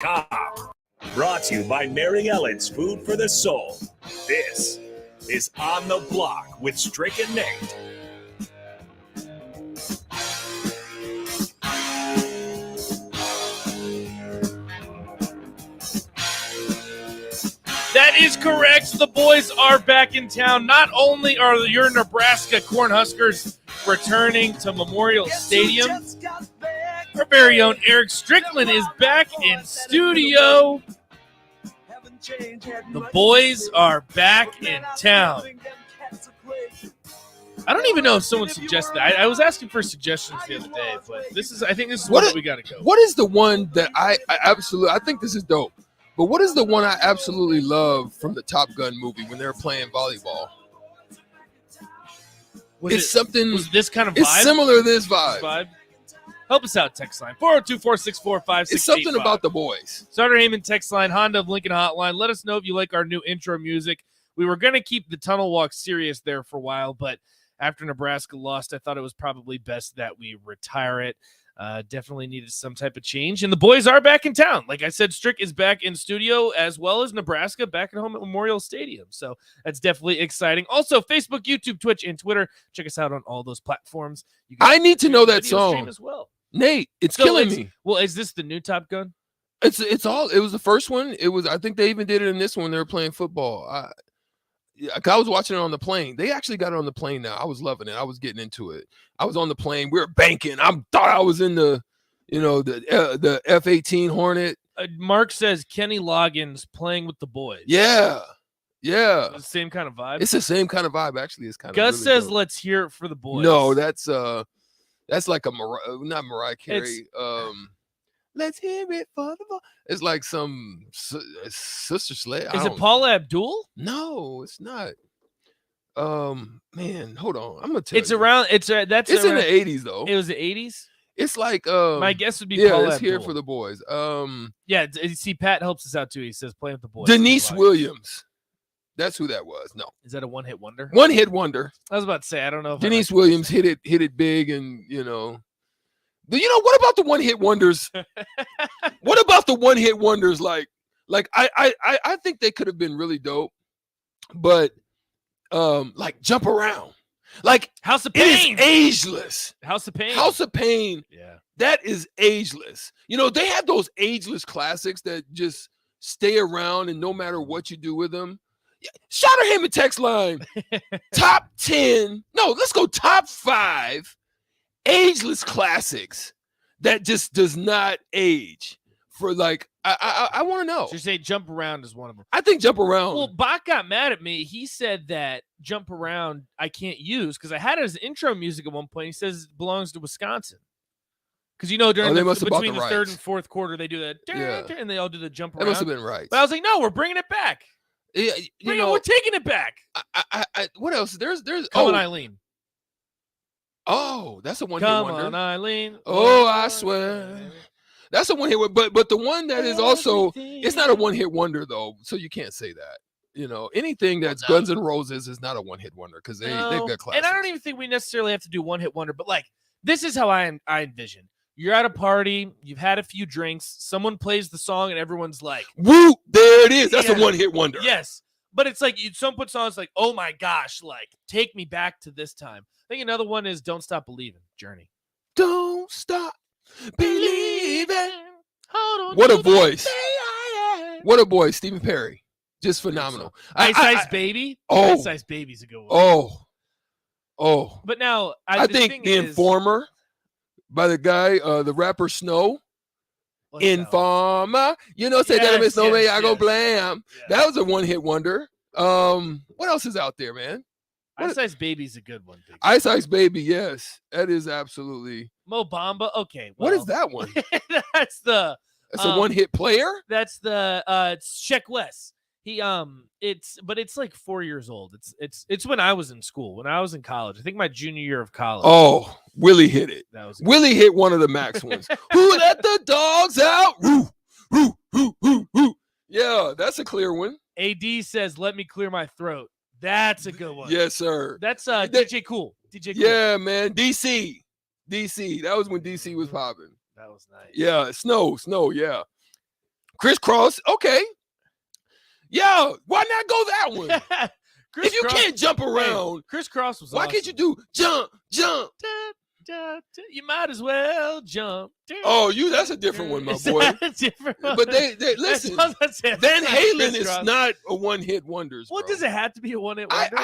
Brought to you by Mary Ellen's Food for the Soul. This is On the Block with Strick and Nate. That is correct. The boys are back in town. Not only are your Nebraska Cornhuskers returning to Memorial Stadium, our very own Eric Strickland is back in studio. The boys are back in town. I don't even know if someone suggested that. I was asking for suggestions the other day, but I think this is what we got to go. What is the one that I think this is dope. But what is the one I absolutely love from the Top Gun movie when they're playing volleyball? Was this kind of vibe? It's similar to this vibe. Help us out, text line 402-464-5685. It's something about the boys. Starter Heyman text line, Honda of Lincoln hotline. Let us know if you like our new intro music. We were going to keep the Tunnel Walk serious there for a while, but after Nebraska lost, I thought it was probably best that we retire it. Definitely needed some type of change. And the boys are back in town. Like I said, Strick is back in studio as well as Nebraska back at home at Memorial Stadium. So that's definitely exciting. Also, Facebook, YouTube, Twitch, and Twitter. Check us out on all those platforms. I need to know that song as well. Nate, it's killing me. Well, is this the new Top Gun? It was the first one. I think they even did it in this one. They were playing football. I was watching it on the plane. They actually got it on the plane now. I was loving it. I was getting into it. I was on the plane. We were banking. I thought I was in the F-18 Hornet. Mark says Kenny Loggins playing with the boys. Yeah. The same kind of vibe. It's the same kind of vibe. Actually, it's kind of. Gus really says, dope. "Let's hear it for the boys." No, that's like not Mariah Carey. Let's hear it for the boys. It's like some Sister Sledge. Is it Paula Abdul? No, it's not. Man, hold on. I'm gonna tell you. It's around. It's in the 80s though. It was the 80s. It's like my guess would be Paula it's Abdul. Here for the boys. Yeah. See, Pat helps us out too. He says, "Playing with the boys." Denise Williams. That's who that was. No. Is that a one-hit wonder? One-hit wonder. I was about to say I don't know. If Denise Williams hit it big, and what about the one-hit wonders? What about the one-hit wonders? Like I think they could have been really dope, but like Jump Around, like House of Pain. It is ageless. House of Pain. House of Pain. Yeah, that is ageless. They have those ageless classics that just stay around, and no matter what you do with them. Shout out him a text line. Top 10. No, let's go top 5 ageless classics that just does not age. For like, I want to know. So you say Jump Around is one of them. I think Jump Around. Well, Bach got mad at me. He said that Jump Around I can't use because I had it as intro music at one point. He says it belongs to Wisconsin. Because during between the third and fourth quarter, they do that, and they all do the Jump Around. That must have been right. But I was like, no, we're bringing it back. Yeah, we're taking it back. What else? There's Come on, Eileen. Oh, that's a one-hit wonder. Come on, Eileen. Oh, I swear. That's a one-hit wonder. But the one that is also, it's not a one-hit wonder, though, so you can't say that. Anything that's Guns N' Roses is not a one-hit wonder because they've got classics. And I don't even think we necessarily have to do one-hit wonder, but like this is how I envision. You're at a party, you've had a few drinks, someone plays the song, and everyone's like, woo, there it is. That's a one-hit wonder. Yes. But it's like someone puts on, it's like, oh my gosh, like, take me back to this time. I think another one is Don't Stop Believing, Journey. Don't stop believing. Hold on. What a voice. What a voice, Stephen Perry. Just phenomenal. Ice Ice Baby? Oh. Ice Ice Baby's a good one. Oh. But now, I think The Informer. By the guy, the rapper Snow. Informer. Say that Miss No Way, I go blam. Yeah. That was a one-hit wonder. What else is out there, man? Ice Ice Baby's a good one. Ice Ice Baby, yes. That is absolutely. Mo Bamba, okay. Well, what is that one? That's a one-hit player? That's it's Sheck West. It's like 4 years old. It's when I was in school, when I was in college. I think my junior year of college. Oh, Willie hit it. Willie hit one of the Max ones. Who let the dogs out? Woo, woo, woo, woo, woo. Yeah, that's a clear one. AD says, "Let me clear my throat." That's a good one. Yes, sir. That's DJ Cool. DJ Cool. Yeah, man. DC. That was when DC was popping. That was nice. Yeah, Snow. Yeah. Crisscross. Okay. Yeah. Why not go that one? If you Crisscross- can't jump around, Crisscross was why awesome. can't you do jump? You might as well jump. Oh, that's a different one, my Is boy. that a different one? But they listen. That's what I'm saying. Van It's not Halen is Crisscross. not a one-hit wonders. Well, bro. does it have to be a one-hit wonder?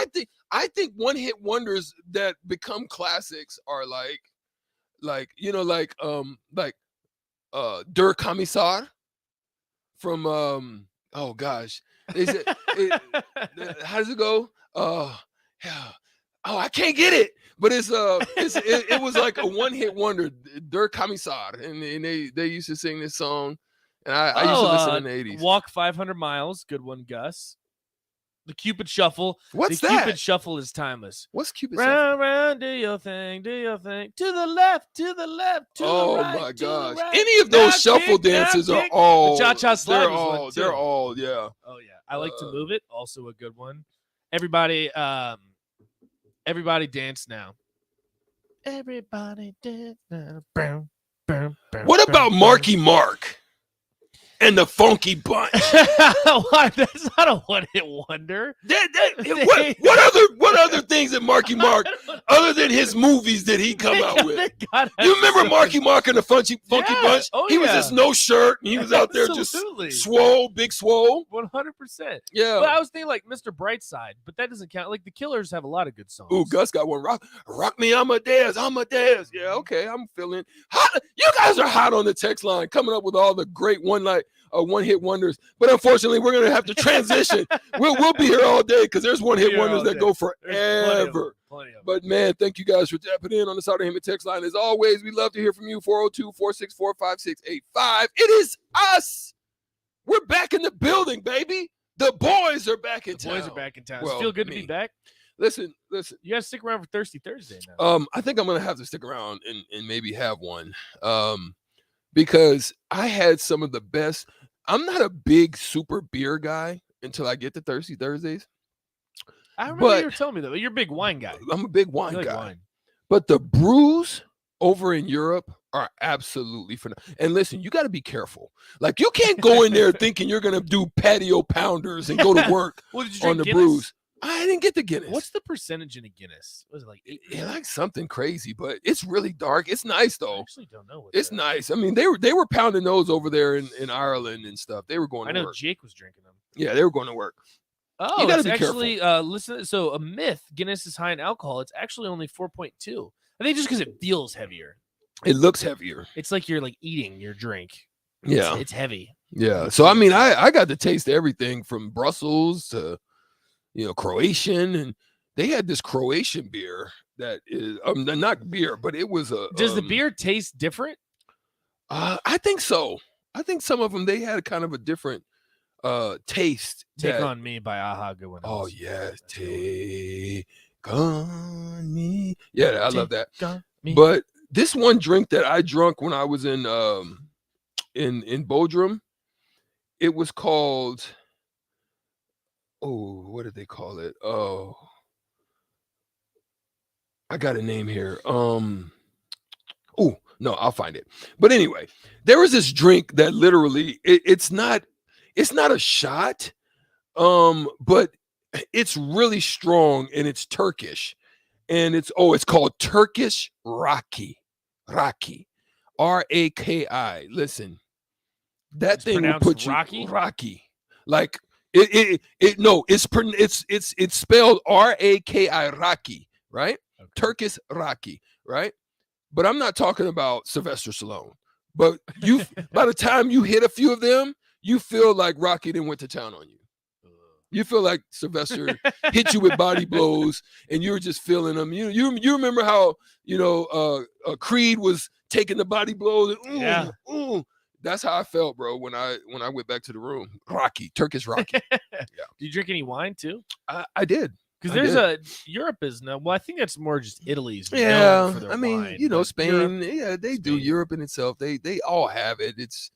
I think one-hit wonders that become classics are like Der Kommissar from oh gosh. Is it, how does it go? Yeah. Oh, I can't get it. But it was like a one-hit wonder, Der Kommissar, and they used to sing this song, and I used to listen in the 80s. Walk 500 miles, good one, Gus. The Cupid Shuffle. What's the that? Cupid Shuffle is timeless. What's Cupid Round, Shuffle? round, do your thing, to the left, to the left, to Oh the right, my to the gosh! right. Any of those Now shuffle kick, now dances are kick. all The Cha-Cha Slide They're was one, all too. they're all yeah. Oh yeah, I like to move it. Also a good one. Everybody dance now. Everybody dance now. Boom, boom, boom, What boom, about boom. Marky Mark and the Funky Bunch? Why? That's not a one-hit wonder. What other things did Marky Mark, other than his movies, did he come out with? You remember Marky Mark and the Funky Yeah. Bunch? Oh, He was yeah. just no shirt, and he was out there Absolutely. just swole, big swole. 100%. Yeah. But I was thinking like Mr. Brightside, but that doesn't count. Like the Killers have a lot of good songs. Ooh, Gus got one. Rock me, Amadeus. Yeah, okay, I'm feeling hot. You guys are hot on the text line, coming up with all the great one-hit wonders. But unfortunately, we're gonna have to transition. we'll be here all day because there's one-hit wonders that go forever. Plenty of them. But man, thank you guys for tapping in on the Sauter Heyman text line. As always, we love to hear from you. 402-464-5685. It is us. We're back in the building, baby. The boys are back in town. Boys are back in town. Does Well, it feel good to me. be back? Listen. You guys stick around for Thirsty Thursday now. I think I'm gonna have to stick around and maybe have one. Because I had some of the best. I'm not a big super beer guy until I get to Thirsty Thursdays. I remember but- you were telling me that. You're a big wine guy. I'm a big You wine like guy. wine. But the brews over in Europe are absolutely phenomenal. And listen, you got to be careful. Like you can't go in there thinking you're gonna do patio pounders and go to work Well, did you on drink the Guinness? brews. I didn't get the Guinness. What's the percentage in a Guinness? Was it like 8%? Yeah, like something crazy, but it's really dark. It's nice I though. actually don't know. What It's that- nice. I mean, they were pounding those over there in Ireland and stuff. They were going I to know work. Jake was drinking them. Yeah, they were going to work. Oh, gotta it's be actually listen. So a myth: Guinness is high in alcohol. It's actually only 4.2. I think just because it feels heavier. It looks heavier. It's like you're like eating your drink. Yeah. It's heavy. Yeah. So I mean, I got to taste everything from Brussels to Croatian, and they had this Croatian beer that is not beer, but it was a. Does the beer taste different? I think so. I think some of them they had kind of a different taste. Take that- on Me by Aha. Good one. Oh Else. yeah, That's a good one. take on me. Yeah, I love that. Take on me. But this one drink that I drunk when I was in Bodrum, it was called. Oh, what did they call it? Oh, I got a name here. Oh no, I'll find it. But anyway, there was this drink that literally it's not a shot, but it's really strong and it's Turkish, and it's called Turkish Raki, Raki, Raki. Listen, that It's thing will pronounced put you Rocky? Rocky, like it's spelled Raki, Raki, right? Okay. Turkish Raki, right? But I'm not talking about Sylvester Stallone. But by the time you hit a few of them, you feel like Rocky then went to town on you. You feel like Sylvester hit you with body blows, and you were just feeling them. You remember how Creed was taking the body blows. And, Yeah. That's how I felt, bro. When I went back to the room, Rocky, Turkish Rocky. Do you drink any wine too? I did. Because I there's Europe is no. Well, I think that's more just Italy's. known Yeah, for their I mean, wine, you know, but Spain. Europe- Yeah, they do. Spain. Europe in itself, they all have it. It's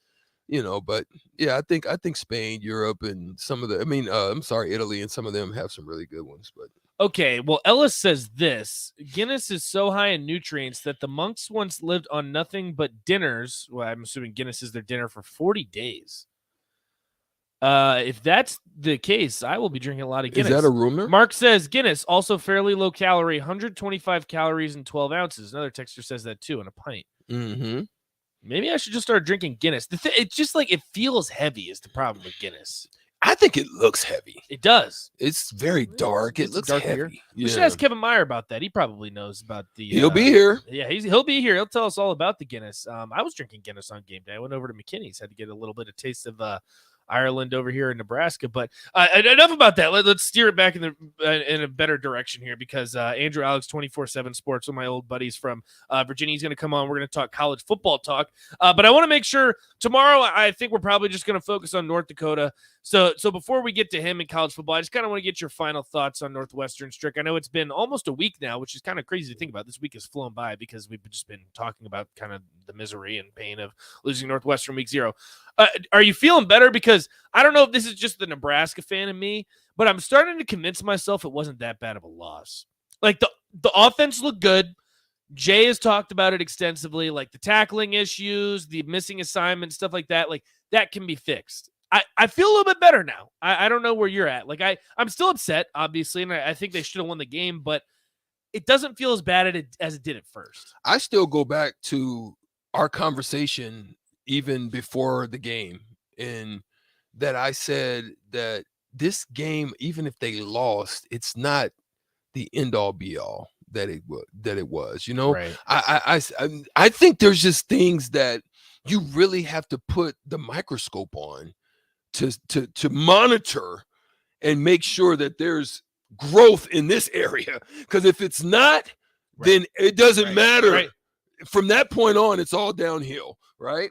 but yeah, I think Spain, Europe, and some of the. I mean, I'm sorry, Italy, and some of them have some really good ones. But Okay, well, Ellis says this Guinness is so high in nutrients that the monks once lived on nothing but dinners. Well, I'm assuming Guinness is their dinner for 40 days. If that's the case, I will be drinking a lot of Guinness. Is that a rumor? Mark says Guinness, also fairly low calorie, 125 calories and 12 ounces. Another texter says that too in a pint. Mm-hmm. Maybe I should just start drinking Guinness. It's just like it feels heavy is the problem with Guinness. I think it looks heavy. It does. It's very dark. It looks heavy. We should ask Kevin Meyer about that. He probably knows about the. He'll be here. Yeah, he'll be here. He'll tell us all about the Guinness. I was drinking Guinness on game day. I went over to McKinney's, had to get a little bit of taste of Ireland over here in Nebraska. But enough about that. Let's steer it back in a better direction here, because Andrew Alex 24/7 Sports, one of my old buddies from Virginia, he's going to come on. We're going to talk college football talk. But I want to make sure tomorrow, I think we're probably just going to focus on North Dakota. So before we get to him in college football, I just kind of want to get your final thoughts on Northwestern, Strick. I know it's been almost a week now, which is kind of crazy to think about. This week has flown by because we've just been talking about kind of the misery and pain of losing Northwestern week 0. Are you feeling better? Because I don't know if this is just the Nebraska fan in me, but I'm starting to convince myself it wasn't that bad of a loss. Like the offense looked good. Jay has talked about it extensively, like the tackling issues, the missing assignments, stuff like that. Like that can be fixed. I feel a little bit better now. I don't know where you're at. Like I'm still upset, obviously, and I think they should have won the game, but it doesn't feel as bad as it did at first. I still go back to our conversation even before the game, and that I said that this game, even if they lost, it's not the end all be all that it was. You know, right. I think there's just things that you really have to put the microscope on to monitor and make sure that there's growth in this area. Because if it's not, then it doesn't matter. Right. From that point on, it's all downhill, right?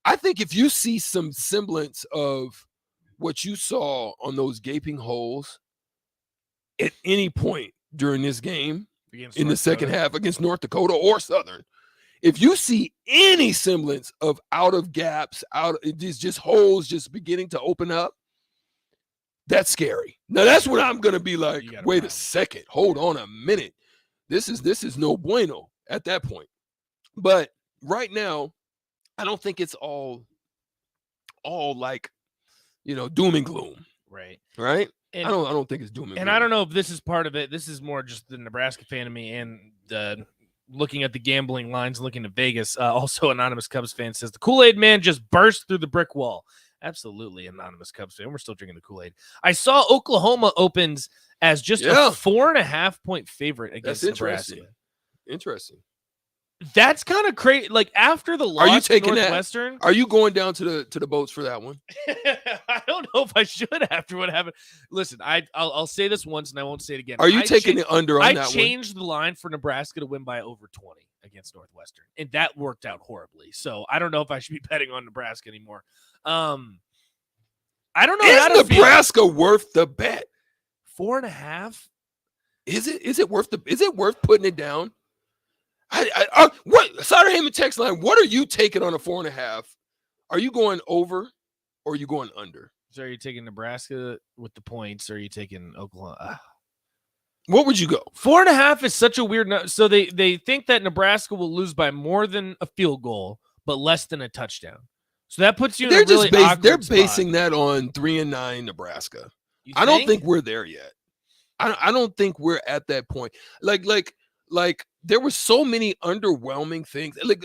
I think if you see some semblance of what you saw on those gaping holes at any point during this game in the second half against North Dakota or Southern, if you see any semblance of out of gaps, just holes just beginning to open up, that's scary. Now that's when I'm going to be like, wait a second, hold on a minute. This is no bueno at that point. But right now, I don't think it's all like, doom and gloom. Right. And I don't think it's doom and gloom. And I don't know if this is part of it. This is more just the Nebraska fan of me and looking at the gambling lines, looking at Vegas. Also, anonymous Cubs fan says the Kool-Aid man just burst through the brick wall. Absolutely, anonymous Cubs fan. We're still drinking the Kool-Aid. I saw Oklahoma opens as just a 4.5 point favorite against Nebraska. Interesting. That's kind of crazy. Like after the loss, are you taking Northwestern? Are you going down to the boats for that one? I don't know if I should after what happened. Listen, I'll say this once and I won't say it again. Are you taking the under on that one? I changed the line for Nebraska to win by over 20 against Northwestern, and that worked out horribly. So I don't know if I should be betting on Nebraska anymore. I don't know. Is Nebraska worth the bet? 4.5? Is it worth putting it down? What Sutter Heyman text line? What are you taking on a 4.5? Are you going over or are you going under? So are you taking Nebraska with the points or are you taking Oklahoma? What would you go? 4.5 is such a weird number. So they think that Nebraska will lose by more than a field goal, but less than a touchdown. So that puts you in a really awkward They're spot. basing that on 3-9 Nebraska. I don't think we're there yet. I don't think we're at that point. Like there were so many underwhelming things. Like,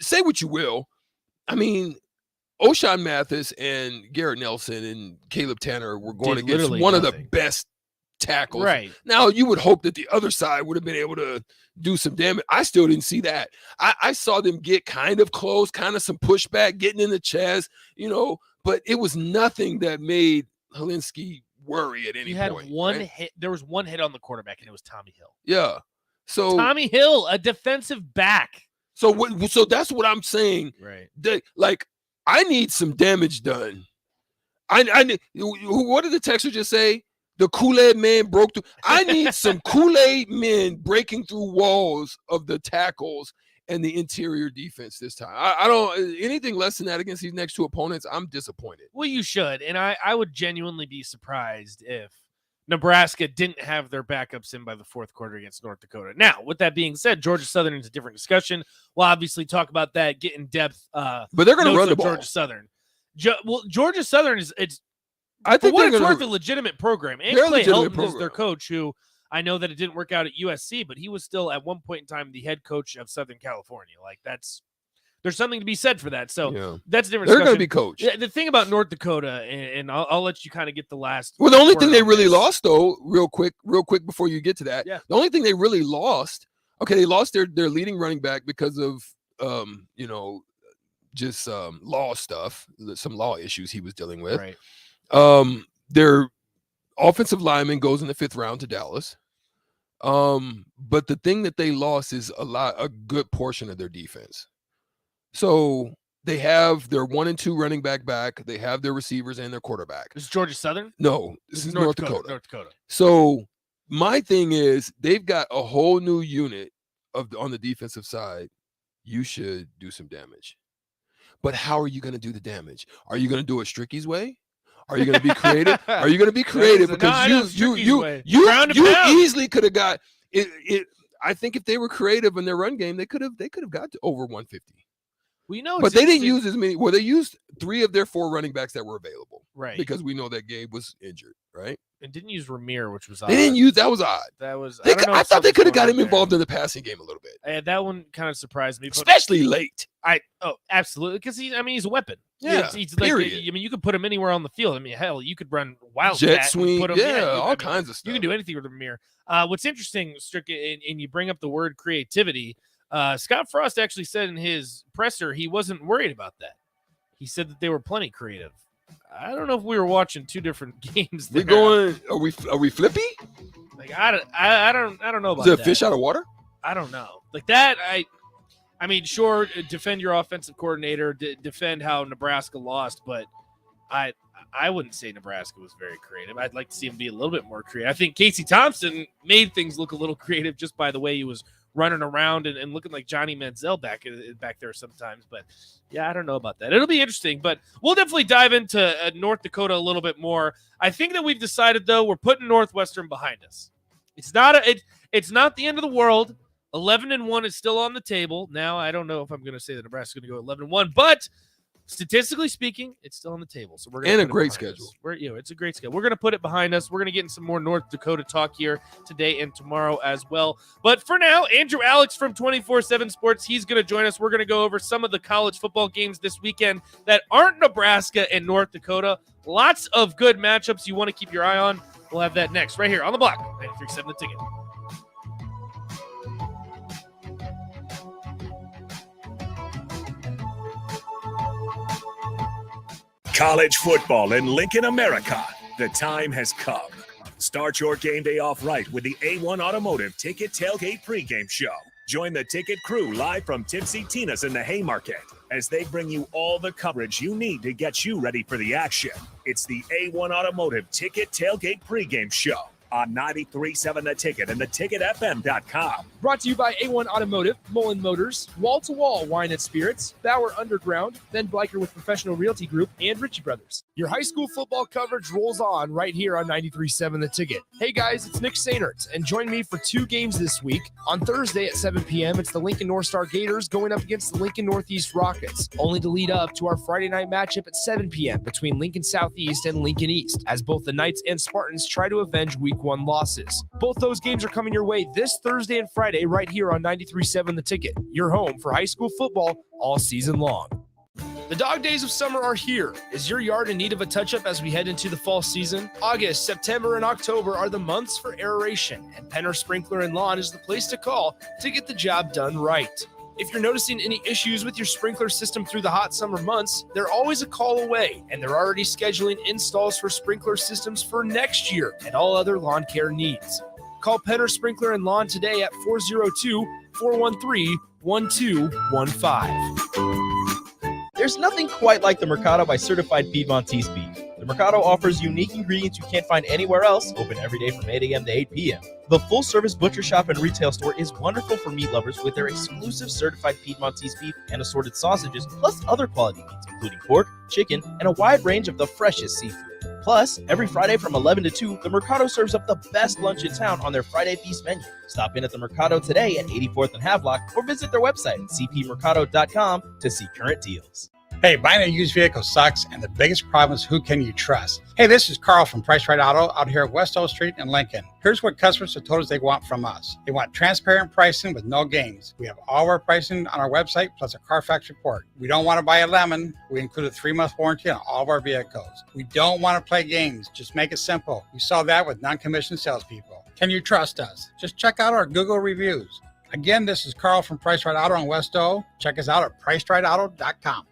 say what you will. I mean, O'Shawn Mathis and Garrett Nelson and Caleb Tanner were going against one of the best tackles. Right. Now, you would hope that the other side would have been able to do some damage. I still didn't see that. I saw them get kind of close, kind of some pushback, getting in the chest, but it was nothing that made Helinski worry at any point. One hit. There was one hit on the quarterback, and it was Tommy Hill. Yeah. So Tommy Hill, a defensive back. So that's what I'm saying. Right. I need some damage done. I need. What did the texter just say? The Kool-Aid man broke through. I need some Kool-Aid men breaking through walls of the tackles and the interior defense this time. I don't anything less than that against these next two opponents. I'm disappointed. Well, you should, and I would genuinely be surprised if Nebraska didn't have their backups in by the fourth quarter against North Dakota. Now, with that being said, Georgia Southern is a different discussion. We'll obviously talk about that, get in depth. But they're going to run the ball. Georgia Southern. Georgia Southern it's I for think what they're it's gonna, worth a legitimate program. And they're a Clay legitimate Helton is their program. coach, who I know that it didn't work out at USC, but he was still at one point in time the head coach of Southern California. Like there's something to be said for that. So yeah. that's a different. They're going to discussion. be coached. Yeah, the thing about North Dakota, and I'll let you kind of get the last. Well, the only thing word they on really this. lost, though, real quick before you get to that, Yeah. the only thing they really lost, they lost their leading running back because of just law stuff, some law issues he was dealing with. Right. Their offensive lineman goes in the 5th round to Dallas. But the thing that they lost is a good portion of their defense. So they have their 1 and 2 running back. They have their receivers and their quarterback. This is Georgia Southern? No, this is North Dakota. North Dakota. So my thing is they've got a whole new unit on the defensive side. You should do some damage. But how are you going to do the damage? Are you going to do it Stricky's way? Are you going to be creative? Are you going to be creative? Because you easily could have got it. I think if they were creative in their run game, they could have got to over 150. We know, but they didn't use as many. Well, they used 3 of their 4 running backs that were available, right? Because we know that Gabe was injured, right? And didn't use Ramir, which was odd. They didn't use. That was odd. That was. I thought they could have got him involved in the passing game a little bit. And that one kind of surprised me, especially late. Absolutely, because he's a weapon. Yeah, he's period. Like, I mean, you could put him anywhere on the field. I mean, hell, you could run wild jet swing, put him, all kinds of stuff. You can do anything with Ramir. What's interesting, Strick, and you bring up the word creativity. Scott Frost actually said in his presser he wasn't worried about that. He said that they were plenty creative. I don't know if we were watching 2 different games. We're going. Are we flippy? Like I don't know about that. Is it a fish out of water? I don't know. Like that. I mean, sure, defend your offensive coordinator, defend how Nebraska lost, but I wouldn't say Nebraska was very creative. I'd like to see him be a little bit more creative. I think Casey Thompson made things look a little creative just by the way he was running around and looking like Johnny Manziel back there sometimes. But, yeah, I don't know about that. It'll be interesting, but we'll definitely dive into North Dakota a little bit more. I think that we've decided, though, we're putting Northwestern behind us. It's not the end of the world. 11-1 is still on the table. Now, I don't know if I'm going to say that Nebraska's going to go 11-1, but statistically speaking, it's still on the table. So we're going to a great schedule. It's a great schedule. We're going to put it behind us. We're going to get in some more North Dakota talk here today and tomorrow as well. But for now, Andrew Alex from 24/7 Sports, he's going to join us. We're going to go over some of the college football games this weekend that aren't Nebraska and North Dakota. Lots of good matchups you want to keep your eye on. We'll have that next right here on the block. 93.7 The Ticket. College football in Lincoln, America. The time has come. Start your game day off right with the A1 Automotive Ticket Tailgate pregame show. Join the ticket crew live from Tipsy Tina's in the Haymarket as they bring you all the coverage you need to get you ready for the action. It's the A1 Automotive Ticket Tailgate pregame show on 93.7 The Ticket and theticketfm.com. Brought to you by A1 Automotive, Mullen Motors, Wall to Wall Wine and Spirits, Bauer Underground, Ben Bleicher with Professional Realty Group, and Ritchie Brothers. Your high school football coverage rolls on right here on 93.7 The Ticket. Hey guys, it's Nick Sainert, and join me for 2 games this week. On Thursday at 7 p.m., it's the Lincoln North Star Gators going up against the Lincoln Northeast Rockets, only to lead up to our Friday night matchup at 7 p.m. between Lincoln Southeast and Lincoln East, as both the Knights and Spartans try to avenge Week 1 losses. Both those games are coming your way this Thursday and Friday right here on 93.7 The Ticket, your home for high school football all season long. The dog days of summer are here. Is your yard in need of a touch-up as we head into the fall season? August, September, and October are the months for aeration, and Penner Sprinkler and Lawn is the place to call to get the job done right. If you're noticing any issues with your sprinkler system through the hot summer months, they're always a call away, and they're already scheduling installs for sprinkler systems for next year and all other lawn care needs. Call Penner Sprinkler and Lawn today at 402-413-1215. There's nothing quite like the Mercado by Certified Piedmontese beef. The Mercado offers unique ingredients you can't find anywhere else, open every day from 8 a.m. to 8 p.m. The full-service butcher shop and retail store is wonderful for meat lovers with their exclusive Certified Piedmontese beef and assorted sausages, plus other quality meats, including pork, chicken, and a wide range of the freshest seafood. Plus, every Friday from 11 to 2, the Mercado serves up the best lunch in town on their Friday Feast menu. Stop in at the Mercado today at 84th and Havelock or visit their website at cpmercado.com to see current deals. Hey, buying a used vehicle sucks, and the biggest problem is who can you trust? Hey, this is Carl from Price Right Auto out here at West O Street in Lincoln. Here's what customers have told us they want from us. They want transparent pricing with no games. We have all of our pricing on our website, plus a Carfax report. We don't want to buy a lemon. We include a 3-month warranty on all of our vehicles. We don't want to play games. Just make it simple. We saw that with non-commissioned salespeople. Can you trust us? Just check out our Google reviews. Again, this is Carl from Price Right Auto on West O. Check us out at pricerightauto.com.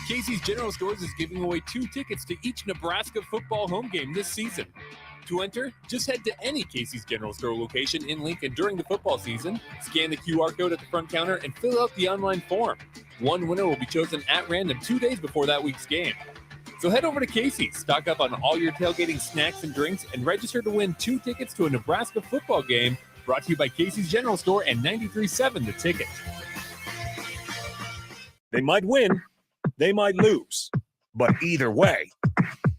Casey's General Stores is giving away 2 tickets to each Nebraska football home game this season. To enter, just head to any Casey's General Store location in Lincoln during the football season, scan the QR code at the front counter, and fill out the online form. One winner will be chosen at random 2 days before that week's game. So head over to Casey's, stock up on all your tailgating snacks and drinks, and register to win 2 tickets to a Nebraska football game, brought to you by Casey's General Store and 93.7 The Ticket. They might win, they might lose, but either way,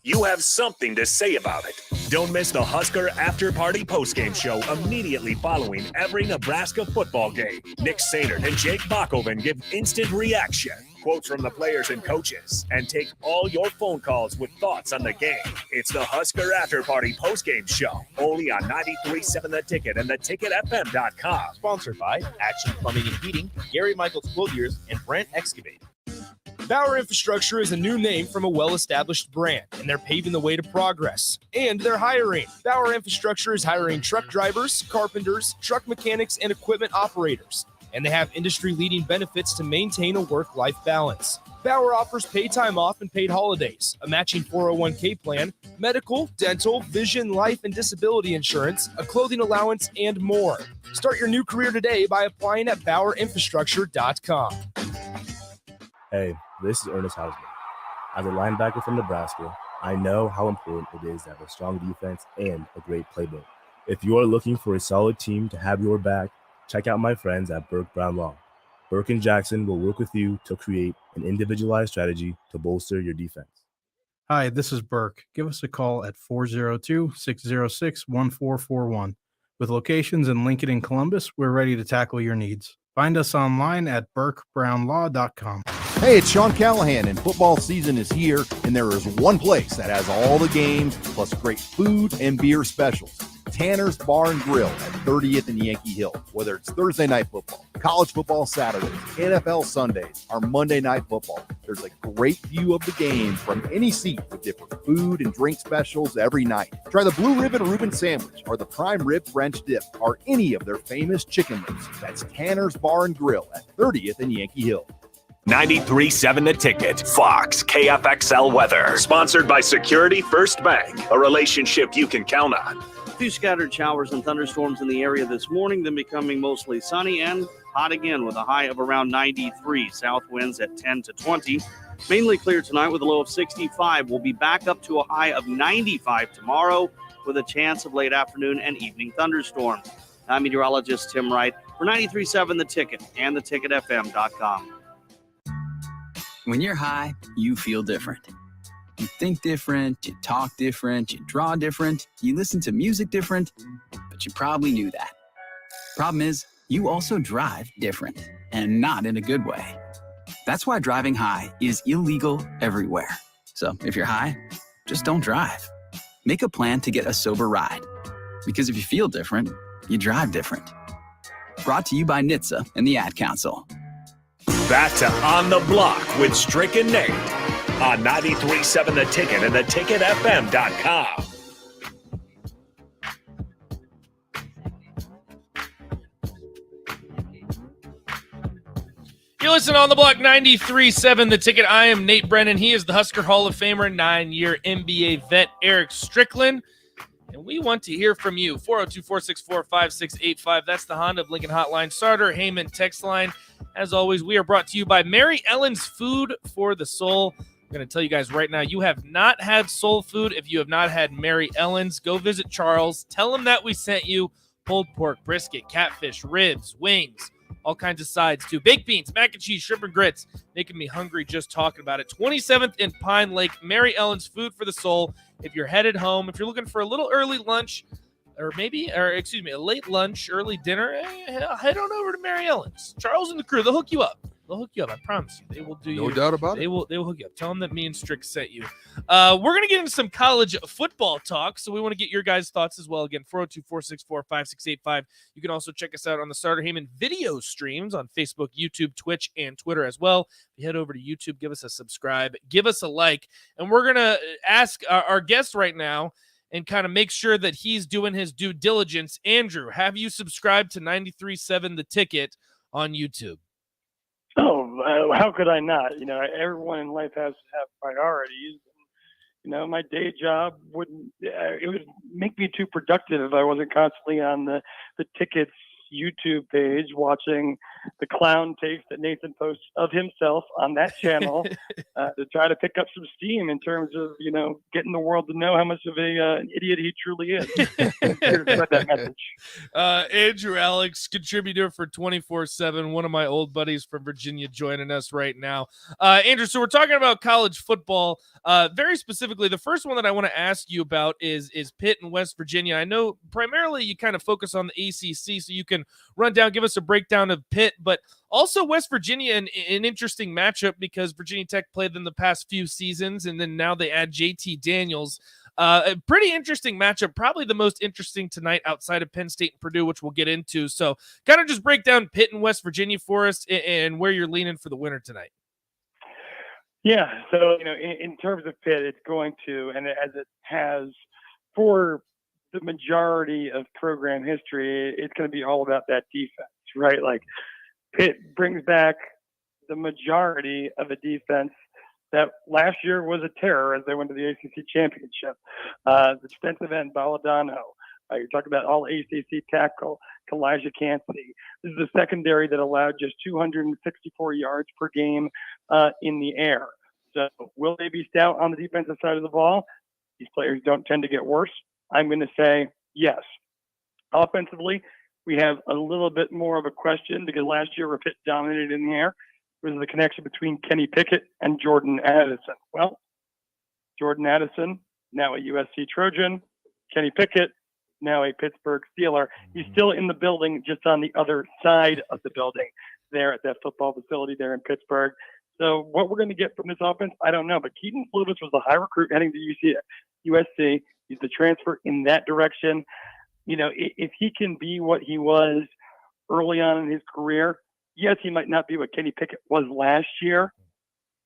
you have something to say about it. Don't miss the Husker After Party postgame show immediately following every Nebraska football game. Nick Sainert and Jake Bachhoven give instant reaction, quotes from the players and coaches, and take all your phone calls with thoughts on the game. It's the Husker After Party postgame show, only on 93.7 The Ticket and theticketfm.com. Sponsored by Action Plumbing and Heating, Gary Michaels Quilliers, and Brent Excavating. Bauer Infrastructure is a new name from a well-established brand, and they're paving the way to progress. And they're hiring. Bauer Infrastructure is hiring truck drivers, carpenters, truck mechanics, and equipment operators. And they have industry-leading benefits to maintain a work-life balance. Bauer offers paid time off and paid holidays, a matching 401k plan, medical, dental, vision, life, and disability insurance, a clothing allowance, and more. Start your new career today by applying at BauerInfrastructure.com. Hey, this is Ernest Hausman. As a linebacker from Nebraska, I know how important it is to have a strong defense and a great playbook. If you are looking for a solid team to have your back, check out my friends at Burke Brown Law. Burke and Jackson will work with you to create an individualized strategy to bolster your defense. Hi, this is Burke. Give us a call at 402-606-1441. With locations in Lincoln and Columbus, we're ready to tackle your needs. Find us online at burkebrownlaw.com. Hey, it's Sean Callahan, and football season is here, and there is one place that has all the games, plus great food and beer specials. Tanner's Bar and Grill at 30th and Yankee Hill. Whether it's Thursday night football, college football Saturdays, NFL Sundays, or Monday night football, there's a great view of the game from any seat with different food and drink specials every night. Try the Blue Ribbon Reuben Sandwich or the Prime Rib French Dip or any of their famous chicken wings. That's Tanner's Bar and Grill at 30th and Yankee Hill. 93.7 The Ticket, Fox, KFXL weather. Sponsored by Security First Bank, a relationship you can count on. A few scattered showers and thunderstorms in the area this morning, then becoming mostly sunny and hot again with a high of around 93. South winds at 10 to 20. Mainly clear tonight with a low of 65. We'll be back up to a high of 95 tomorrow with a chance of late afternoon and evening thunderstorms. I'm meteorologist Tim Wright for 93.7 The Ticket and theticketfm.com. When you're high, you feel different. You think different, you talk different, you draw different, you listen to music different, but you probably knew that. Problem is, you also drive different, and not in a good way. That's why driving high is illegal everywhere. So if you're high, just don't drive. Make a plan to get a sober ride. Because if you feel different, you drive different. Brought to you by NHTSA and the Ad Council. Back to On the Block with Strick and Nate on 93.7 The Ticket and theticketfm.com. You're listening on the block 93.7 The Ticket. I am Nate Brennan. He is the Husker Hall of Famer, 9-year NBA vet Eric Strickland. And we want to hear from you. 402-464-5685. That's the Honda of Lincoln hotline. Starter Heyman text line. As always, we are brought to you by Mary Ellen's Food for the Soul. I'm going to tell you guys right now, you have not had soul food if you have not had Mary Ellen's. Go visit Charles. Tell him that we sent you. Pulled pork, brisket, catfish, ribs, wings, all kinds of sides too. Baked beans, mac and cheese, shrimp and grits. Making me hungry just talking about it. 27th in Pine Lake, Mary Ellen's Food for the Soul. If you're headed home, if you're looking for a little early lunch, a late lunch, early dinner, head on over to Mary Ellen's. Charles and the crew, they'll hook you up. They'll hook you up. I promise you. They will do No doubt about it. They will hook you up. Tell them that me and Strick sent you. We're going to get into some college football talk, so we want to get your guys' thoughts as well. Again, 402-464-5685. You can also check us out on the Starter Heyman video streams on Facebook, YouTube, Twitch, and Twitter as well. If you head over to YouTube, give us a subscribe, give us a like, and we're going to ask our guest right now and kind of make sure that he's doing his due diligence. Andrew, have you subscribed to 93.7 The Ticket on YouTube? Oh, how could I not? Everyone in life has to have priorities. My day job it would make me too productive if I wasn't constantly on the Ticket's YouTube page watching the clown takes that Nathan posts of himself on that channel to try to pick up some steam in terms of, getting the world to know how much of an idiot he truly is. Here to spread that message. Andrew Alex, contributor for 24/7, one of my old buddies from Virginia joining us right now. Andrew, so we're talking about college football. Very specifically, the first one that I want to ask you about is Pitt and West Virginia. I know primarily you kind of focus on the ACC, so you can run down, give us a breakdown of Pitt, but also West Virginia, an interesting matchup because Virginia Tech played them the past few seasons, and then now they add JT Daniels. A pretty interesting matchup, probably the most interesting tonight outside of Penn State and Purdue, which we'll get into. So kind of just break down Pitt and West Virginia for us and where you're leaning for the winner tonight. Yeah, so, in terms of Pitt, it's going to, and as it has for the majority of program history, it's going to be all about that defense, right? Like Pitt brings back the majority of a defense that last year was a terror as they went to the ACC championship. The defensive end, Baladano. You're talking about all ACC tackle, Kalijah Cansey. This is a secondary that allowed just 264 yards per game in the air. So will they be stout on the defensive side of the ball? These players don't tend to get worse. I'm going to say yes. Offensively, we have a little bit more of a question because last year Pitt dominated in the air. Was the connection between Kenny Pickett and Jordan Addison. Well, Jordan Addison, now a USC Trojan. Kenny Pickett, now a Pittsburgh Steeler. He's still in the building, just on the other side of the building there at that football facility there in Pittsburgh. So what we're going to get from this offense, I don't know. But Keaton Fluvis was the high recruit heading to USC. He's the transfer in that direction. If he can be what he was early on in his career, yes, he might not be what Kenny Pickett was last year.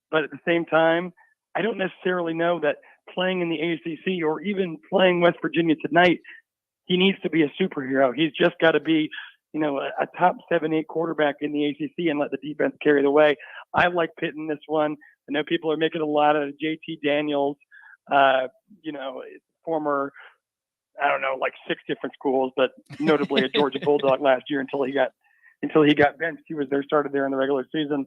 But at the same time, I don't necessarily know that playing in the ACC or even playing West Virginia tonight, he needs to be a superhero. He's just got to be, a top 7-8 quarterback in the ACC and let the defense carry the way. I like Pitt in this one. I know people are making a lot of JT Daniels, former, I don't know, like 6 different schools, but notably a Georgia Bulldog last year until he got benched. He was started there in the regular season.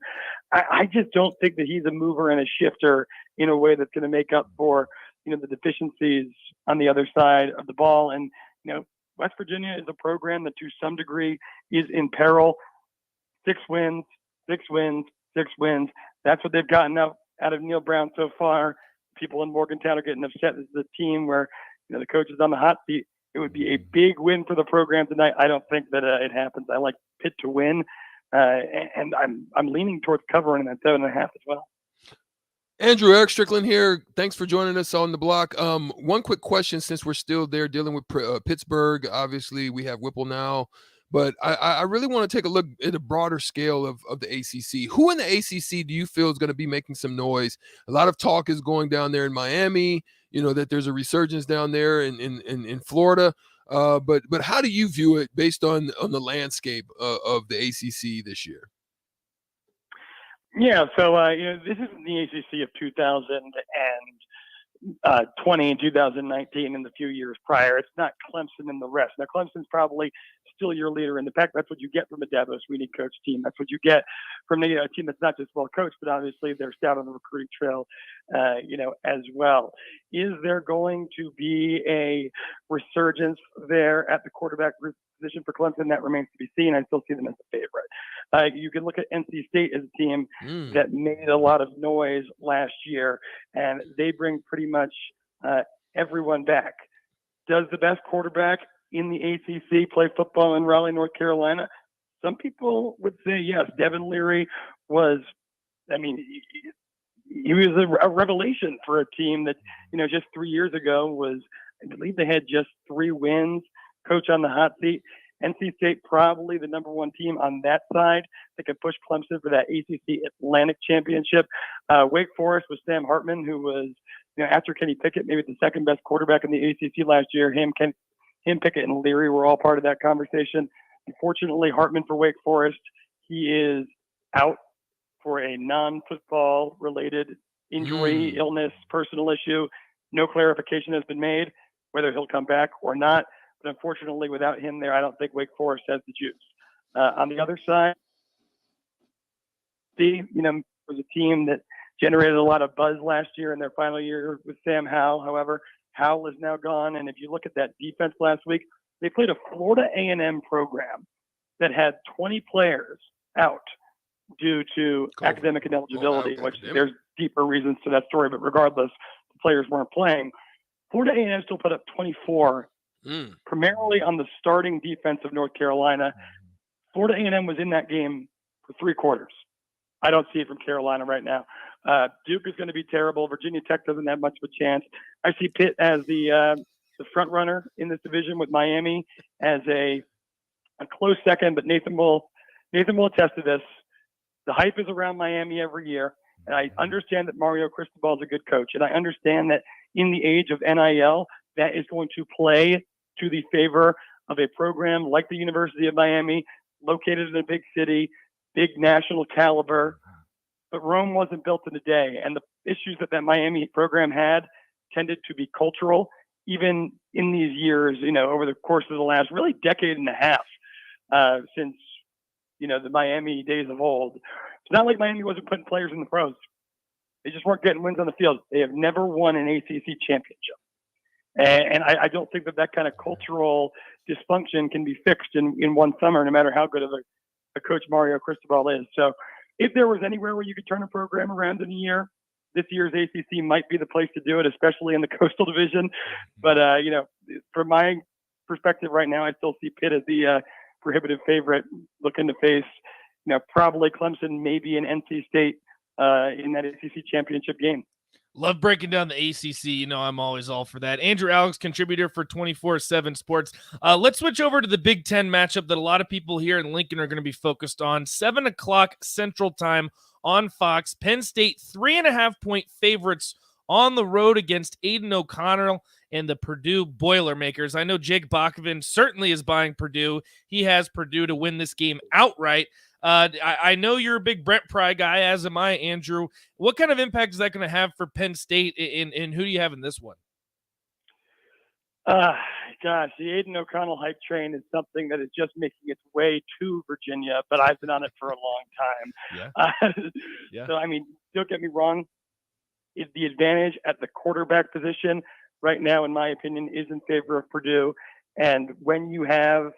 I just don't think that he's a mover and a shifter in a way that's going to make up for, the deficiencies on the other side of the ball. And, West Virginia is a program that to some degree is in peril. 6 wins. That's what they've gotten out of Neil Brown so far. People in Morgantown are getting upset. This is a team where, the coach is on the hot seat. It would be a big win for the program tonight. I don't think that it happens. I like Pitt to win, and I'm leaning towards covering that 7.5 as well. Andrew, Eric Strickland here. Thanks for joining us on the block. One quick question, since we're still there dealing with Pittsburgh. Obviously, we have Whipple now, but I really want to take a look at a broader scale of the ACC. Who in the ACC do you feel is going to be making some noise? A lot of talk is going down there in Miami, that there's a resurgence down there in Florida. But how do you view it based on the landscape of the ACC this year? Yeah, so this isn't the ACC of 2020 and 2019 and the few years prior. It's not Clemson and the rest. Now, Clemson's probably still your leader in the pack. That's what you get from a Dabo Swinney coach team. That's what you get from a team that's not just well coached, but obviously they're stout on the recruiting trail, as well. Is there going to be a resurgence there at the quarterback position for Clemson? That remains to be seen. I still see them as a favorite. You can look at NC State as a team that made a lot of noise last year, and they bring pretty much everyone back. Does the best quarterback in the ACC play football in Raleigh, North Carolina? some people would say yes. Devin Leary was, he was a revelation for a team that, just 3 years ago was, I believe they had just 3 wins. Coach on the hot seat. NC State probably the number 1 team on that side that could push Clemson for that ACC Atlantic Championship. Wake Forest with Sam Hartman, who was, after Kenny Pickett, maybe the second best quarterback in the ACC last year. Him, Pickett, and Leary were all part of that conversation. Unfortunately, Hartman for Wake Forest, he is out for a non-football related injury, illness, personal issue. No clarification has been made whether he'll come back or not. But unfortunately, without him there, I don't think Wake Forest has the juice. On the other side, was a team that generated a lot of buzz last year in their final year with Sam Howell. However, Howell is now gone. And if you look at that defense last week, they played a Florida A&M program that had 20 players out due to academic ineligibility, which there's deeper reasons to that story. But regardless, the players weren't playing. Florida A&M still put up 24, primarily on the starting defense of North Carolina. Florida A&M was in that game for 3 quarters. I don't see it from Carolina right now. Duke is going to be terrible. Virginia Tech doesn't have much of a chance. I see Pitt as the front runner in this division, with Miami as a close second. But Nathan will attest to this. The hype is around Miami every year, and I understand that Mario Cristobal is a good coach, and I understand that in the age of NIL, that is going to play to the favor of a program like the University of Miami, located in a big city, big national caliber. But Rome wasn't built in a day, and the issues that Miami program had tended to be cultural, even in these years, over the course of the last really decade and a half, since, the Miami days of old. It's not like Miami wasn't putting players in the pros. They just weren't getting wins on the field. They have never won an ACC championship. And I don't think that kind of cultural dysfunction can be fixed in one summer, no matter how good of a coach Mario Cristobal is. So if there was anywhere where you could turn a program around in a year, this year's ACC might be the place to do it, especially in the Coastal Division. But, from my perspective right now, I still see Pitt as the prohibitive favorite, looking to face, probably Clemson, maybe an NC State in that ACC championship game. Love breaking down the ACC. I'm always all for that. Andrew Alex, contributor for 24/7 Sports. Let's switch over to the Big Ten matchup that a lot of people here in Lincoln are going to be focused on. 7 o'clock Central Time on Fox. Penn State 3.5-point favorites on the road against Aiden O'Connell and the Purdue Boilermakers. I know Jake Bachman certainly is buying Purdue. He has Purdue to win this game outright. I know you're a big Brent Pry guy, as am I, Andrew. What kind of impact is that going to have for Penn State, and who do you have in this one? Gosh, the Aiden O'Connell hype train is something that is just making its way to Virginia, but I've been on it for a long time. Yeah. So, don't get me wrong. The advantage at the quarterback position right now, in my opinion, is in favor of Purdue. And when you have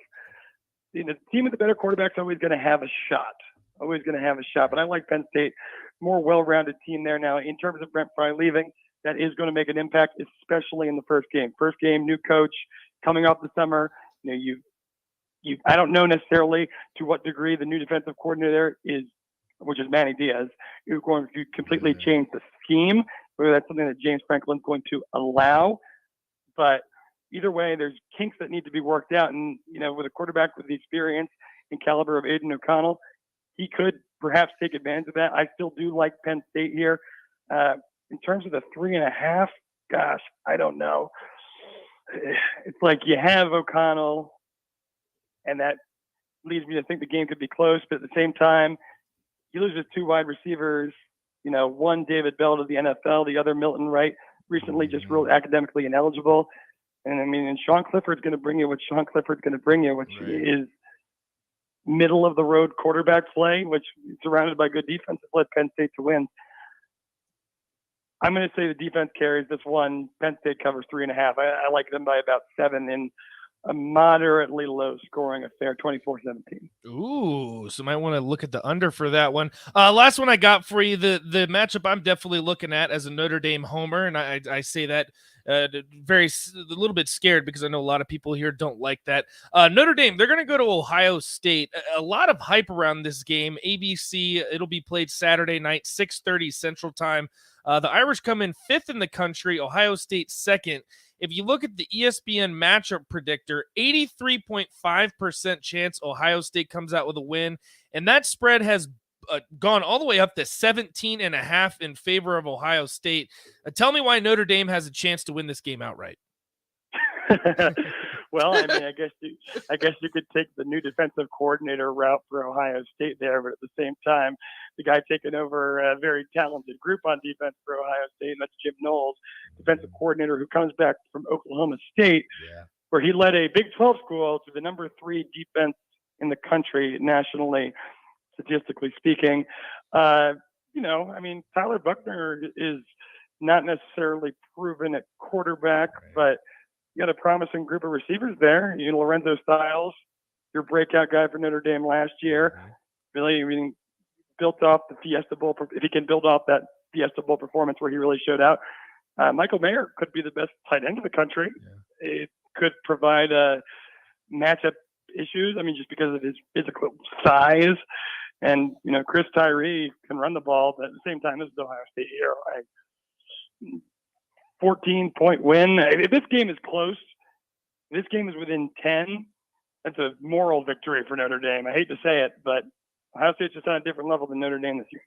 the team with the better quarterback's always going to have a shot. But I like Penn State, more well-rounded team there now. In terms of Brent Pry leaving, that is going to make an impact, especially in the first game. First game, new coach coming off the summer. I don't know necessarily to what degree the new defensive coordinator is, which is Manny Diaz, you're going to completely change the scheme, whether that's something that James Franklin's going to allow. But either way, there's kinks that need to be worked out. And, with a quarterback with the experience and caliber of Aiden O'Connell, he could perhaps take advantage of that. I still do like Penn State here. In terms of the 3.5, gosh, I don't know. It's like you have O'Connell, and that leads me to think the game could be close. But at the same time, you lose with 2 wide receivers, one David Bell to the NFL, the other Milton Wright, recently just ruled academically ineligible. And Sean Clifford's going to bring you what Sean Clifford's going to bring you, which is middle of the road quarterback play, which is surrounded by good defense, led Penn State to win. I'm going to say the defense carries this one. Penn State covers 3.5. I like them by about 7 in a moderately low scoring affair, 24-17. Ooh, so might want to look at the under for that one. Last one I got for you, the matchup I'm definitely looking at as a Notre Dame homer, and I say that a little bit scared because I know a lot of people here don't like that. Notre Dame, they're going to go to Ohio State. A lot of hype around this game. ABC, it'll be played Saturday night, 6:30 Central Time. The Irish come in 5th in the country, Ohio State 2nd. If you look at the ESPN matchup predictor, 83.5% chance Ohio State comes out with a win, and that spread has gone all the way up to 17.5 in favor of Ohio State. Tell me why Notre Dame has a chance to win this game outright. Well, I mean, I guess you could take the new defensive coordinator route for Ohio State there, but at the same time, the guy taking over a very talented group on defense for Ohio State, and that's Jim Knowles, defensive coordinator who comes back from Oklahoma State, where he led a Big 12 school to the number 3 defense in the country nationally, statistically speaking. I mean, Tyler Buchner is not necessarily proven at quarterback, but you got a promising group of receivers there. Lorenzo Styles, your breakout guy for Notre Dame last year, really, I mean, built off the Fiesta Bowl. If he can build off that Fiesta Bowl performance where he really showed out, Michael Mayer could be the best tight end in the country. It could provide matchup issues. I mean, just because of his physical size, and Chris Tyree can run the ball, but at the same time, this is Ohio State here. 14-point win. If this game is close, this game is within 10, that's a moral victory for Notre Dame. I hate to say it, but Ohio State's just on a different level than Notre Dame this year.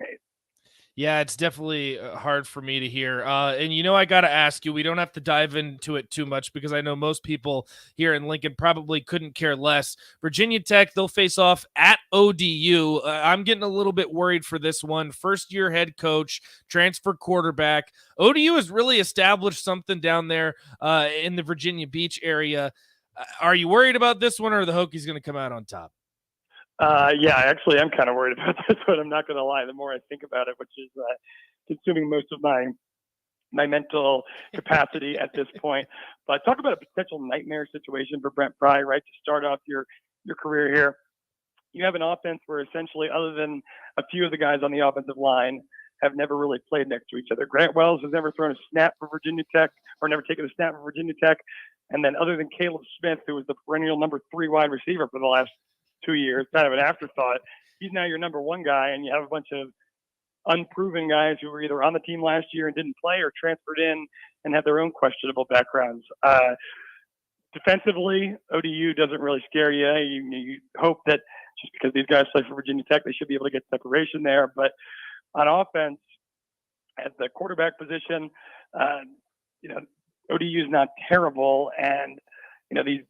Yeah, it's definitely hard for me to hear. And I got to ask you, we don't have to dive into it too much because I know most people here in Lincoln probably couldn't care less. Virginia Tech, they'll face off at ODU. I'm getting a little bit worried for this one. First-year head coach, transfer quarterback. ODU has really established something down there in the Virginia Beach area. Are you worried about this one, or are the Hokies going to come out on top? Yeah, actually, I'm kind of worried about this one. I'm not going to lie. The more I think about it, which is consuming most of my mental capacity at this point. But talk about a potential nightmare situation for Brent Pry, right? To start off your career here, you have an offense where essentially, other than a few of the guys on the offensive line, have never really played next to each other. Grant Wells has never thrown a snap for Virginia Tech, or never taken a snap for Virginia Tech. And then, other than Caleb Smith, who was the perennial number 3 wide receiver for the last 2 years, kind of an afterthought. He's now your number 1 guy, and you have a bunch of unproven guys who were either on the team last year and didn't play, or transferred in and have their own questionable backgrounds. Defensively, ODU doesn't really scare you. You hope that just because these guys play for Virginia Tech, they should be able to get separation there. But on offense, at the quarterback position, ODU is not terrible, and these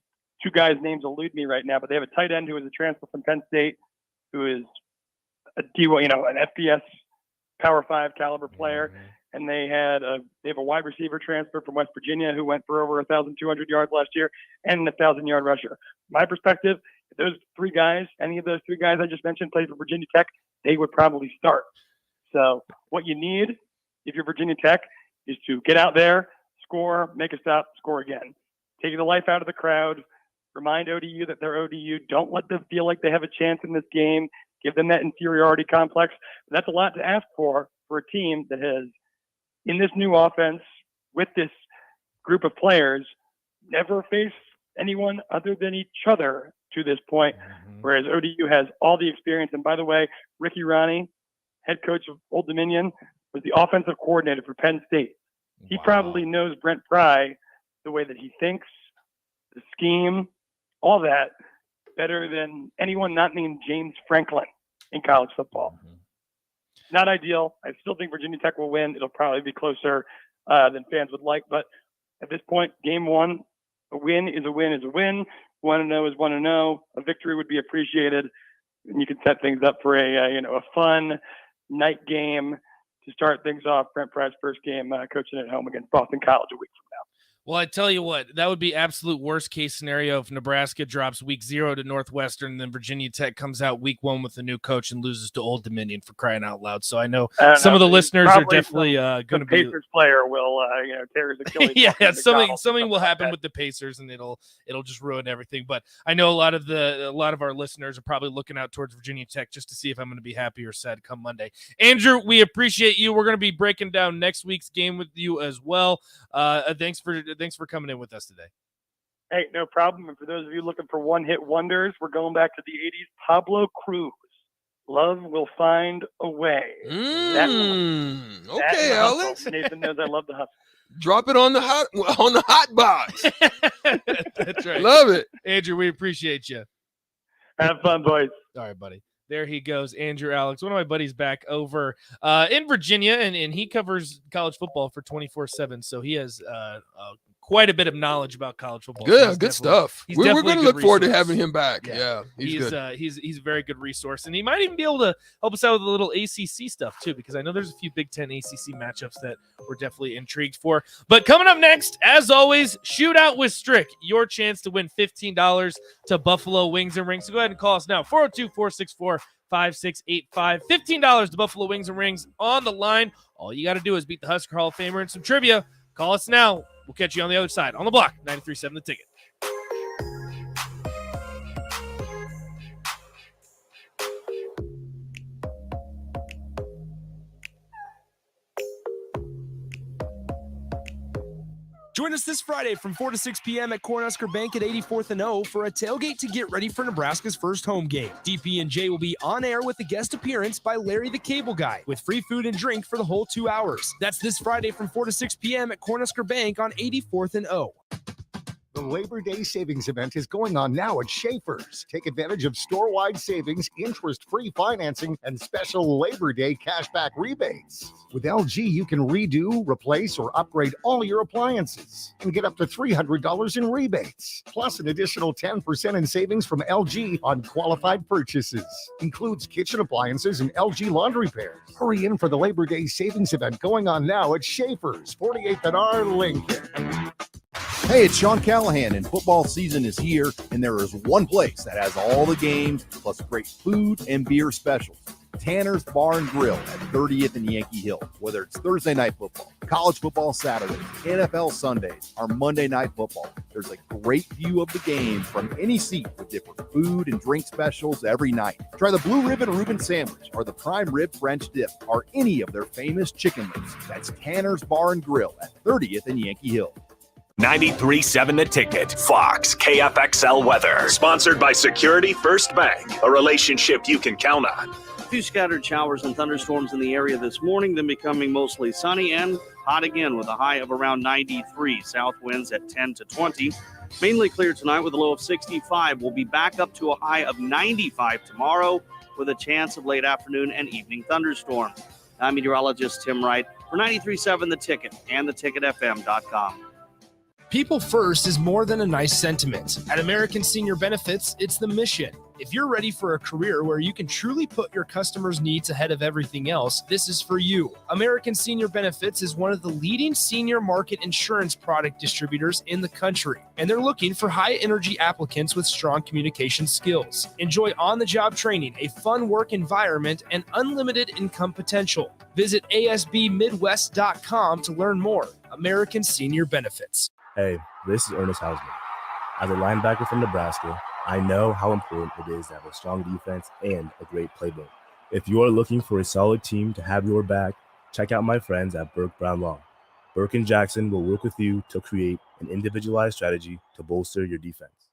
2 guys' names elude me right now, but they have a tight end who is a transfer from Penn State, who is an FBS Power 5 caliber player, and they have a wide receiver transfer from West Virginia who went for over 1,200 yards last year, and a 1,000-yard rusher. My perspective, if those 3 guys, any of those 3 guys I just mentioned, played for Virginia Tech, they would probably start. So what you need, if you're Virginia Tech, is to get out there, score, make a stop, score again. Take the life out of the crowd. Remind ODU that they're ODU. Don't let them feel like they have a chance in this game. Give them that inferiority complex. That's a lot to ask for a team that has, in this new offense, with this group of players, never faced anyone other than each other to this point, whereas ODU has all the experience. And by the way, Ricky Ronnie, head coach of Old Dominion, was the offensive coordinator for Penn State. He probably knows Brent Pry, the way that he thinks, the scheme, all that, better than anyone not named James Franklin in college football. Not ideal. I still think Virginia Tech will win. It'll probably be closer than fans would like. But at this point, game 1, a win is a win is a win. 1-0 is 1-0. A victory would be appreciated. And you can set things up for a fun night game to start things off. Brent Pry's first game coaching at home against Boston College a week from now. Well, I tell you what, that would be absolute worst case scenario if Nebraska drops week 0 to Northwestern, and then Virginia Tech comes out week 1 with a new coach and loses to Old Dominion, for crying out loud. So I know some of the listeners are definitely going to be. Pacers player will, tear his Achilles. Yeah, something will happen with the Pacers, and it'll just ruin everything. But I know a lot of our listeners are probably looking out towards Virginia Tech just to see if I'm going to be happy or sad come Monday. Andrew, we appreciate you. We're going to be breaking down next week's game with you as well. Thanks for coming in with us today. Hey, no problem. And for those of you looking for one-hit wonders, we're going back to the 80s. Pablo Cruz, Love Will Find a Way. Okay, Alex. Nathan knows I love the Huskers. Drop it on the hot box. That's right. Love it. Andrew, we appreciate you. Have fun, boys. All right, buddy. There he goes, Andrew Alex, one of my buddies back over in Virginia, and he covers college football for 24/7, so he has quite a bit of knowledge about college football. Good stuff. We're going to look forward to having him back. Yeah, he's good. He's a very good resource, and he might even be able to help us out with a little ACC stuff too, because I know there's a few Big Ten ACC matchups that we're definitely intrigued for. But coming up next, as always, Shootout with Strick, your chance to win $15 to Buffalo Wings and Rings. So go ahead and call us now, 402-464-5685. $15 to Buffalo Wings and Rings on the line. All you got to do is beat the Husker Hall of Famer in some trivia. Call us now. We'll catch you on the other side. On the block, 93.7 The Ticket. Join us this Friday from 4 to 6 p.m. at Cornhusker Bank at 84th and O for a tailgate to get ready for Nebraska's first home game. DP&J will be on air with a guest appearance by Larry the Cable Guy with free food and drink for the whole 2 hours. That's this Friday from 4 to 6 p.m. at Cornhusker Bank on 84th and O. The Labor Day savings event is going on now at Schaefer's. Take advantage of store-wide savings, interest-free financing, and special Labor Day cashback rebates. With LG, you can redo, replace, or upgrade all your appliances and get up to $300 in rebates, plus an additional 10% in savings from LG on qualified purchases. Includes kitchen appliances and LG laundry pairs. Hurry in for the Labor Day savings event going on now at Schaefer's, 48th and R, Lincoln. Hey, it's Sean Callahan, and football season is here, and there is one place that has all the games, plus great food and beer specials. Tanner's Bar and Grill at 30th and Yankee Hill. Whether it's Thursday night football, college football Saturdays, NFL Sundays, or Monday night football, there's a great view of the game from any seat with different food and drink specials every night. Try the Blue Ribbon Reuben Sandwich or the Prime Rib French Dip or any of their famous chicken wings. That's Tanner's Bar and Grill at 30th and Yankee Hill. 93.7 The Ticket. Fox KFXL weather. Sponsored by Security First Bank. A relationship you can count on. A few scattered showers and thunderstorms in the area this morning, then becoming mostly sunny and hot again with a high of around 93. South winds at 10 to 20. Mainly clear tonight with a low of 65. We'll be back up to a high of 95 tomorrow with a chance of late afternoon and evening thunderstorms. I'm meteorologist Tim Wright for 93.7 The Ticket and theticketfm.com. People first is more than a nice sentiment. At American Senior Benefits, it's the mission. If you're ready for a career where you can truly put your customers' needs ahead of everything else, this is for you. American Senior Benefits is one of the leading senior market insurance product distributors in the country, and they're looking for high-energy applicants with strong communication skills. Enjoy on-the-job training, a fun work environment, and unlimited income potential. Visit asbmidwest.com to learn more. American Senior Benefits. Hey, this is Ernest Hausman. As a linebacker from Nebraska, I know how important it is to have a strong defense and a great playbook. If you are looking for a solid team to have your back, check out my friends at Burke Brown Law. Burke and Jackson will work with you to create an individualized strategy to bolster your defense.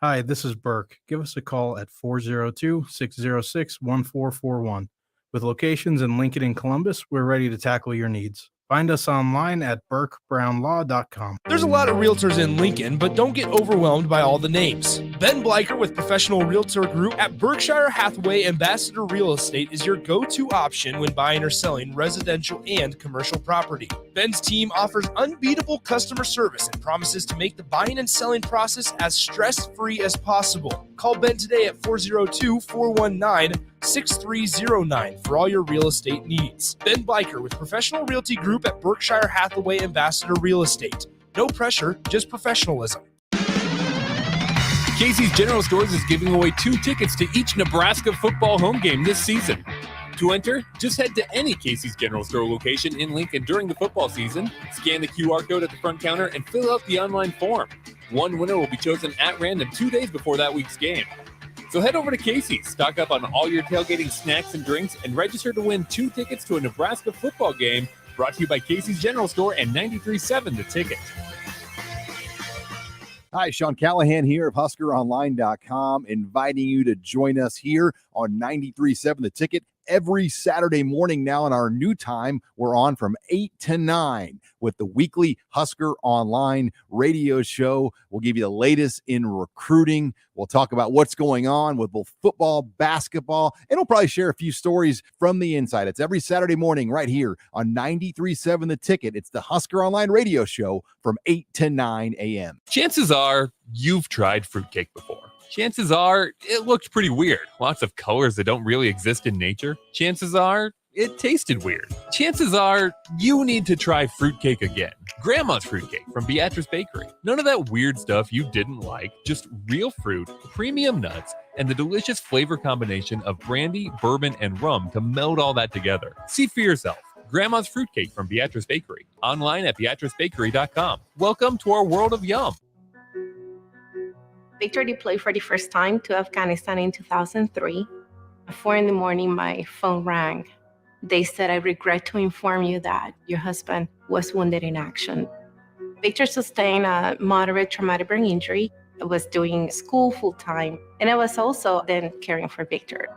Hi, this is Burke. Give us a call at 402-606-1441. With locations in Lincoln and Columbus, we're ready to tackle your needs. Find us online at burkebrownlaw.com. There's a lot of realtors in Lincoln, but don't get overwhelmed by all the names. Ben Bleicher with Professional Realtor Group at Berkshire Hathaway Ambassador Real Estate is your go-to option when buying or selling residential and commercial property. Ben's team offers unbeatable customer service and promises to make the buying and selling process as stress-free as possible. Call Ben today at 402-419-6309 for all your real estate needs. Ben Bleicher with Professional Realty Group at Berkshire Hathaway Ambassador Real Estate. No pressure, just professionalism. Casey's General Stores is giving away 2 tickets to each Nebraska football home game this season. To enter, just head to any Casey's General Store location in Lincoln during the football season, scan the QR code at the front counter, and fill out the online form. One winner will be chosen at random 2 days before that week's game. So head over to Casey's, stock up on all your tailgating snacks and drinks, and register to win 2 tickets to a Nebraska football game, brought to you by Casey's General Store and 93.7 The Ticket. Hi, Sean Callahan here of HuskerOnline.com, inviting you to join us here on 93.7 The Ticket every Saturday morning now in our new time. We're on from 8 to 9 with the weekly Husker Online radio show. We'll give you the latest in recruiting. We'll talk about what's going on with both football, basketball, and we'll probably share a few stories from the inside. It's every Saturday morning right here on 93.7 The Ticket. It's the Husker Online radio show from 8 to 9 a.m. Chances are you've tried fruitcake before. Chances are it looked pretty weird. Lots of colors that don't really exist in nature. Chances are it tasted weird. Chances are you need to try fruitcake again. Grandma's fruitcake from Beatrice Bakery. None of that weird stuff you didn't like, just real fruit, premium nuts, and the delicious flavor combination of brandy, bourbon, and rum to meld all that together. See for yourself. Grandma's fruitcake from Beatrice Bakery. Online at beatricebakery.com. Welcome to our world of yum. Victor deployed for the first time to Afghanistan in 2003. At 4 a.m, my phone rang. They said, "I regret to inform you that your husband was wounded in action." Victor sustained a moderate traumatic brain injury. I was doing school full-time, and I was also then caring for Victor.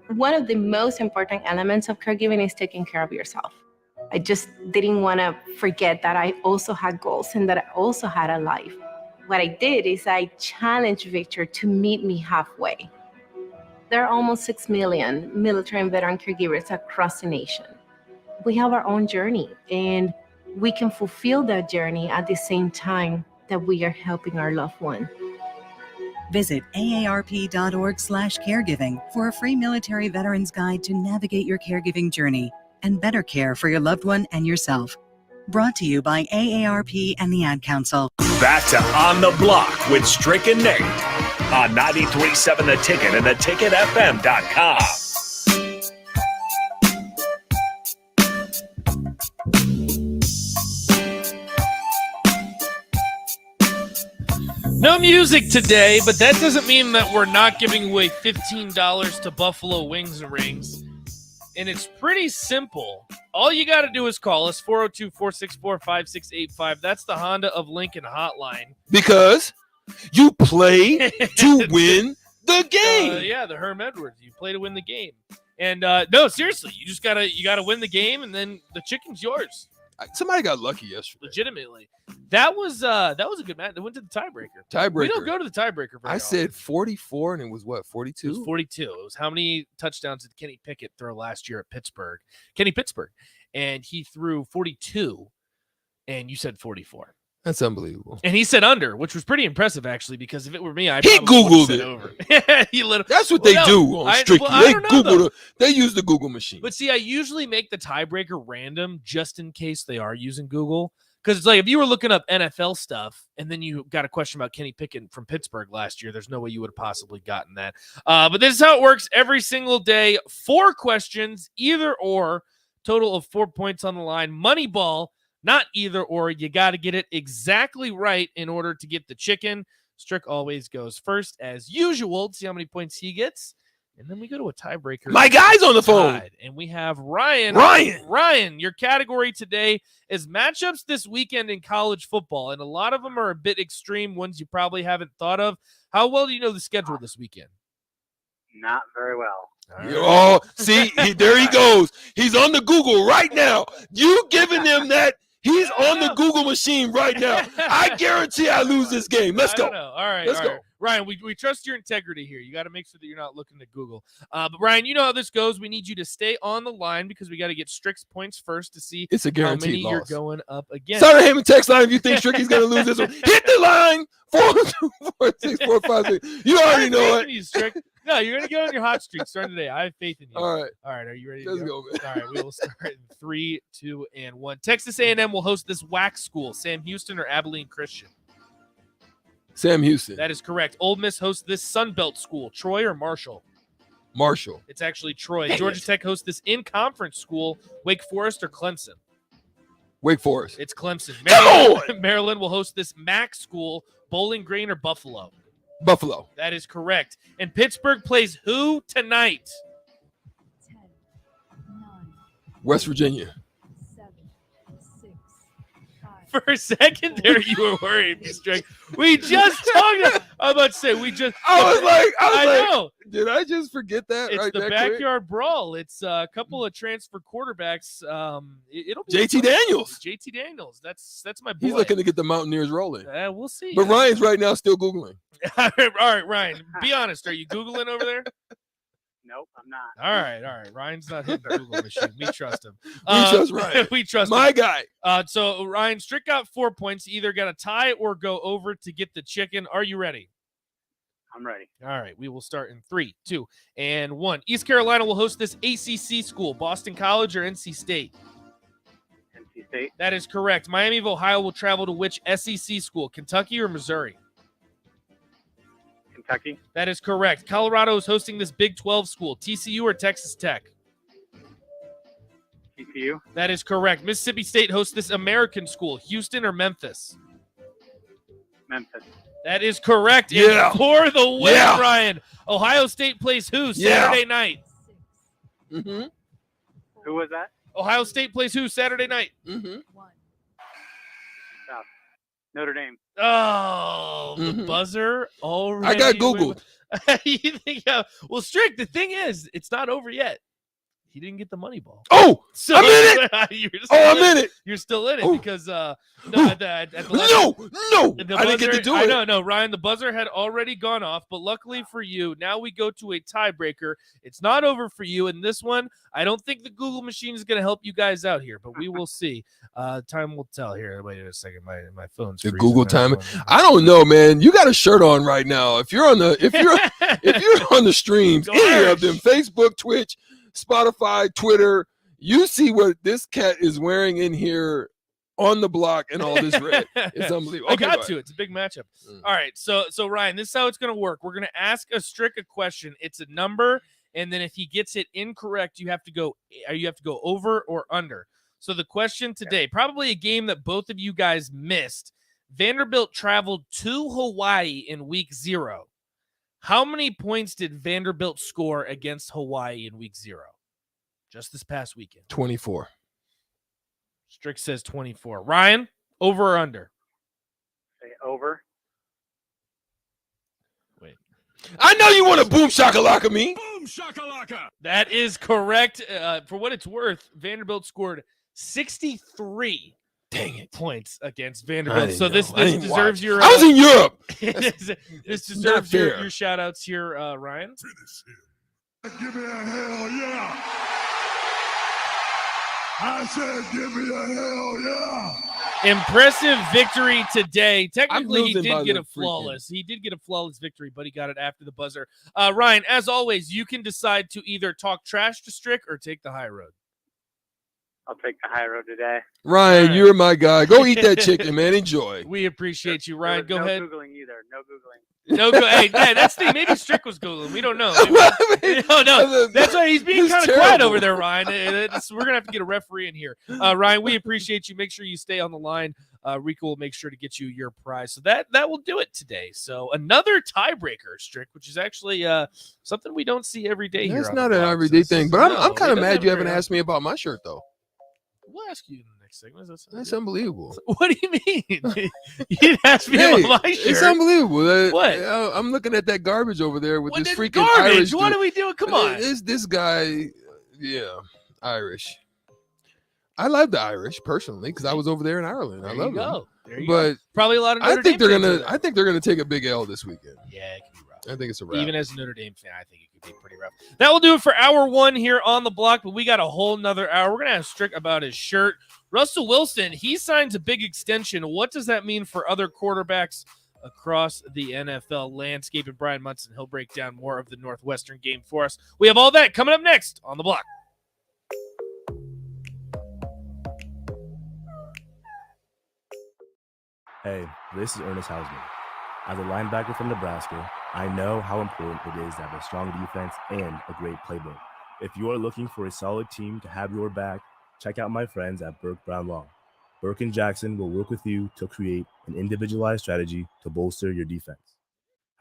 One of the most important elements of caregiving is taking care of yourself. I just didn't want to forget that I also had goals and that I also had a life. What I did is I challenged Victor to meet me halfway. There are almost 6 million military and veteran caregivers across the nation. We have our own journey, and we can fulfill that journey at the same time that we are helping our loved one. Visit aarp.org/caregiving for a free military veterans guide to navigate your caregiving journey and better care for your loved one and yourself. Brought to you by AARP and the Ad Council. Back to On the Block with Strick and Nate on 93.7 The Ticket and theticketfm.com. No music today, but that doesn't mean that we're not giving away $15 to Buffalo Wings and Rings. And it's pretty simple. All you got to do is call us, 402-464-5685. That's the Honda of Lincoln hotline. Because you play to win the game. Yeah, the Herm Edwards. You play to win the game. And no, seriously, you just gotta win the game, and then the chicken's yours. Somebody got lucky yesterday. Legitimately. That was a good match. They went to the tiebreaker. We don't go to the tiebreaker very I said 44, and it was what, 42? It was 42. It was how many touchdowns did Kenny Pickett throw last year at Pittsburgh? Kenny Pittsburgh. And he threw 42, and you said 44. That's unbelievable. And he said under, which was pretty impressive, actually, because if it were me, I he probably Googled said it. over. He That's what they do on Strictly. They use the Google machine. But see, I usually make the tiebreaker random just in case they are using Google. Because it's like if you were looking up NFL stuff and then you got a question about Kenny Pickett from Pittsburgh last year, there's no way you would have possibly gotten that. But this is how it works every single day. 4 questions, either or, total of 4 points on the line. Money ball. Not either or. You got to get it exactly right in order to get the chicken. Strick always goes first, as usual, to see how many points he gets. And then we go to a tiebreaker. My guy's on the phone. And we have Ryan. Ryan, your category today is matchups this weekend in college football. And a lot of them are a bit extreme, ones you probably haven't thought of. How well do you know the schedule this weekend? Not very well. Oh, see, there he goes. He's on the Google right now. You giving him that. He's on the Google machine right now. I guarantee I lose this game. Let's go. All right. Let's go. Ryan, we trust your integrity here. You got to make sure that you're not looking to Google. But Ryan, you know how this goes. We need you to stay on the line because we got to get Strick's points first to see it's a guaranteed how many loss. you're going up against. Sorry, Hammond text line if you think Stricky's going to lose this one. Hit the line. 4246456. You already know it. No, you're gonna get on your hot streak starting today. I have faith in you. All right. All right. Are you ready? Let's go, man. All right. We will start in 3, 2, and 1. Texas A&M will host this WAC school. Sam Houston or Abilene Christian? Sam Houston. That is correct. Ole Miss hosts this Sun Belt school. Troy or Marshall? Marshall. It's actually Troy. Georgia Tech hosts this in-conference school. Wake Forest or Clemson? Wake Forest. It's Clemson. Come Maryland will host this MAC school. Bowling Green or Buffalo? Buffalo. That is correct. And Pittsburgh plays who tonight? West Virginia. For a second there, you were worried, Strick. We just talked. I'm about to say we just. I was like, know. Did I just forget that? It's right the that backyard brawl. It's a couple of transfer quarterbacks. It'll be JT Daniels. JT Daniels. That's my boy. He's looking to get the Mountaineers rolling. We'll see. But Ryan's right now still Googling. All right, Ryan. Be honest. Are you Googling over there? Nope, I'm not. All right. Ryan's not hitting the Google machine. We trust him. We trust Ryan. We trust my him. guy. So Ryan, Strick got 4 points. You either got to tie or go over to get the chicken. Are you ready? I'm ready. All right. We will start in 3, 2, and 1. East Carolina will host this ACC school. Boston College or NC State? NC State. That is correct. Miami of Ohio will travel to which SEC school? Kentucky or Missouri? Kentucky. That is correct. Colorado is hosting this Big 12 school. TCU or Texas Tech? TCU. That is correct. Mississippi State hosts this American school. Houston or Memphis? Memphis. That is correct. Yeah. And for the win, Yeah. Ryan. Ohio State plays who Saturday night? Mm-hmm. Who was that? Ohio State plays who Saturday night? Mm-hmm. South. Notre Dame. Oh, the Mhm. buzzer already. I got Googled. You think, well, Strick, the thing is, it's not over yet. He didn't get the money ball. Oh, So I'm in it. you're I'm in it. You're still in it Oh. because at the last- No, the I didn't get to buzzer- do I it. know, Ryan. The buzzer had already gone off, but luckily for you, now we go to a tiebreaker. It's not over for you in this one. I don't think the Google machine is going to help you guys out here, but we will see. Time will tell. Here, wait a second. My phone's The freezing Google now. time. I don't know, man. You got a shirt on right now. If you're on the if you're on the streams, any of them, Facebook, Twitch, Spotify, Twitter, you see what this cat is wearing in here on the block and all this red. It's unbelievable. I Okay, got go to. ahead. It's a big matchup. All right, so Ryan, this is how it's going to work. We're going to ask a Strick a question. It's a number, and then if he gets it incorrect, you have to go over or under. So the question today, probably a game that both of you guys missed. Vanderbilt traveled to Hawaii in week 0. How many points did Vanderbilt score against Hawaii in week 0? Just this past weekend. 24. Strick says 24. Ryan, over or under? Say over. Wait. I know you want to boom shakalaka me. Boom shakalaka. That is correct. For what it's worth, Vanderbilt scored 63 points against Vanderbilt. So this deserves your. I was in Europe. This deserves fair. your shout outs here, Ryan. Give me a hell yeah. I said, give me a hell yeah. Impressive victory today. Technically, he losing by did get the a flawless. He did get a flawless victory, but he got it after the buzzer. Ryan, as always, you can decide to either talk trash to Strick or take the high road. I'll take the high road today. Ryan, you're my guy. Go eat that chicken, man. Enjoy. We appreciate you, Ryan. Go no ahead. Googling either. No Googling. Hey, that's the thing. Maybe Strick was Googling. We don't know. No. That's why he's being It's kind of quiet terrible. over there, Ryan. We're going to have to get a referee in here. Ryan, we appreciate you. Make sure you stay on the line. Rico will make sure to get you your prize. So that will do it today. So another tiebreaker, Strick, which is actually something we don't see every day here. That's on not the an blog. everyday thing, but I'm No, kind it of doesn't mad you haven't very asked me about my shirt though. We'll ask you in the next segment. That's unbelievable. What do you mean? You didn't ask me Hey, about my shirt. it's unbelievable. What? I'm looking at that garbage over there with What this is freaking garbage? Irish. What dude. are we doing? Come on. This guy, yeah, Irish. I love the Irish personally because I was over there in Ireland. I love them. There you But go. Probably a lot of I Notre think Dame they're fans are gonna. there. I think they're gonna take a big L this weekend. Yeah, it could be rough. I think it's a wrap. Even as a Notre Dame fan, I think it could be pretty rough. That will do it for hour 1 here on the block, but we got a whole nother hour. We're going to ask Strick about his shirt. Russell Wilson, he signs a big extension. What does that mean for other quarterbacks across the NFL landscape. And Brian Munson, he'll break down more of the Northwestern game for us. We have all that coming up next on The Block. Hey, this is Ernest Hausman. As a linebacker from Nebraska, I know how important it is to have a strong defense and a great playbook. If you are looking for a solid team to have your back, check out my friends at Burke Brown Law. Burke and Jackson will work with you to create an individualized strategy to bolster your defense.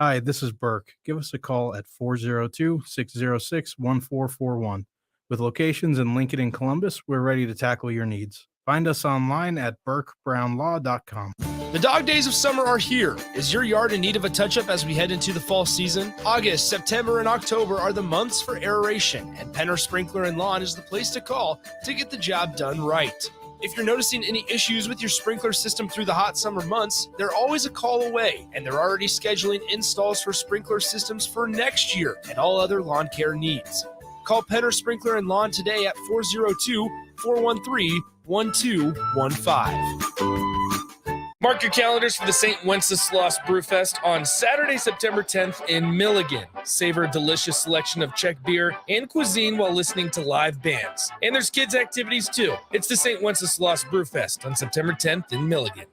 Hi, this is Burke. Give us a call at 402-606-1441. With locations in Lincoln and Columbus, we're ready to tackle your needs. Find us online at burkebrownlaw.com. The dog days of summer are here. Is your yard in need of a touch-up as we head into the fall season? August, September, and October are the months for aeration, and Penner Sprinkler and Lawn is the place to call to get the job done right. If you're noticing any issues with your sprinkler system through the hot summer months, they're always a call away, and they're already scheduling installs for sprinkler systems for next year and all other lawn care needs. Call Penner Sprinkler and Lawn today at 402-413-1215. Mark your calendars for the St. Wenceslas Brewfest on Saturday, September 10th in Milligan. Savor a delicious selection of Czech beer and cuisine while listening to live bands. And there's kids' activities too. It's the St. Wenceslas Brewfest on September 10th in Milligan.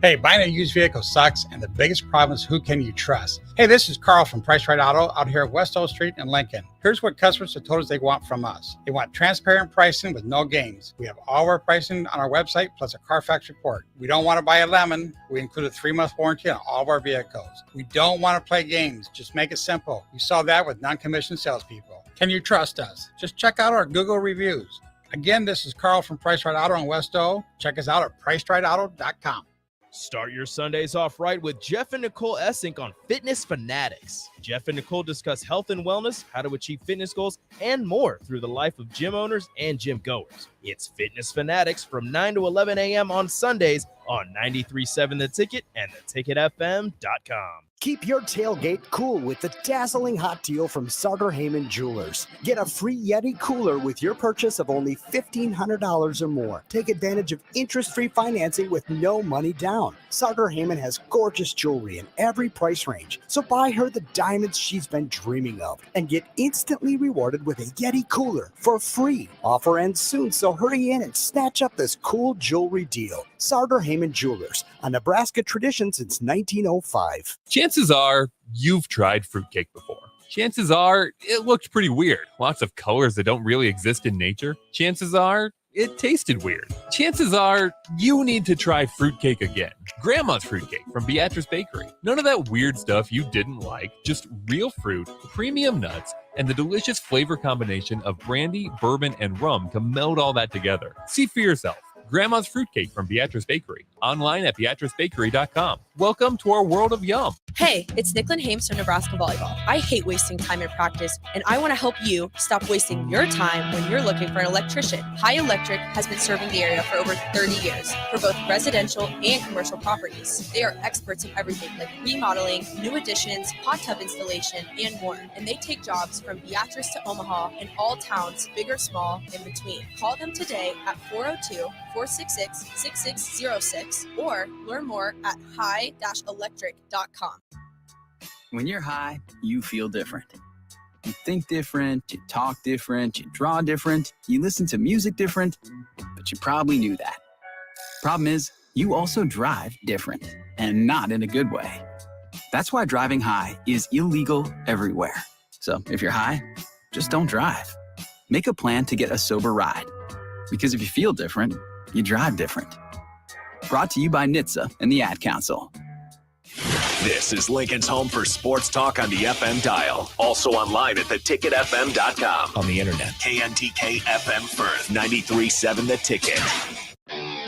Hey, buying a used vehicle sucks, and the biggest problem is who can you trust? Hey, this is Carl from Price Right Auto out here at West O Street in Lincoln. Here's what customers have told us they want from us. They want transparent pricing with no games. We have all of our pricing on our website, plus a Carfax report. We don't want to buy a lemon. We include a 3-month warranty on all of our vehicles. We don't want to play games. Just make it simple. You saw that with non-commissioned salespeople. Can you trust us? Just check out our Google reviews. Again, this is Carl from Price Right Auto in West O. Check us out at pricerightauto.com. Start your Sundays off right with Jeff and Nicole Essink on Fitness Fanatics. Jeff and Nicole discuss health and wellness, how to achieve fitness goals, and more through the life of gym owners and gym goers. It's Fitness Fanatics from 9 to 11 a.m. on Sundays on 93.7 The Ticket and theticketfm.com. Keep your tailgate cool with the dazzling hot deal from Sartor Heyman Jewelers. Get a free Yeti cooler with your purchase of only $1,500 or more. Take advantage of interest-free financing with no money down. Sartor Heyman has gorgeous jewelry in every price range, so buy her the diamonds she's been dreaming of and get instantly rewarded with a Yeti cooler for free. Offer ends soon, so hurry in and snatch up this cool jewelry deal. Sartor Heyman Jewelers, a Nebraska tradition since 1905. Chances are you've tried fruitcake before. Chances are it looked pretty weird. Lots of colors that don't really exist in nature. Chances are it tasted weird. Chances are you need to try fruitcake again. Grandma's fruitcake from Beatrice Bakery. None of that weird stuff you didn't like, just real fruit, premium nuts, and the delicious flavor combination of brandy, bourbon, and rum to meld all that together. See for yourself. Grandma's Fruitcake from Beatrice Bakery. Online at beatricebakery.com. Welcome to our world of yum. Hey, it's Nicklin Hames from Nebraska Volleyball. I hate wasting time in practice, and I want to help you stop wasting your time when you're looking for an electrician. High Electric has been serving the area for over 30 years for both residential and commercial properties. They are experts in everything like remodeling, new additions, hot tub installation, and more. And they take jobs from Beatrice to Omaha and all towns, big or small, in between. Call them today at 402-466-6606 or learn more at high-electric.com. When you're high, you feel different. You think different, you talk different, you draw different, you listen to music different, but you probably knew that. Problem is, you also drive different, and not in a good way. That's why driving high is illegal everywhere. So if you're high, just don't drive. Make a plan to get a sober ride. Because if you feel different, you drive different. Brought to you by NHTSA and the Ad Council. This is Lincoln's home for sports talk on the FM dial. Also online at theticketfm.com. On the internet. KNTK FM Firth, 93.7 The Ticket.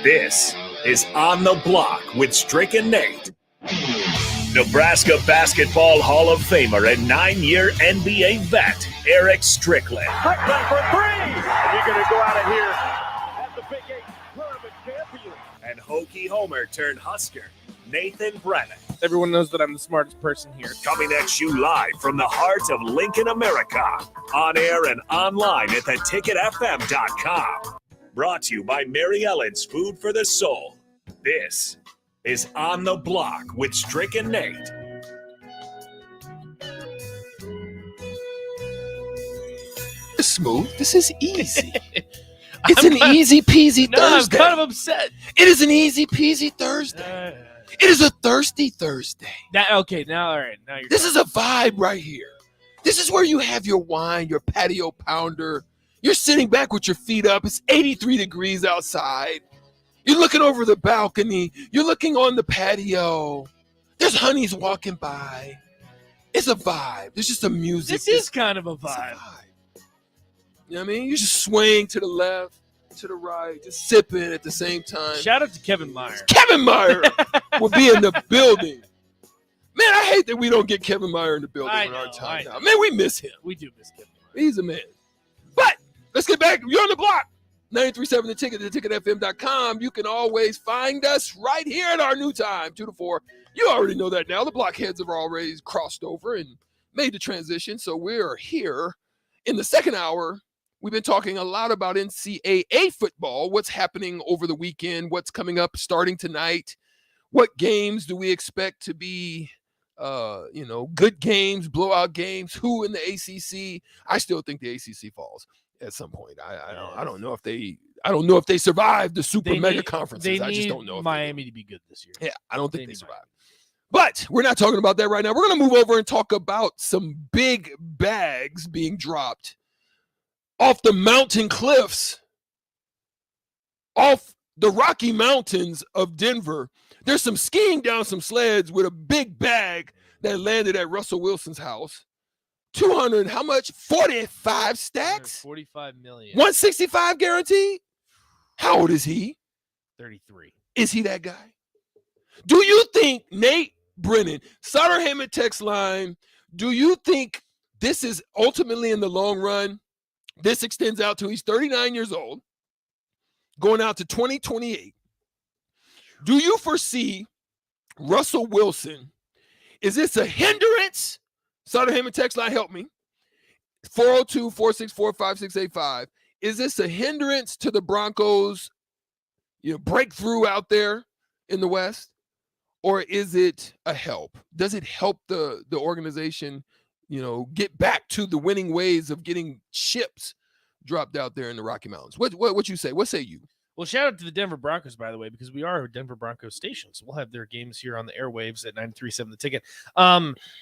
This is On the Block with Strick and Nate. Nebraska Basketball Hall of Famer and 9-year NBA vet, Eric Strickland. Strickland for three! And you're going to go out of here as the Big 8 tournament champion. And Hokie Homer turned Husker, Nathan Brennan. Everyone knows that I'm the smartest person here. Coming at you live from the heart of Lincoln, America. On air and online at theticketfm.com. Brought to you by Mary Ellen's Food for the Soul. This is On the Block with Strick and Nate. It's smooth. This is easy. It's an easy peasy Thursday. I'm kind of upset. It is an easy peasy Thursday. It is a thirsty Thursday. Okay, now all right. Now you're This is a vibe right here. This is where you have your wine, your patio pounder. You're sitting back with your feet up. It's 83 degrees outside. You're looking over the balcony. You're looking on the patio. There's honeys walking by. It's a vibe. There's just a music. This is kind of a vibe. You know what I mean? You're just swaying to the left, to the right, just sipping at the same time. Shout out to Kevin Meyer. Kevin Meyer will be in the building. Man, I hate that we don't get Kevin Meyer in the building in our time now. Man, we miss him. We do miss Kevin Meyer. He's a man. But let's get back. You're on the block. 93.7 The Ticket, theticketfm.com. You can always find us right here at our new time, 2 to 4. You already know that now. The blockheads have already crossed over and made the transition. So we're here in the second hour. We've been talking a lot about NCAA football, what's happening over the weekend, what's coming up starting tonight, what games do we expect to be, good games, blowout games, who in the ACC. I still think the ACC falls at some point. I don't know if they survive the super mega conferences. I just don't know if Miami to be good this year. Yeah, I don't think they survive. But we're not talking about that right now. We're going to move over and talk about some big bags being dropped off the mountain cliffs, off the Rocky Mountains of Denver. There's some skiing down some sleds with a big bag that landed at Russell Wilson's house. 200, how much? 45 stacks? 45 million. 165 guaranteed? How old is he? 33. Is he that guy? Do you think, Nate Brennan, Sutter Hammond text line, do you think this is ultimately in the long run? This extends out to he's 39 years old, going out to 2028. Do you foresee Russell Wilson? Is this a hindrance? Sutter Hammond text line, help me. 402-464-5685. Is this a hindrance to the Broncos, breakthrough out there in the West? Or is it a help? Does it help the organization, get back to the winning ways of getting chips dropped out there in the Rocky Mountains? What you say? What say you? Well, shout out to the Denver Broncos, by the way, because we are a Denver Broncos station. So we'll have their games here on the airwaves at 93.7 The Ticket.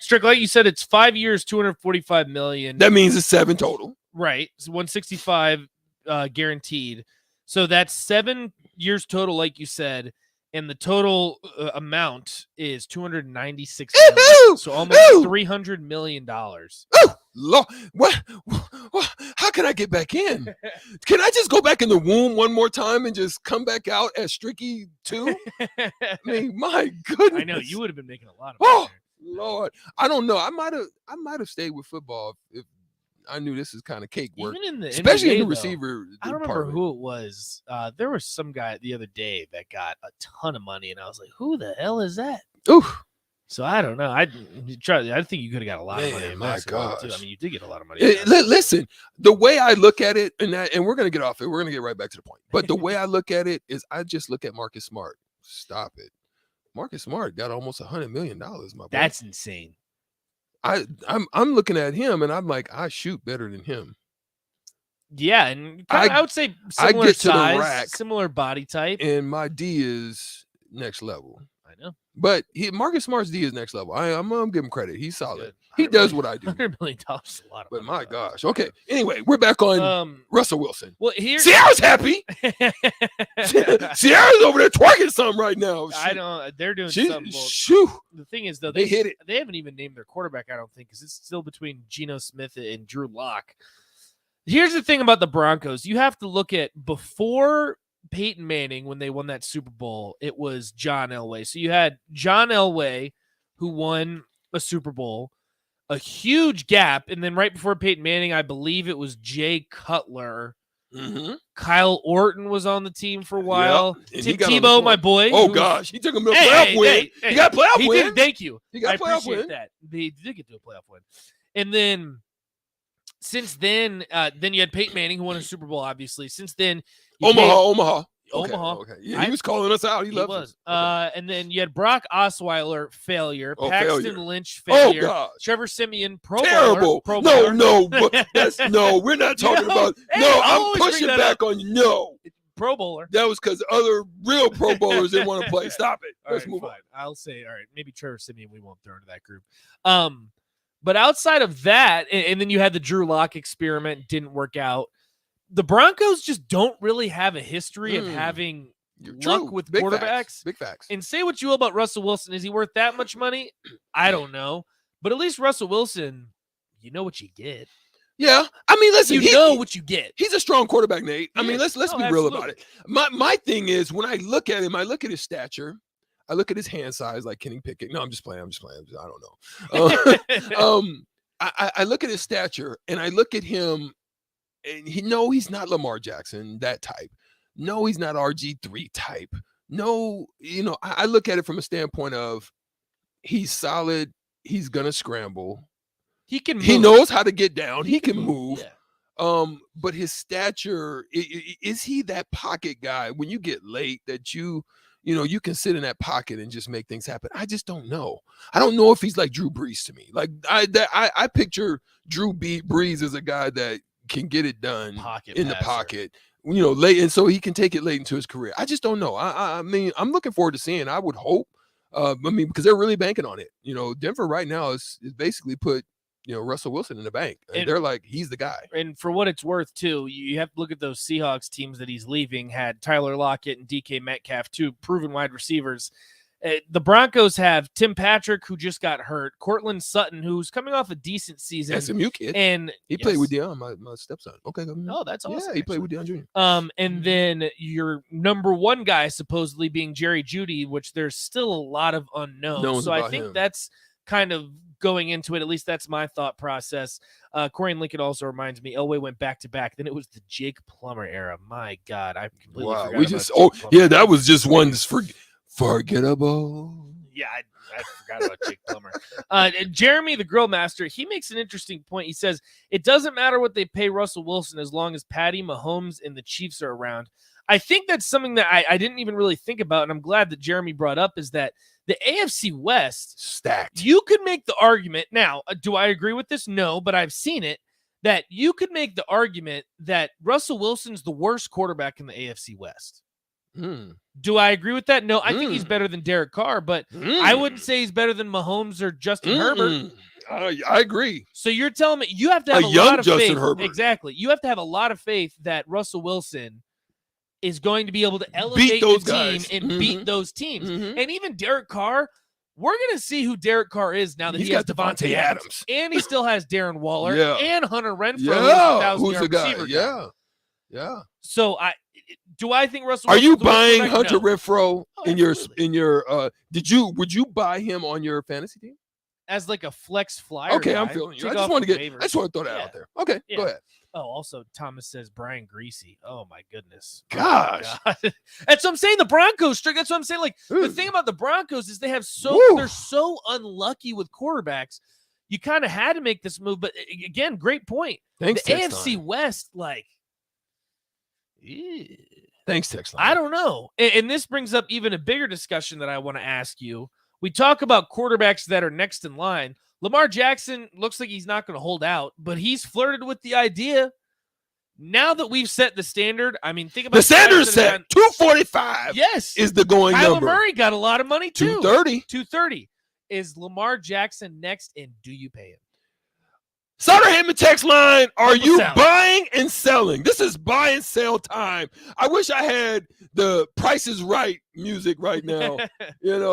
Strick, like you said, it's 5 years, $245 million. That means it's 7 total. Right. So 165 guaranteed. So that's 7 years total, like you said. And the total amount is $296 million. So almost $300 million. Lord, what? How can I get back in? Can I just go back in the womb one more time and just come back out as Stricky 2? I mean, my goodness. I know you would have been making a lot of money. Oh, Lord. I don't know. I might have stayed with football if I knew this is kind of cake work. Even in the especially NBA, in the though, receiver. I don't remember who it was. There was some guy the other day that got a ton of money, and I was like, "Who the hell is that?" Ooh. So I don't know. I think you could have got a lot of money. In my basketball, gosh. too. I mean, you did get a lot of money. Listen, the way I look at it, and we're going to get off it. We're going to get right back to the point. But the way I look at it is I just look at Marcus Smart. Stop it. Marcus Smart got almost $100 million, my boy. That's insane. I'm looking at him, and I'm like, I shoot better than him. Yeah, and I would say similar I get size, to the rack, similar body type. and my D is next level. I know. But Marcus Smart's D is next level. I'm giving him credit. He's solid. He does what I do. $100 million is a lot of But money. my gosh. Okay. Anyway, we're back on Russell Wilson. Well, here Sierra's happy. Sierra's over there twerking something right now. I don't. They're doing She- something. Well, shoo. the thing is, though, They hit it. They haven't even named their quarterback. I don't think, because it's still between Geno Smith and Drew Lock. Here's the thing about the Broncos: you have to look at before Peyton Manning, when they won that Super Bowl, it was John Elway. So you had John Elway, who won a Super Bowl, a huge gap, and then right before Peyton Manning, I believe it was Jay Cutler. Mm-hmm. Kyle Orton was on the team for a while. Yep. And he Tim got on the Tebow, floor. my boy. Oh, who- gosh. He took him to a playoff win. He got a playoff he win. Did, thank you. He got I a playoff appreciate win. that. He did get to a playoff win. And then since then you had Peyton Manning, who won a Super Bowl, obviously. Since then, Omaha. Omaha. Okay. Yeah, he was calling us out. He loved was. us. And then you had Brock Osweiler, failure. Oh, Paxton failure. Lynch, Oh, failure. gosh. Trevor Simeon, Pro Terrible. Bowler. No, but we're not talking about. Hey, No, I'll I'm always pushing bring that back up. on you. No. Pro Bowler. That was because other real Pro Bowlers didn't want to play. Stop it. All Let's right, move fine. on. I'll say, all right, maybe Trevor Simeon we won't throw into that group. But outside of that, and then you had the Drew Lock experiment, didn't work out. The Broncos just don't really have a history of having luck with Big quarterbacks. facts. Big facts. And say what you will about Russell Wilson. Is he worth that much money? I don't know. But at least Russell Wilson, you know what you get. Yeah, I mean, listen, You know what you get. He's a strong quarterback, Nate. I mean, let's be real absolutely. about it. My thing is when I look at him, I look at his stature, I look at his hand size, like Kenny Pickett. No, I'm just playing. I don't know. I look at his stature and I look at him, and he's not Lamar Jackson, that type. No, he's not RG3 type. No, I look at it from a standpoint of he's solid. He's gonna scramble. He knows how to get down. He can move. Yeah. But his stature, is he that pocket guy when you get late that you can sit in that pocket and just make things happen? I just don't know. I don't know if he's like Drew Brees to me. Like I picture Drew Brees as a guy that can get it done in the pocket, late, and so he can take it late into his career. I just don't know. I mean, I'm looking forward to seeing. I would hope. Because they're really banking on it. Denver right now is basically put Russell Wilson in the bank. And they're like, he's the guy. And for what it's worth, too, you have to look at those Seahawks teams that he's leaving. Had Tyler Lockett and DK Metcalf, two proven wide receivers. The Broncos have Tim Patrick, who just got hurt. Cortland Sutton, who's coming off a decent season. SMU kid. And he played with Deion, my stepson. Okay. Oh, that's awesome. Yeah, he played with Deion Jr. And then your number one guy supposedly being Jerry Jeudy, which there's still a lot of unknowns. So I think that's kind of going into it. At least that's my thought process. Corey and Lincoln also reminds me, Elway went back-to-back. Then it was the Jake Plummer era. My God, I completely forgot about Jake Plummer. That was just one forgettable. Yeah, I forgot about Jake Plummer. Jeremy, the Grill Master, he makes an interesting point. He says, it doesn't matter what they pay Russell Wilson as long as Patty Mahomes and the Chiefs are around. I think that's something that I didn't even really think about, and I'm glad that Jeremy brought up, is that the AFC West stacked. You could make the argument. Now, do I agree with this? No, but I've seen it, that you could make the argument that Russell Wilson's the worst quarterback in the AFC West. Do I agree with that? No, I think he's better than Derek Carr, but I wouldn't say he's better than Mahomes or Justin Herbert. I agree. So you're telling me you have to have a young lot of Justin faith. Herbert. Exactly. You have to have a lot of faith that Russell Wilson is going to be able to elevate Beat those the team guys. and beat those teams. And even Derek Carr, we're going to see who Derek Carr is now that He's he has got Devontae Devontae Adams. Adams. And he still has Darren Waller Yeah. and Hunter Renfrow, Who's the guy? receiver Yeah. Yeah. So do I think Russell Are Wilson's you the worst buying quarterback? Hunter No. Renfrow in your would you buy him on your fantasy team? As like a flex flyer? Okay, I'm guy, feeling you. take I just off want to the get waivers. I just want to throw that out there. Okay, Yeah. go ahead. Oh, also Thomas says Brian Greasy. Oh my goodness. Gosh. Oh, my God. That's what I'm saying. The Broncos, that's what I'm saying. Like the thing about the Broncos is they're so unlucky with quarterbacks. You kind of had to make this move, but again, great point. Thanks, the Tex AFC Line. West, like, Thanks, Tex Line. I don't know. And this brings up even a bigger discussion that I want to ask you. We talk about quarterbacks that are next in line. Lamar Jackson looks like he's not going to hold out, but he's flirted with the idea. Now that we've set the standard, I mean, think about The standard set 245. Yes, is the going Kyler number. Murray got a lot of money too. 230. 230. Is Lamar Jackson next, and do you pay him? Sutter Hammond text line. Are you Sell. buying and selling? This is buy and sell time. I wish I had the Price is Right music right now.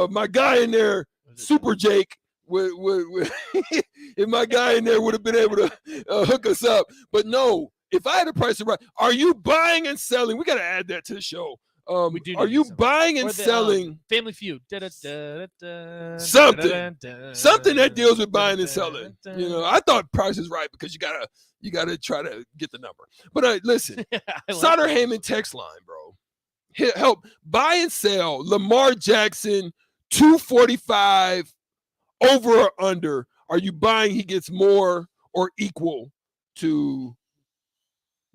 My guy in there, Super Jake, if my guy in there would have been able to hook us up. But no, if I had a Price is Right, are you buying and selling? We got to add that to the show. We do Are need you some. buying Or and the, selling Family Feud? Da-da-da-da-da, something da-da-da-da, something that deals with buying and selling? I thought Price is Right because you gotta try to get the number. But listen, Sutter Heyman text line, bro. Help buy and sell Lamar Jackson 245 over or under. Are you buying he gets more or equal to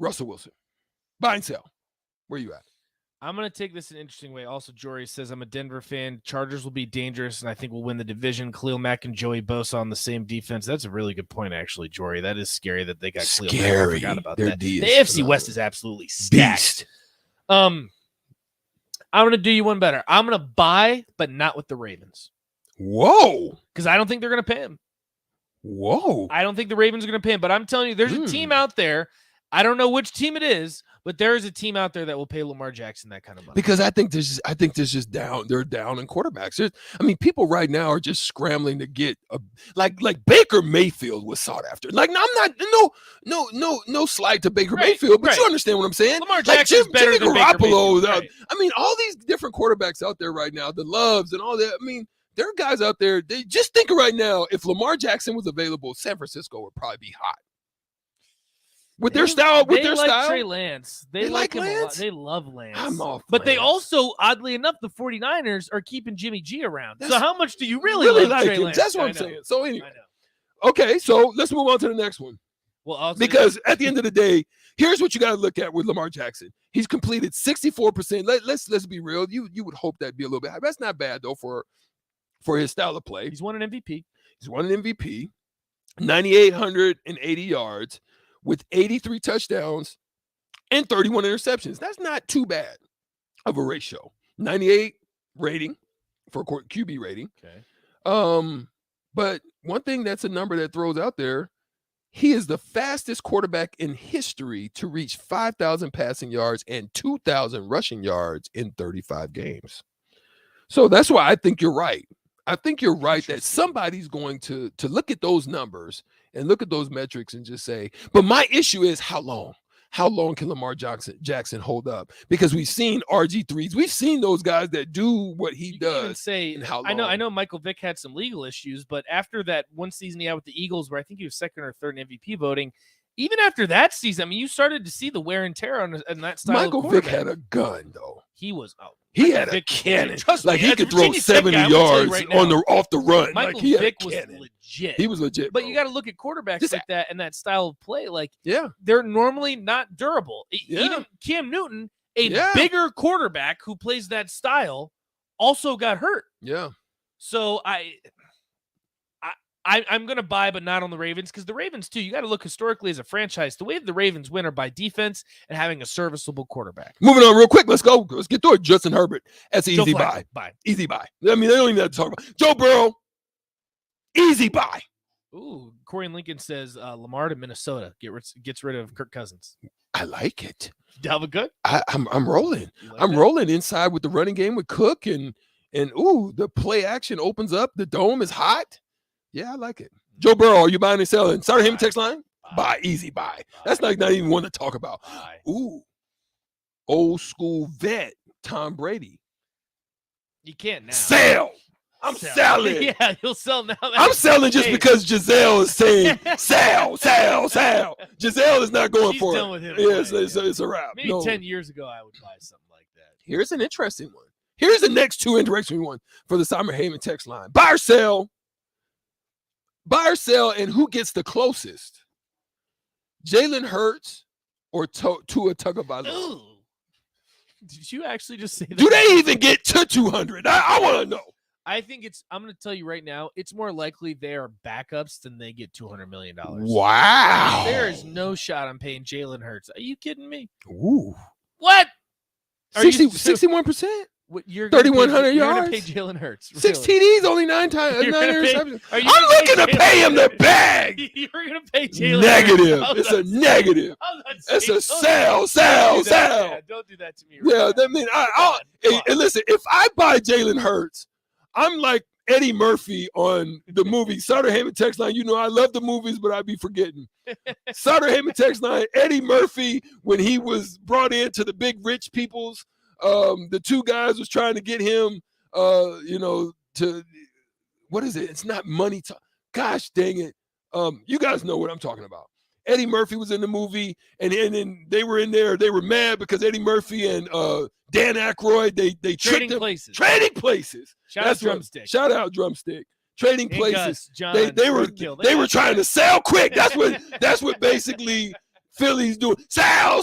Russell Wilson? Buy and sell. Where you at? I'm going to take this an interesting way. Also, Jory says, I'm a Denver fan. Chargers will be dangerous, and I think we'll win the division. Khalil Mack and Joey Bosa on the same defense. That's a really good point, actually, Jory. That is scary that they got Khalil Mack. I forgot about that. The AFC West is absolutely stacked. I'm going to do you one better. I'm going to buy, but not with the Ravens. Whoa. Because I don't think they're going to pay him. Whoa. I don't think the Ravens are going to pay him, but I'm telling you, there's a team out there. I don't know which team it is, but there is a team out there that will pay Lamar Jackson that kind of money. Because I think there's just they're down in quarterbacks. People right now are just scrambling to get like Baker Mayfield was sought after. Like, I'm not no slight to Baker Mayfield, but you understand what I'm saying. Lamar Jackson's better Jimmy than Baker Garoppolo. Mayfield. Right. All these different quarterbacks out there right now, the Loves and all that. There are guys out there. They just think right now, if Lamar Jackson was available, San Francisco would probably be hot. With their style, they like Trey Lance. They like him Lance? a lot. They love Lance. I'm off But Lance. they also, oddly enough, the 49ers are keeping Jimmy G around. So how much do you really love like Trey him? Lance? That's what I'm saying. So anyway, okay, so let's move on to the next one. Well, because at the end of the day, here's what you got to look at with Lamar Jackson. He's completed 64%. Let's be real. You would hope that'd be a little bit high. That's not bad though for his style of play. He's won an MVP. 9,880 yards with 83 touchdowns and 31 interceptions. That's not too bad of a ratio. 98 rating for QB rating. Okay. But one thing that's a number that throws out there, he is the fastest quarterback in history to reach 5,000 passing yards and 2,000 rushing yards in 35 games. So that's why I think you're right. I think you're right that somebody's going to look at those numbers and look at those metrics and just say, but my issue is how long? How long can Lamar Jackson hold up? Because we've seen RG3s. We've seen those guys that do what he does. Even say, I know Michael Vick had some legal issues, but after that one season he had with the Eagles where I think he was second or third in MVP voting, even after that season, you started to see the wear and tear on that style Michael of Vick quarterback. had a gun, though. He was He had a cannon. Like he could throw Virginia Tech 70 guy, I'm gonna tell you yards right now, off the run. Michael Like he had Vick a was cannon. legit. He was legit. But you got to look at quarterbacks like that and that style of play. Like, yeah, they're normally not durable. Even Cam Newton, a bigger quarterback who plays that style, also got hurt. Yeah. So I'm going to buy, but not on the Ravens, because the Ravens, too, you got to look historically as a franchise. The way the Ravens win are by defense and having a serviceable quarterback. Moving on real quick. Let's go. Let's get through it. Justin Herbert. That's an Joe easy Flacco, buy. Easy buy. They don't even have to talk about Joe Burrow. Easy buy. Ooh, Corey and Lincoln says Lamar to Minnesota gets rid of Kirk Cousins. I like it. Dalvin Cook? I'm rolling. I'm rolling inside with the running game with Cook and ooh, the play action opens up. The dome is hot. Yeah, I like it. Joe Burrow, are you buying and selling? Start him text line. Buy. Easy buy. That's not even one to talk about. Ooh, old school vet Tom Brady. You can't now. Sell. I'm selling. Yeah, you'll sell now. I'm selling just because Giselle is saying sell. Giselle is not going She's for done it. with him. Yeah, it's a wrap. Maybe 10 years ago, I would buy something like that. Here's an interesting one. Here's the next two interesting one for the Simon Heyman text line. Buy or sell. Buy or sell, and who gets the closest? Jalen Hurts or Tua Tagovailoa? Did you actually just say that? Do they even get to 200? I want to know. I think I'm going to tell you right now, it's more likely they are backups than they get $200 million. Wow. There is no shot I'm paying Jalen Hurts. Are you kidding me? Ooh. What? 61%? You're 3,100 yards. You're going to pay Jalen Hurts. 6 TDs, only 9 times. You're gonna pay- interceptions. are you I'm gonna looking to pay him the bag. You're going to pay Jalen Negative. Hurts. It's a negative. It's a sell. Don't do that to me. Yeah, that mean and listen, if I buy Jalen Hurts, I'm like Eddie Murphy on the movie Sutter Heyman text line. You know I love the movies, but I be forgetting. Sutter Heyman text line. Eddie Murphy when he was brought into the big rich people's. The two guys was trying to get him, to what is it? It's not money talk. Gosh dang it. You guys know what I'm talking about. Eddie Murphy was in the movie, and then they were in there. They were mad because Eddie Murphy and Dan Aykroyd they tricked them. Trading places. Shout out Drumstick. Shout out Drumstick. Trading Hey, places. Gus, John, they were Roadkill. they were trying to sell quick. That's what basically Philly's doing. Sell.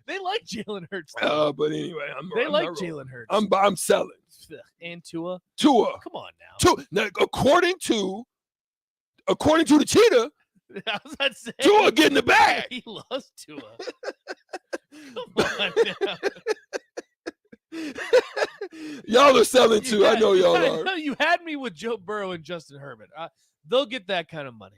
They like Jalen Hurts. But anyway, They I'm like not rolling. Jalen Hurts. I'm selling. And Tua. Tua. Come on now. Now, according to the cheetah, I was about to say, Tua getting the bag. He loves Tua. Come on now. Y'all are selling too. I know y'all are. know you had me with Joe Burrow and Justin Herbert. They'll get that kind of money.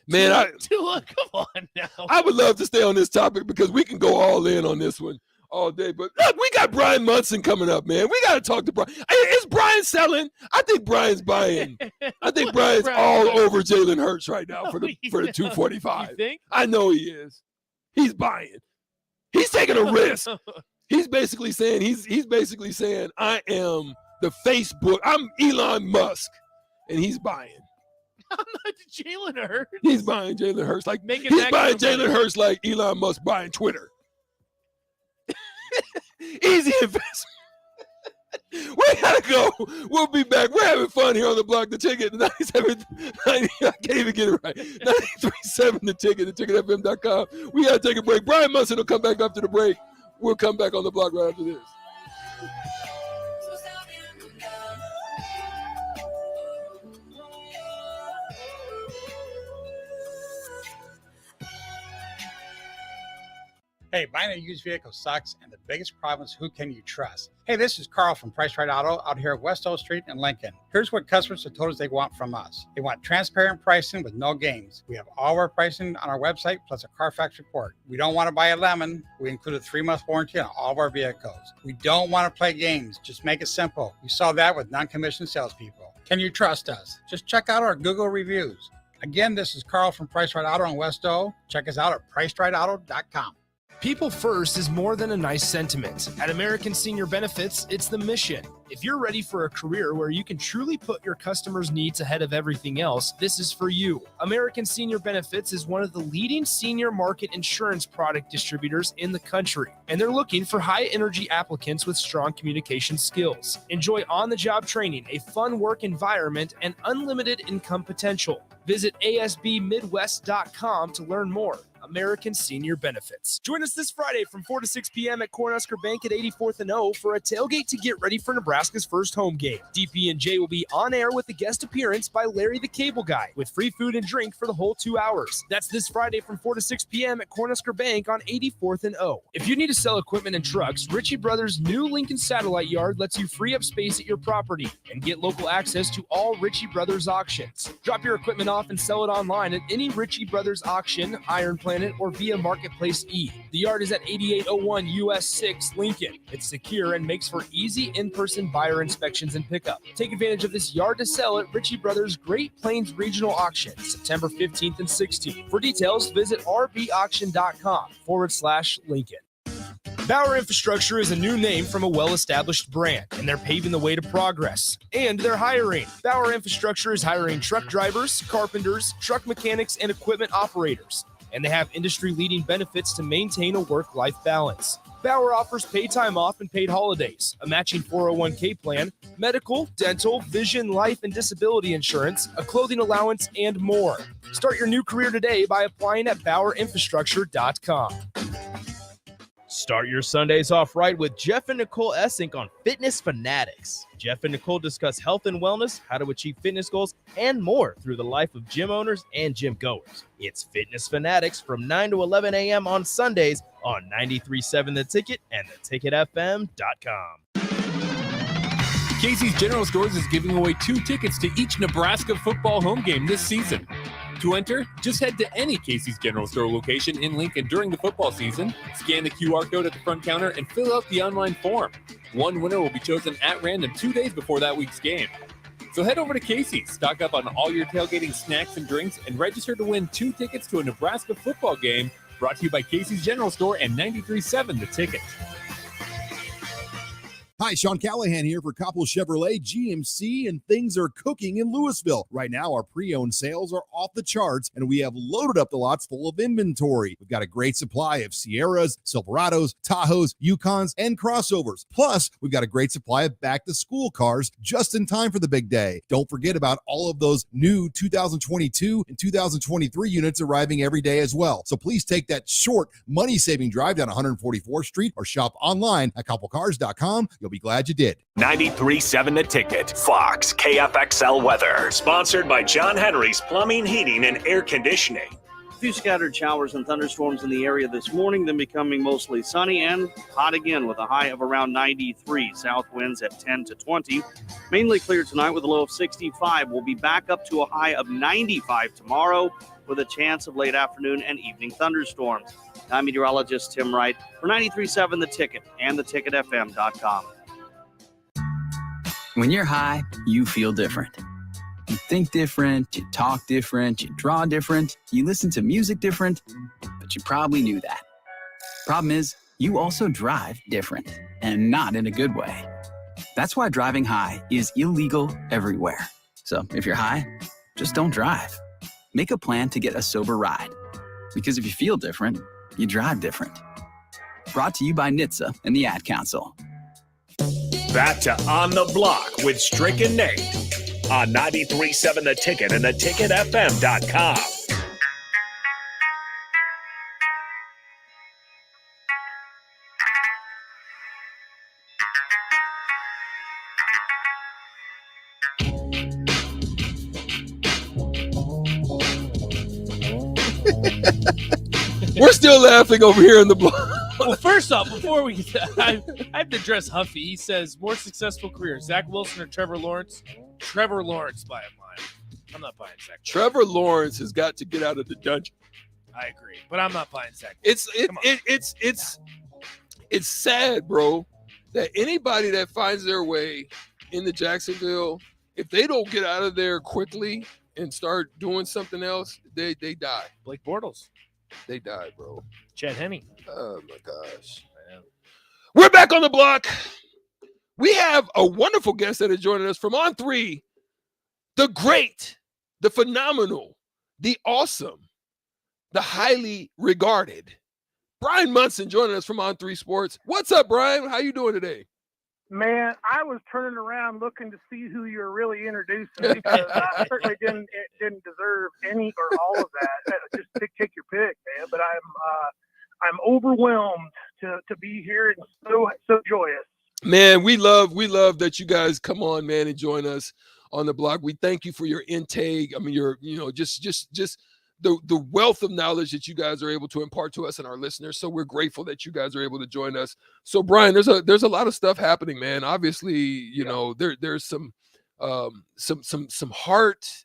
Man, Tua, come on now. I would love to stay on this topic because we can go all in on this one all day. But look, we got Brian Munson coming up, man. We got to talk to Brian. Is Brian selling? I think Brian's buying. I think Brian's all over Jalen Hurts right now for the 245. You think? I know he is. He's buying. He's taking a risk. He's basically saying I am the Facebook. I'm Elon Musk, and he's buying. I'm not Jalen Hurts. He's buying Jalen Hurts like Making he's that buying kind of Jalen money. Hurts like Elon Musk buying Twitter. Easy investment. We gotta go. We'll be back. We're having fun here on the block. The ticket, 97. I can't even get it right. 93.7 the ticket, theticketfm.com. We gotta take a break. Brian Munson will come back after the break. We'll come back on the block right after this. Hey, buying a used vehicle sucks, and the biggest problem is who can you trust? Hey, this is Carl from Price Right Auto out here at West O Street in Lincoln. Here's what customers have told us they want from us. They want transparent pricing with no games. We have all our pricing on our website, plus a Carfax report. We don't want to buy a lemon. We include a 3-month warranty on all of our vehicles. We don't want to play games. Just make it simple. You saw that with non-commissioned salespeople. Can you trust us? Just check out our Google reviews. Again, this is Carl from Price Right Auto in West O. Check us out at pricerightauto.com. People first is more than a nice sentiment. At American Senior Benefits, it's the mission. If you're ready for a career where you can truly put your customers' needs ahead of everything else, this is for you. American Senior Benefits is one of the leading senior market insurance product distributors in the country, and they're looking for high-energy applicants with strong communication skills. Enjoy on-the-job training, a fun work environment, and unlimited income potential. Visit asbmidwest.com to learn more. American Senior Benefits. Join us this Friday from 4 to 6 p.m. at Cornhusker Bank at 84th and O for a tailgate to get ready for Nebraska's first home game. DP&J will be on air with a guest appearance by Larry the Cable Guy with free food and drink for the whole 2 hours. That's this Friday from 4 to 6 p.m. at Cornhusker Bank on 84th and O. If you need to sell equipment and trucks, Ritchie Brothers' new Lincoln Satellite Yard lets you free up space at your property and get local access to all Ritchie Brothers auctions. Drop your equipment off and sell it online at any Ritchie Brothers auction, Iron Planet, or via Marketplace E. The yard is at 8801 US 6 Lincoln. It's secure and makes for easy in-person buyer inspections and pickup. Take advantage of this yard to sell at Ritchie Brothers Great Plains Regional Auction, September 15th and 16th. For details, visit rbauction.com/Lincoln. Bauer Infrastructure is a new name from a well-established brand, and they're paving the way to progress. And they're hiring. Bauer Infrastructure is hiring truck drivers, carpenters, truck mechanics, and equipment operators. And they have industry-leading benefits to maintain a work-life balance. Bauer offers paid time off and paid holidays, a matching 401k plan, medical, dental, vision, life, and disability insurance, a clothing allowance, and more. Start your new career today by applying at BauerInfrastructure.com. Start your Sundays off right with Jeff and Nicole Essink on Fitness Fanatics. Jeff and Nicole discuss health and wellness, how to achieve fitness goals, and more through the life of gym owners and gym goers. It's Fitness Fanatics from 9 to 11 a.m. on Sundays on 93.7 The Ticket and theticketfm.com. Casey's General Stores is giving away 2 tickets to each Nebraska football home game this season. To enter, just head to any Casey's General Store location in Lincoln during the football season, scan the QR code at the front counter, and fill out the online form. One winner will be chosen at random 2 days before that week's game. So head over to Casey's, stock up on all your tailgating snacks and drinks, and register to win 2 tickets to a Nebraska football game, brought to you by Casey's General Store and 93.7 The Ticket. Hi, Sean Callahan here for Coppell Chevrolet GMC, and things are cooking in Louisville. Right now, our pre-owned sales are off the charts, and we have loaded up the lots full of inventory. We've got a great supply of Sierras, Silverados, Tahoes, Yukons, and crossovers. Plus, we've got a great supply of back-to-school cars just in time for the big day. Don't forget about all of those new 2022 and 2023 units arriving every day as well. So please take that short, money-saving drive down 144th Street or shop online at CoppellCars.com. You'll be glad you did. 93.7 The Ticket, Fox, KFXL weather. Sponsored by John Henry's Plumbing, Heating, and Air Conditioning. A few scattered showers and thunderstorms in the area this morning, then becoming mostly sunny and hot again with a high of around 93. South winds at 10 to 20. Mainly clear tonight with a low of 65. We'll be back up to a high of 95 tomorrow with a chance of late afternoon and evening thunderstorms. I'm meteorologist Tim Wright for 93.7 The Ticket and theticketfm.com. When you're high, you feel different. You think different, you talk different, you draw different, you listen to music different, but you probably knew that. Problem is, you also drive different, and not in a good way. That's why driving high is illegal everywhere. So if you're high, just don't drive. Make a plan to get a sober ride. Because if you feel different, you drive different. Brought to you by NHTSA and the Ad Council. Back to On the Block with Strick and Nate on 93.7 The Ticket and theticketfm.com. We're still laughing over here in the block. Well, first off, before we I have to address Huffy. He says, more successful career, Zach Wilson or Trevor Lawrence? Trevor Lawrence by a mile. I'm not buying Zach. Trevor Lawrence has got to get out of the dungeon. I agree, but I'm not buying Zach. It's sad, bro, that anybody that finds their way into Jacksonville, if they don't get out of there quickly and start doing something else, they die. Blake Bortles. They died, bro. Chad Henne. Oh, my gosh. Man. We're back on the block. We have a wonderful guest that is joining us from On3, the great, the phenomenal, the awesome, the highly regarded Brian Munson joining us from On3 Sports. What's up, Brian? How you doing today? Man, I was turning around looking to see who you're really introducing because I certainly didn't deserve any or all of that. Just take your pick, man. But I'm overwhelmed to be here and so joyous. Man, we love that you guys come on, man, and join us on the block. We thank you for your intake. I mean, just the wealth of knowledge that you guys are able to impart to us and our listeners. So we're grateful that you guys are able to join us. So Brian, there's a lot of stuff happening, man. Obviously, you know, there's some hearts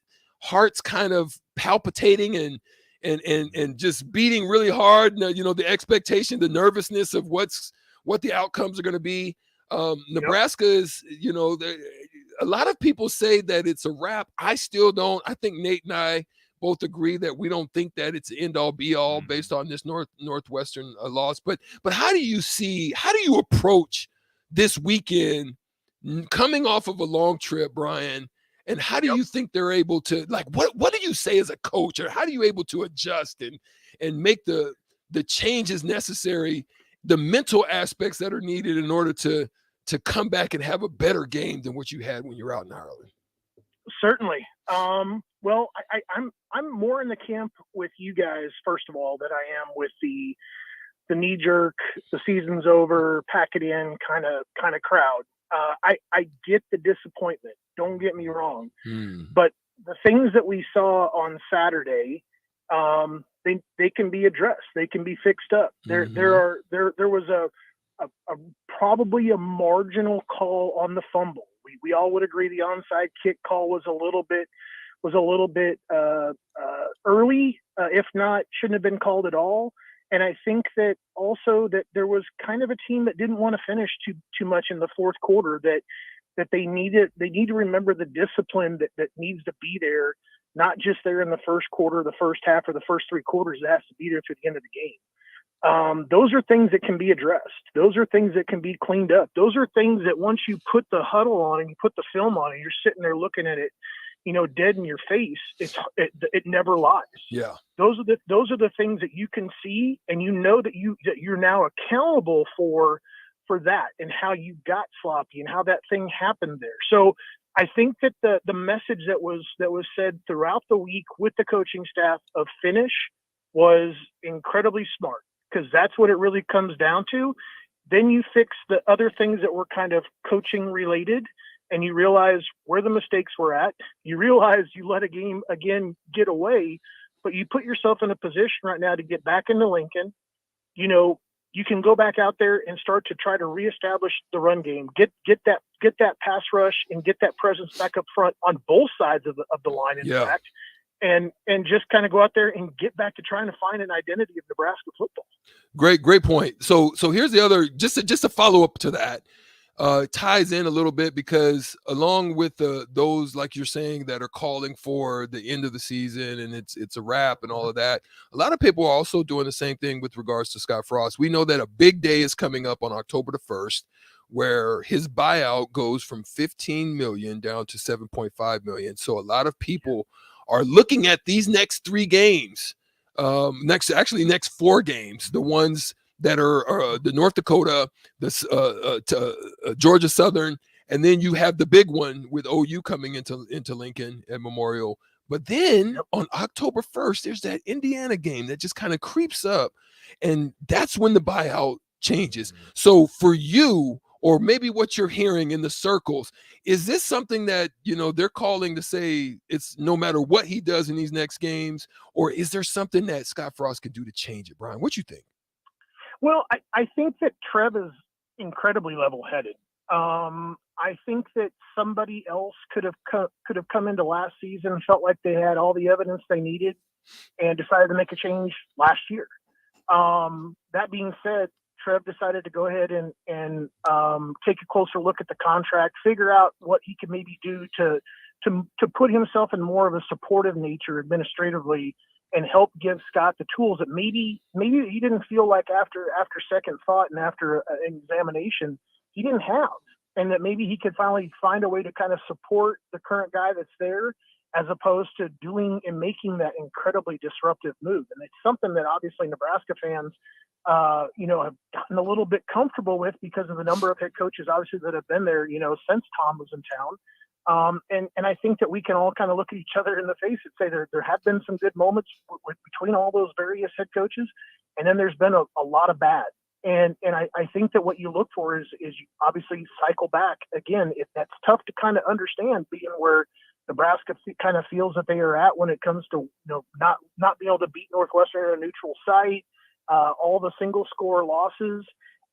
kind of palpitating and just beating really hard. You know, the expectation, the nervousness of what the outcomes are going to be. Nebraska is, you know, a lot of people say that it's a wrap. I still don't. I think Nate and I both agree that we don't think that it's end all be all based on this Northwestern loss. But how do you approach this weekend coming off of a long trip, Brian? And how do you think they're able to, like, what do you say as a coach, or how do you able to adjust and make the changes necessary, the mental aspects that are needed in order to come back and have a better game than what you had when you were out in Ireland? Certainly. Well, I'm more in the camp with you guys, first of all, that I am with the knee jerk, the season's over, pack it in kind of crowd. I get the disappointment. Don't get me wrong. But the things that we saw on Saturday, they can be addressed. They can be fixed up. There was a probably a marginal call on the fumble. We all would agree the onside kick call was a little bit early, if not shouldn't have been called at all. And I think that also that there was kind of a team that didn't want to finish too much in the fourth quarter, that they need to remember the discipline that needs to be there, not just there in the first quarter, the first half, or the first three quarters. It has to be there through the end of the game. those are things that can be addressed. Those are things that can be cleaned up. Those are things that once you put the huddle on and you put the film on and you're sitting there looking at it, dead in your face, it never lies. Yeah. Those are the things that you can see, and that you're now accountable for that and how you got sloppy and how that thing happened there. So I think that the message that was said throughout the week with the coaching staff of finish was incredibly smart, because that's what it really comes down to. Then you fix the other things that were kind of coaching related, and you realize where the mistakes were at. You realize you let a game again get away, but you put yourself in a position right now to get back into Lincoln. You can go back out there and start to try to reestablish the run game, get that pass rush and get that presence back up front on both sides of the line, in fact, and just kind of go out there and get back to trying to find an identity of Nebraska football. Great point. So here's the other, just to follow up to that, ties in a little bit, because along with those, like you're saying, that are calling for the end of the season and it's a wrap and all of that, a lot of people are also doing the same thing with regards to Scott Frost. We know that a big day is coming up on October the 1st, where his buyout goes from $15 million down to $7.5 million. So a lot of people are looking at these next 3 games, next 4 games, the ones that are the North Dakota, the Georgia Southern, and then you have the big one with OU coming into Lincoln at Memorial. But then on October 1st, there's that Indiana game that just kind of creeps up, and that's when the buyout changes. So for you, or maybe what you're hearing in the circles, is this something that, they're calling to say it's no matter what he does in these next games, or is there something that Scott Frost could do to change it, Brian? What you think? Well, I think that Trev is incredibly level-headed. I think that somebody else could have come into last season and felt like they had all the evidence they needed and decided to make a change last year. That being said, Trev decided to go ahead and take a closer look at the contract, figure out what he could maybe do to put himself in more of a supportive nature administratively, and help give Scott the tools that maybe he didn't feel like after second thought and after an examination he didn't have, and that maybe he could finally find a way to kind of support the current guy that's there, as opposed to doing and making that incredibly disruptive move. And it's something that obviously Nebraska fans, have gotten a little bit comfortable with because of the number of head coaches, obviously, that have been there, since Tom was in town. And I think that we can all kind of look at each other in the face and say there have been some good moments between all those various head coaches, and then there's been a lot of bad. And I think that what you look for is you obviously cycle back again. If that's tough to kind of understand, being where Nebraska kind of feels that they are at when it comes to not being able to beat Northwestern at a neutral site, all the single score losses.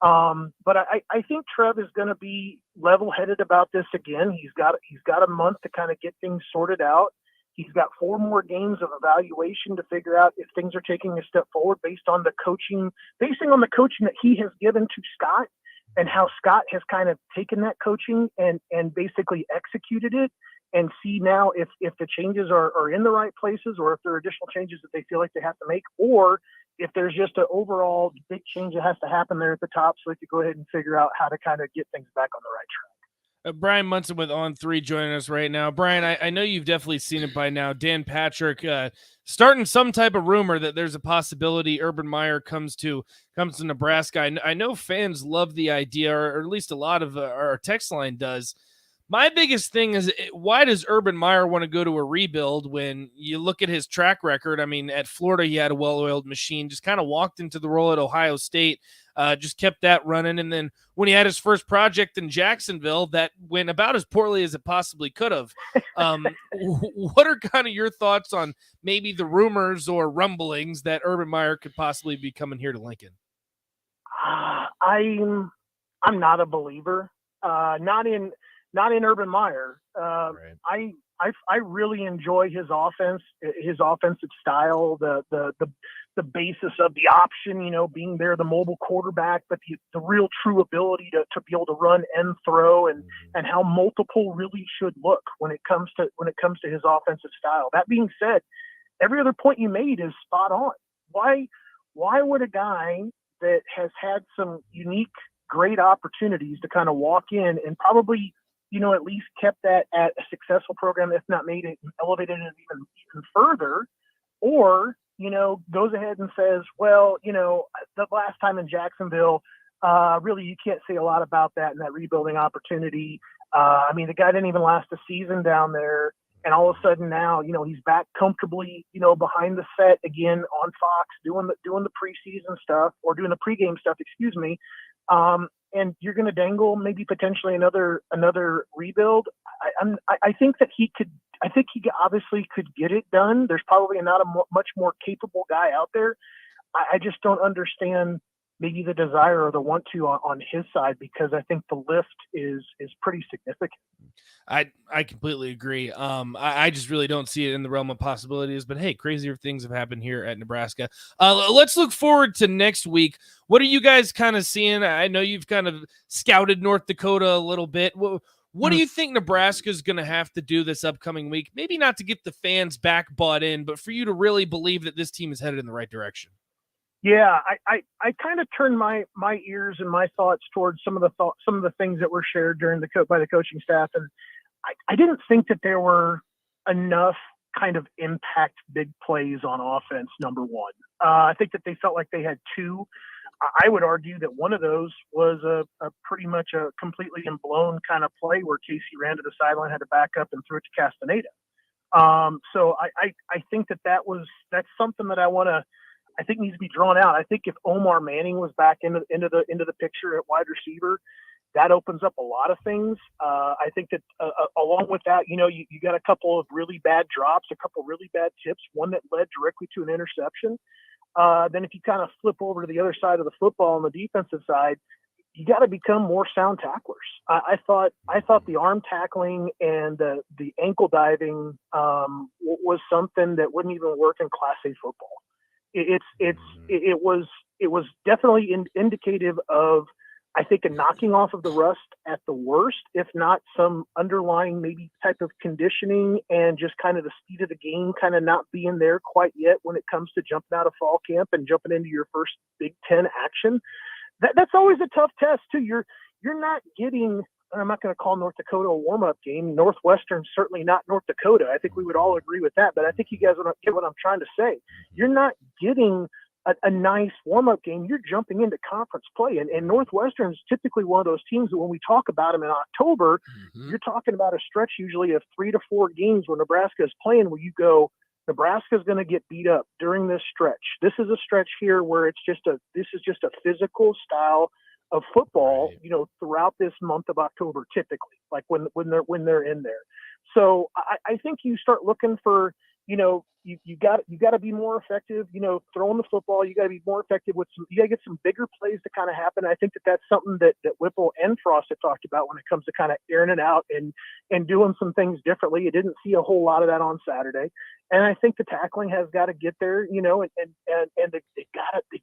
But I think Trev is going to be level-headed about this again. He's got a month to kind of get things sorted out. He's got 4 more games of evaluation to figure out if things are taking a step forward basing on the coaching that he has given to Scott, and how Scott has kind of taken that coaching and basically executed it, and see now if the changes are in the right places, or if there are additional changes that they feel like they have to make, or if there's just an overall big change that has to happen there at the top, so they could go ahead and figure out how to kind of get things back on the right track. Brian Munson with On3 joining us right now. Brian, I know you've definitely seen it by now. Dan Patrick starting some type of rumor that there's a possibility Urban Meyer comes to Nebraska. I know fans love the idea, or at least a lot of our text line does. My biggest thing is, why does Urban Meyer want to go to a rebuild when you look at his track record? I mean, at Florida, he had a well-oiled machine, just kind of walked into the role at Ohio State, just kept that running. And then when he had his first project in Jacksonville, that went about as poorly as it possibly could have. What are kind of your thoughts on maybe the rumors or rumblings that Urban Meyer could possibly be coming here to Lincoln? I'm not a believer. Not in Urban Meyer. Right. I really enjoy his offense, his offensive style, the basis of the option, being there, the mobile quarterback, but the real true ability to be able to run and throw, and how multiple really should look when it comes to his offensive style. That being said, every other point you made is spot on. why would a guy that has had some unique, great opportunities to kind of walk in and probably, at least kept that at a successful program, if not made it, elevated it even further, or, goes ahead and says, well, the last time in Jacksonville, really, you can't say a lot about that and that rebuilding opportunity. The guy didn't even last a season down there. And all of a sudden now, he's back comfortably, behind the set again on Fox, doing the preseason stuff or doing the pregame stuff, excuse me. And you're going to dangle maybe potentially another rebuild. I think that he could. I think he obviously could get it done. There's probably not a much more capable guy out there. I just don't understand maybe the desire or the want to on his side, because I think the lift is pretty significant. I completely agree. I just really don't see it in the realm of possibilities, but hey, crazier things have happened here at Nebraska. Let's look forward to next week. What are you guys kind of seeing? I know you've kind of scouted North Dakota a little bit. What do you think Nebraska is going to have to do this upcoming week? Maybe not to get the fans back bought in, but for you to really believe that this team is headed in the right direction. Yeah, I kind of turned my ears and my thoughts towards some of the things that were shared during by the coaching staff, and I didn't think that there were enough kind of impact big plays on offense. Number one, I think that they felt like they had two. I would argue that one of those was a pretty much a completely blown kind of play where Casey ran to the sideline, had to back up and threw it to Castaneda. So I think that's something that I think needs to be drawn out. I think if Omar Manning was back into the picture at wide receiver, that opens up a lot of things. I think that along with that, you got a couple of really bad drops, a couple of really bad tips, one that led directly to an interception. Then if you kind of flip over to the other side of the football on the defensive side, you got to become more sound tacklers. I thought the arm tackling and the ankle diving was something that wouldn't even work in Class A football. It was definitely indicative of, I think, a knocking off of the rust at the worst, if not some underlying maybe type of conditioning and just kind of the speed of the game kind of not being there quite yet when it comes to jumping out of fall camp and jumping into your first Big Ten action. That's always a tough test too. You're not getting, I'm not going to call North Dakota a warm-up game. Northwestern's certainly not North Dakota. I think we would all agree with that, but I think you guys get what I'm trying to say. You're not getting a nice warm-up game. You're jumping into conference play, and Northwestern's typically one of those teams that when we talk about them in October, you're talking about a stretch usually of 3 to 4 games where Nebraska is playing where you go, Nebraska's going to get beat up during this stretch. This is a stretch here where this is just a physical style of football, throughout this month of October, typically, like when they're in there. So I think you start looking for, you got to be more effective, throwing the football. You got to be more effective you got to get some bigger plays to kind of happen. I think that's something that Whipple and Frost have talked about when it comes to kind of airing it out and doing some things differently. You didn't see a whole lot of that on Saturday. And I think the tackling has got to get there, and they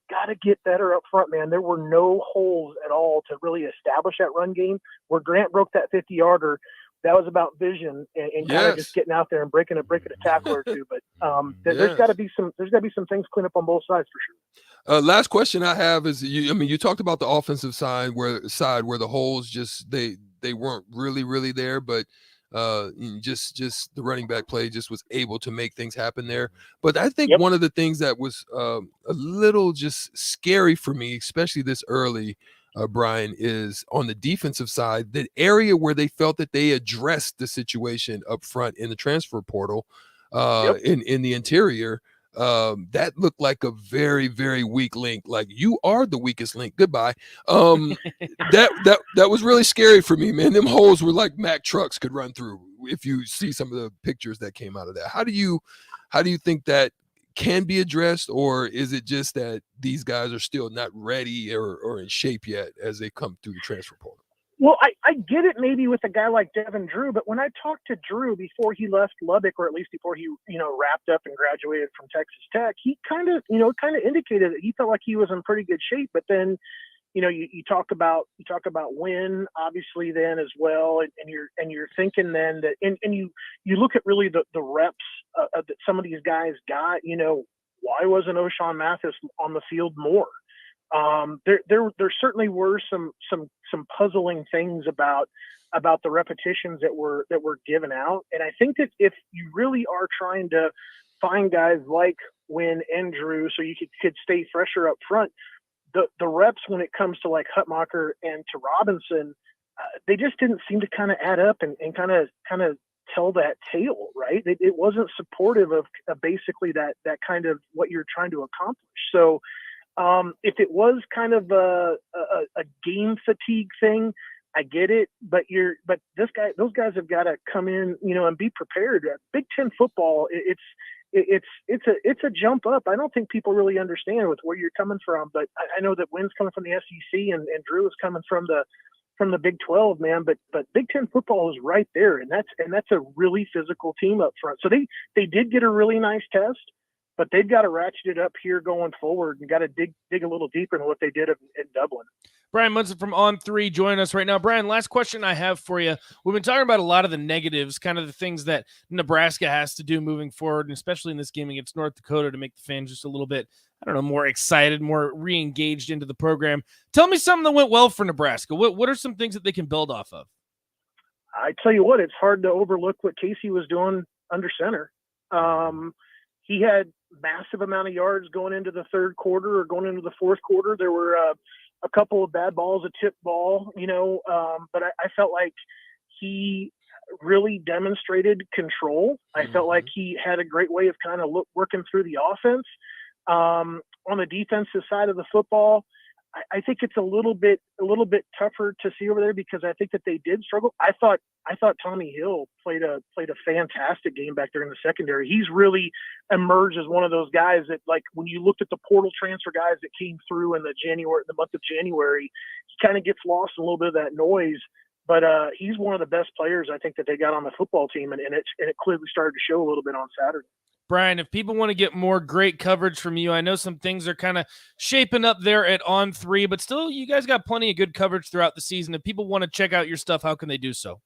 got to get better up front, man. There were no holes at all to really establish that run game. Where Grant broke that 50-yarder, that was about vision and kind of just getting out there and breaking a tackle or two. But there's got to be some things cleaned up on both sides for sure. Last question I have is, you talked about the offensive side where the holes just they weren't really there, but just the running back play just was able to make things happen there. But I think one of the things that was a little just scary for me, especially this early, Brian, is on the defensive side, the area where they felt that they addressed the situation up front in the transfer portal, in the interior. That looked like a very, very weak link. Like, you are the weakest link. Goodbye. That was really scary for me, man. Them holes were like Mack trucks could run through. If you see some of the pictures that came out of that, how do you think that can be addressed, or is it just that these guys are still not ready or in shape yet as they come through the transfer portal? Well, I get it maybe with a guy like Devin Drew, but when I talked to Drew before he left Lubbock, or at least before he, wrapped up and graduated from Texas Tech, he kind of indicated that he felt like he was in pretty good shape. But then, you talk about win, obviously, then as well, and you're thinking then that, and you look at really the reps that some of these guys got, why wasn't O'Shawn Mathis on the field more? There certainly were some puzzling things about the repetitions that were given out. And I think that if you really are trying to find guys like Wynn and Drew so you could stay fresher up front, the reps when it comes to like Hutmacher and to Robinson, they just didn't seem to kind of add up and kind of tell that tale, right? It wasn't supportive of basically that kind of what you're trying to accomplish. So if it was kind of a game fatigue thing, I get it, but those guys have got to come in, and be prepared. Big Ten football, it's a jump up. I don't think people really understand with where you're coming from, but I know that Wynn's coming from the SEC and Drew is coming from the Big 12, man. But Big Ten football is right there, and that's a really physical team up front. So they did get a really nice test, but they've got to ratchet it up here going forward and got to dig a little deeper than what they did in Dublin. Brian Munson from On3 joining us right now. Brian, last question I have for you. We've been talking about a lot of the negatives, kind of the things that Nebraska has to do moving forward, and especially in this game against North Dakota to make the fans just a little bit, more excited, more re-engaged into the program. Tell me something that went well for Nebraska. What are some things that they can build off of? I tell you what, it's hard to overlook what Casey was doing under center. He had massive amount of yards going into the third quarter or going into the fourth quarter. There were a couple of bad balls, a tip ball, but I felt like he really demonstrated control. I felt like he had a great way of kind of working through the offense. On the defensive side of the football, I think it's a little bit tougher to see over there because I think that they did struggle. I thought Tommy Hill played a fantastic game back there in the secondary. He's really emerged as one of those guys that, like, when you looked at the portal transfer guys that came through in the month of January, he kind of gets lost in a little bit of that noise. But he's one of the best players I think that they got on the football team, and it clearly started to show a little bit on Saturday. Brian, if people want to get more great coverage from you, I know some things are kind of shaping up there at On3, but still, you guys got plenty of good coverage throughout the season. If people want to check out your stuff, how can they do so?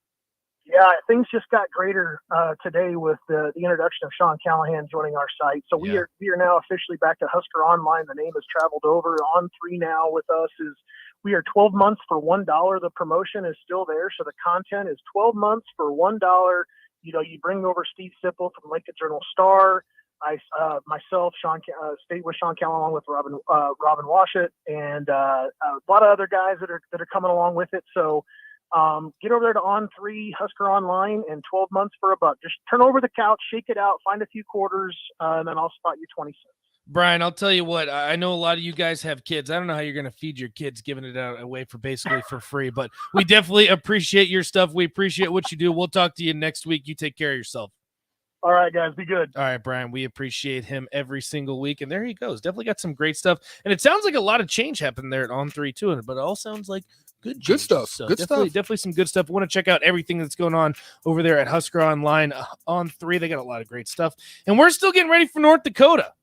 Yeah, things just got greater today with the introduction of Sean Callahan joining our site. So we are now officially back to Husker Online. The name has traveled over. On3 now with us we are 12 months for $1. The promotion is still there, so the content is 12 months for $1. You bring over Steve Sipple from Lincoln Journal-Star. Myself, stayed with Sean Callahan along with Robin Washut, and a lot of other guys that are coming along with it. So get over there to On3 Husker Online, and 12 months for $1. Just turn over the couch, shake it out, find a few quarters, and then I'll spot you 20 cents. Brian, I'll tell you what, I know a lot of you guys have kids. I don't know how you're going to feed your kids giving it away for basically for free, but we definitely appreciate your stuff. We appreciate what you do. We'll talk to you next week. You take care of yourself. All right, guys, be good. All right, Brian, we appreciate him every single week, and there he goes. Definitely got some great stuff, and it sounds like a lot of change happened there at On3 too, but it all sounds like good stuff. So good stuff. Definitely some good stuff. We want to check out everything that's going on over there at Husker Online On3. They got a lot of great stuff, and we're still getting ready for North Dakota.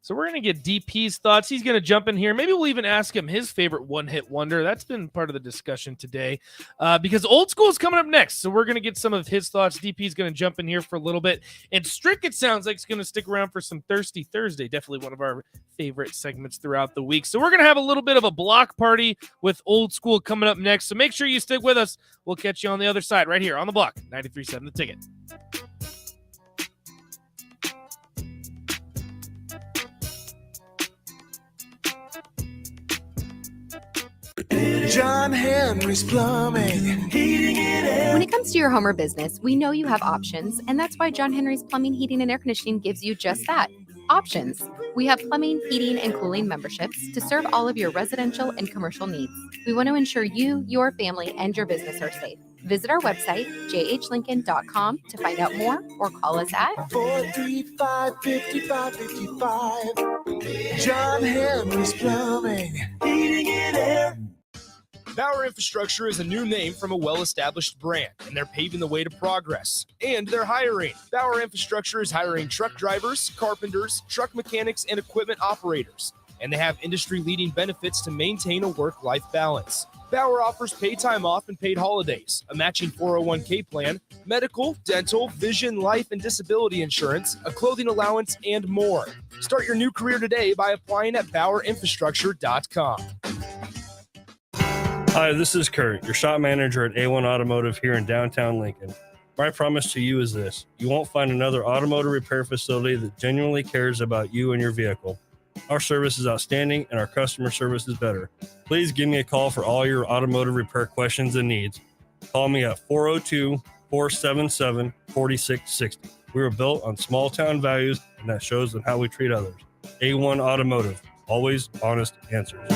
So we're going to get DP's thoughts. He's going to jump in here. Maybe we'll even ask him his favorite one-hit wonder. That's been part of the discussion today because Old School is coming up next. So we're going to get some of his thoughts. DP's going to jump in here for a little bit. And Strick, it sounds like, is going to stick around for some Thirsty Thursday. Definitely one of our favorite segments throughout the week. So we're going to have a little bit of a block party with Old School coming up next. So make sure you stick with us. We'll catch you on the other side right here on the block. 93.7 The Ticket. John Henry's Plumbing, heating and air. When it comes to your home or business, we know you have options, and that's why John Henry's Plumbing, Heating, and Air Conditioning gives you just that, options. We have plumbing, heating, and cooling memberships to serve all of your residential and commercial needs. We want to ensure you, your family, and your business are safe. Visit our website, jhlincoln.com, to find out more or call us at 435-5555. John Henry's Plumbing, Heating and Air. Bauer Infrastructure is a new name from a well-established brand, and they're paving the way to progress. And they're hiring. Bauer Infrastructure is hiring truck drivers, carpenters, truck mechanics, and equipment operators. and they have industry-leading benefits to maintain a work-life balance. Bauer offers paid time off and paid holidays, a matching 401k plan, medical, dental, vision, life, and disability insurance, a clothing allowance, and more. Start your new career today by applying at BauerInfrastructure.com. Hi, this is Kurt, your shop manager at A1 Automotive here in downtown Lincoln. My promise to you is this: you won't find another automotive repair facility that genuinely cares about you and your vehicle. Our service is outstanding and our customer service is better. Please give me a call for all your automotive repair questions and needs. Call me at 402-477-4660. We were built on small town values, and that shows in how we treat others. A1 Automotive, always honest answers.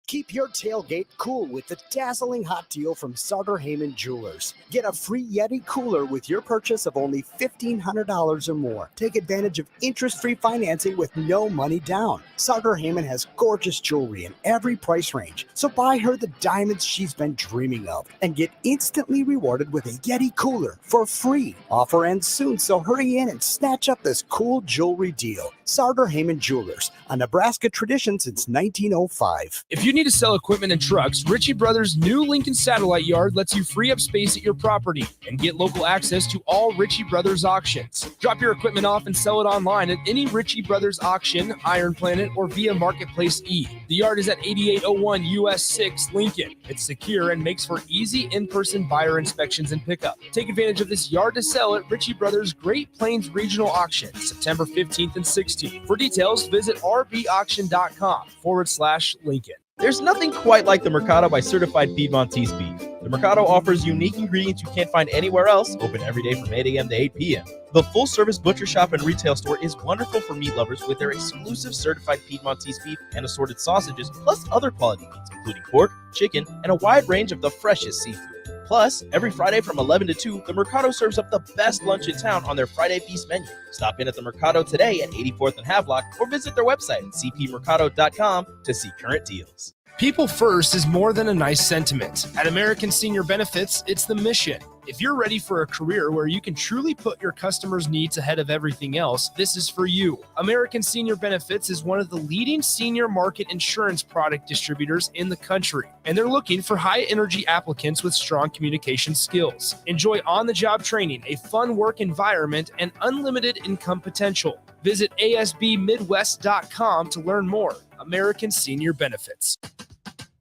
Keep your tailgate cool with the dazzling hot deal from Sartor Heyman Jewelers. Get a free Yeti cooler with your purchase of only $1,500 or more. Take advantage of interest-free financing with no money down. Sartor Heyman has gorgeous jewelry in every price range, so buy her the diamonds she's been dreaming of and get instantly rewarded with a Yeti cooler for free. Offer ends soon, so hurry in and snatch up this cool jewelry deal. Sartor Heyman Jewelers, a Nebraska tradition since 1905. If you need to sell equipment and trucks, Ritchie Brothers' new Lincoln Satellite Yard lets you free up space at your property and get local access to all Ritchie Brothers auctions. Drop your equipment off and sell it online at any Ritchie Brothers auction, Iron Planet, or via Marketplace E. The yard is at 8801 US 6 Lincoln. It's secure and makes for easy in-person buyer inspections and pickup. Take advantage of this yard to sell at Ritchie Brothers' Great Plains Regional Auction, September 15th and 16th. For details, visit rbauction.com/Lincoln. There's nothing quite like the Mercado by Certified Piedmontese beef. The Mercado offers unique ingredients you can't find anywhere else, open every day from 8 a.m. to 8 p.m. The full-service butcher shop and retail store is wonderful for meat lovers with their exclusive certified Piedmontese beef and assorted sausages, plus other quality meats, including pork, chicken, and a wide range of the freshest seafood. Plus, every Friday from 11 to 2, the Mercado serves up the best lunch in town on their Friday Feast menu. Stop in at the Mercado today at 84th and Havelock or visit their website at cpmercado.com to see current deals. People first is more than a nice sentiment. At American Senior Benefits, it's the mission. If you're ready for a career where you can truly put your customers' needs ahead of everything else, this is for you. American Senior Benefits is one of the leading senior market insurance product distributors in the country, and they're looking for high-energy applicants with strong communication skills. Enjoy on-the-job training, a fun work environment, and unlimited income potential. Visit asbmidwest.com to learn more. American Senior Benefits.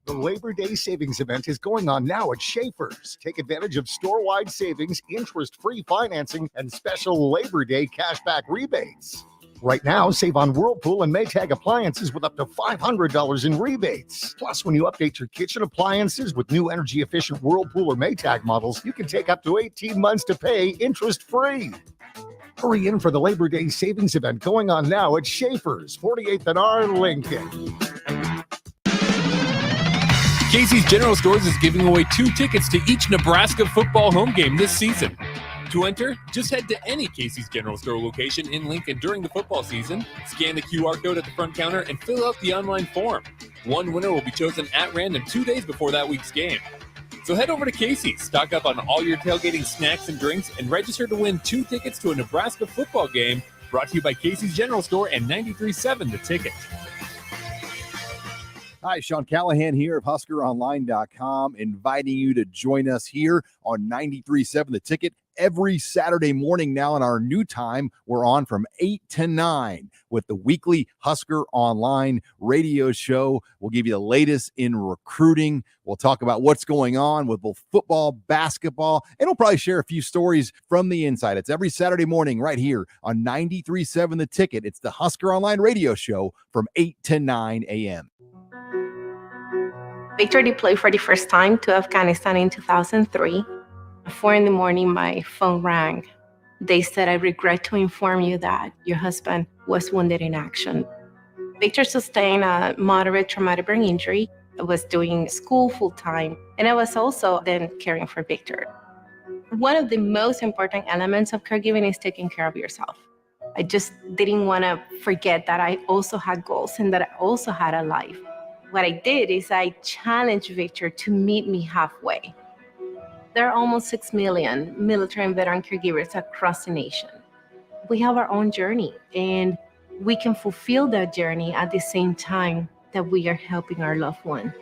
The Labor Day Savings Event is going on now at Schaefer's. Take advantage of store-wide savings, interest-free financing, and special Labor Day cashback rebates. Right now, save on Whirlpool and Maytag appliances with up to $500 in rebates. Plus, when you update your kitchen appliances with new energy-efficient Whirlpool or Maytag models, you can take up to 18 months to pay interest-free. Hurry in for the Labor Day Savings Event going on now at Schaefer's, 48th and R, Lincoln. Casey's General Stores is giving away 2 tickets to each Nebraska football home game this season. To enter, just head to any Casey's General Store location in Lincoln during the football season, scan the QR code at the front counter, and fill out the online form. One winner will be chosen at random 2 days before that week's game. So head over to Casey's, stock up on all your tailgating snacks and drinks, and register to win 2 tickets to a Nebraska football game, brought to you by Casey's General Store and 93.7 The Ticket. Hi, Sean Callahan here of HuskerOnline.com, inviting you to join us here on 93.7 The Ticket every Saturday morning now in our new time. We're on from 8 to 9 with the weekly Husker Online radio show. We'll give you the latest in recruiting. We'll talk about what's going on with both football, basketball, and we'll probably share a few stories from the inside. It's every Saturday morning right here on 93.7 The Ticket. It's the Husker Online radio show from 8 to 9 a.m. Victor deployed for the first time to Afghanistan in 2003. At 4 a.m, my phone rang. They said, "I regret to inform you that your husband was wounded in action." Victor sustained a moderate traumatic brain injury. I was doing school full-time, and I was also then caring for Victor. One of the most important elements of caregiving is taking care of yourself. I just didn't want to forget that I also had goals and that I also had a life. What I did is I challenged Victor to meet me halfway. There are almost 6 million military and veteran caregivers across the nation. We have our own journey, and we can fulfill that journey at the same time that we are helping our loved one.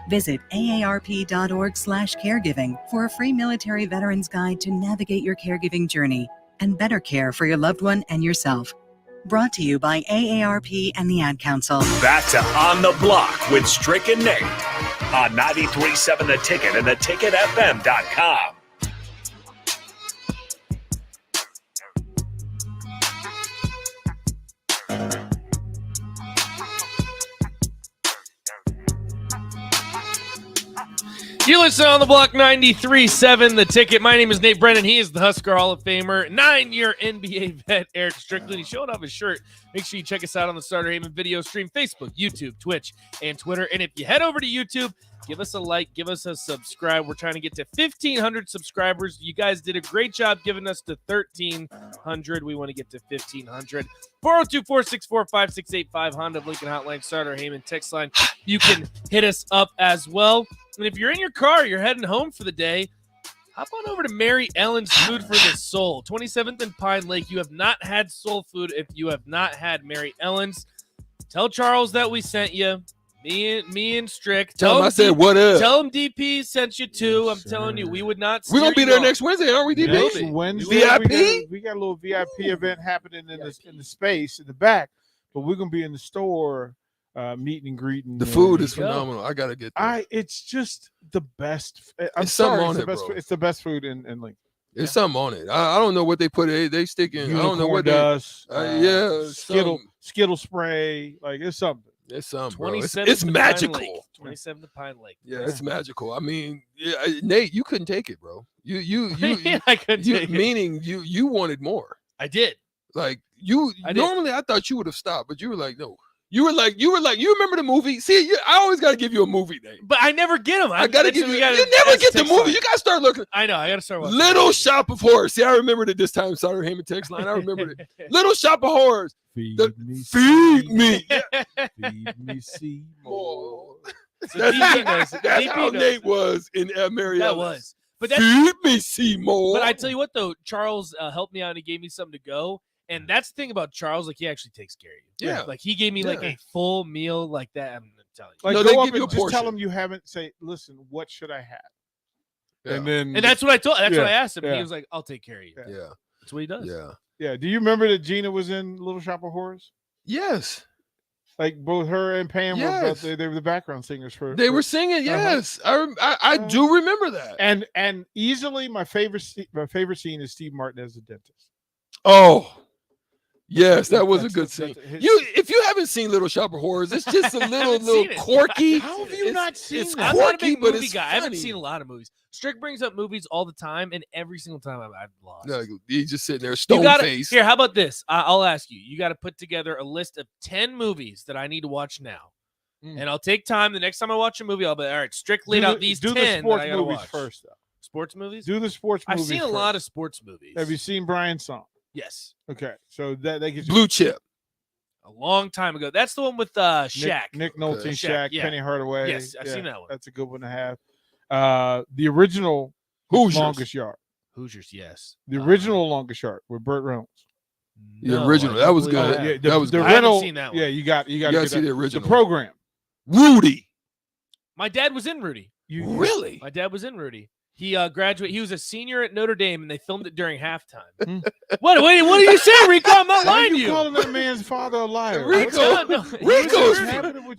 Visit aarp.org/caregiving for a free military veterans guide to navigate your caregiving journey and better care for your loved one and yourself. Brought to you by AARP and the Ad Council. Back to On the Block with Strick and Nate on 93.7 The Ticket and theticketfm.com. You listen on the Block 93.7 The Ticket. My name is Nate Brennan. He is the Husker Hall of Famer, 9-year NBA vet Eric Strickland. He's showing off his shirt. Make sure you check us out on the Starter Heyman video stream, Facebook, YouTube, Twitch, and Twitter. And if you head over to YouTube, give us a like, give us a subscribe. We're trying to get to 1,500 subscribers. You guys did a great job giving us to 1,300. We want to get to 1,500. 402-464-5685, Honda of Lincoln Hotline, Starter Heyman text line. You can hit us up as well. And if you're in your car, you're heading home for the day, hop on over to Mary Ellen's Food for the Soul, 27th and Pine Lake. You have not had soul food if you have not had Mary Ellen's. Tell Charles that we sent you. Me and Strick. Tell him I said what up. Tell him DP sent you too. I'm telling you, we would not. We're gonna be there next Wednesday, aren't we, DP? Next Wednesday, VIP. We got a little VIP event happening in the space in the back, but we're gonna be in the store. Meeting and greeting. The food is phenomenal. I gotta get there. It's just the best. I'm It's sorry, something on it's the it, best. bro. It's the best food in Lincoln. There's something on it. I don't know what they put. They stick in. I don't know what dust. yeah, Skittle spray. Like it's something. It's something, bro. 27th It's to Pine magical. Lake. 27th to Pine Lake. Yeah, it's magical. I mean, Nate, you couldn't take it, bro. You I couldn't take it. Meaning you wanted more. I did. Like I did. normally I thought you would have stopped, but you were like, no. You were like, you remember the movie? See, I always got to give you a movie name. But I never get them. I got to give you. You never get the movie. You got to start looking. I know. I got to start watching. Little Shop of Horrors. See, I remembered it this time. Starter Heyman text line. I remembered it. Little Shop of Horrors. Feed me. Feed me. Feed me Seymour. So DP knows. That's DP how knows. Nate was in Mary That Ellis. was. But that's, Feed me Seymour. But I tell you what, though, Charles helped me out and he gave me something to go. And that's the thing about Charles, like he actually takes care of you. Yeah. Like he gave me like a full meal like that. I'm telling you. Like No, go they up give you and a just tell portion. them you haven't. Say, listen, what should I have? Yeah. And that's what I told. That's what I Yeah, asked him. yeah. He was like, "I'll take care of you." Yeah. That's what he does. Yeah. Yeah. Do you remember that Gina was in Little Shop of Horrors? Yes. Like both her and Pam Yes. were they were the background singers for. They were singing. Yes, I do remember that. And easily my favorite scene is Steve Martin as a dentist. Oh. Yes, that was a good that's- scene. that's- If you haven't seen Little Shop of Horrors, it's just a little seen it. quirky. How have you not seen it's that? I'm not a quirky, big but movie it's guy. I haven't funny. seen a lot of movies. Strick brings up movies all the time, and every single time I've lost. No, he's just sitting there, You stone gotta, face. here, how about this? I'll ask you. You got to put together a list of 10 movies that I need to watch now. And I'll take time. The next time I watch a movie, I'll be all right. Strick laid out these 10 the that sports I gotta movies watch. first, though. Sports movies? Do the sports I've movies seen a first. lot of sports movies. Have you seen Brian's Song? Yes. Okay, so that gives you Blue Chip. A long time ago. That's the one with Shaq. Nick Nolte, Okay. Shaq, yeah. Penny Hardaway. Yes, I've seen that one. That's a good one to have. The original Hoosiers. Longest Yard. Hoosiers, yes. The original Longest Yard with Burt Reynolds. The original. That was good. Yeah, that was the good. I haven't rental. seen that one. Yeah, you got gotta get see that. the original. The program. Rudy. My dad was in Rudy. Really? My dad was in Rudy. He graduated. He was a senior at Notre Dame, and they filmed it during halftime. What are you saying, Rico? I'm not Why lying are to you you. calling that man's father a liar?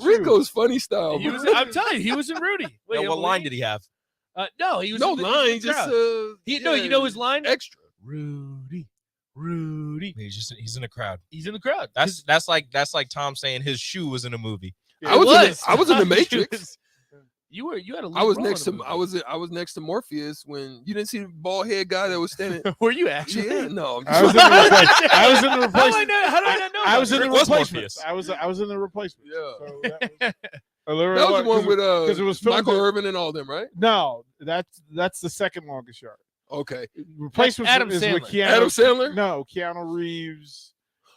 Rico's funny style. He was, I'm telling you, he was in Rudy. Wait, Now, what line did he have? No, he was No in the line, in the just crowd. No, you know his line? Extra. Rudy. He's in the crowd. He's in the crowd. That's like Tom saying his shoe was in a movie. I was in the Matrix. You had a. I was next to I was next to Morpheus when you didn't see the bald head guy that was standing. Were you actually? Yeah, no. I was in the replacement. How do I not know? I was in the was replacement. Morpheus. I was in the replacement. Yeah. So that That was the one with because it was filmed Michael in- Irvin and all them, right? No, that's the second longest yard. Okay. Replacement Adam is Sandler. with Keanu. Adam Sandler? No, Keanu Reeves.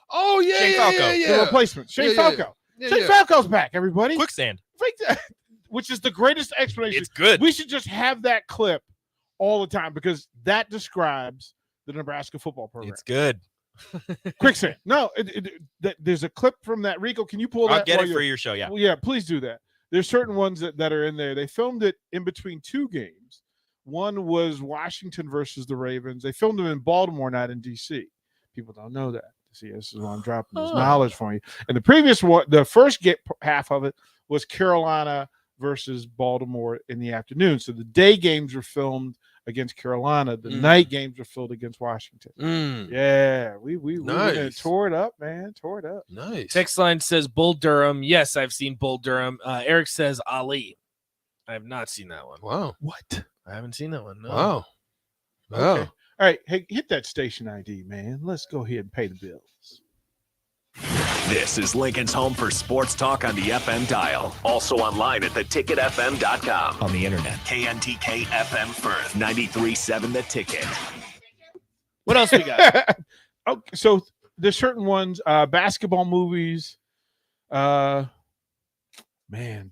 Oh yeah, Shane yeah, Falco. yeah, yeah. The replacement. Shane Yeah, yeah, Falco. yeah. Shane Yeah. Falco's back, everybody. Quicksand. Which is the greatest explanation. It's good. We should just have that clip all the time because that describes the Nebraska football program. It's good. Quicksand. No, there's a clip from that. Rico, can you pull that? I'll get it for your show. Yeah. Well, yeah, please do that. There's certain ones that are in there. They filmed it in between two games. One was Washington versus the Ravens. They filmed them in Baltimore, not in D.C. People don't know that. See, this is why I'm dropping this knowledge for you. And the previous one, the first half of it was Carolina versus Baltimore in the afternoon. So the day games were filmed against Carolina. The night games were filmed against Washington. Yeah, we tore it up, man. Tore it up. Nice. Text line says Bull Durham. Yes, I've seen Bull Durham. Eric says Ali. I have not seen that one. Wow. What? I haven't seen that one. No. Wow. Okay. All right. Hey, hit that station ID, man. Let's go ahead and pay the bills. This is Lincoln's home for sports talk on the FM dial. Also online at theticketfm.com. On the internet. KNTK FM Firth. 93.7 The Ticket. What else we got? Okay, so there's certain ones, basketball movies. Man,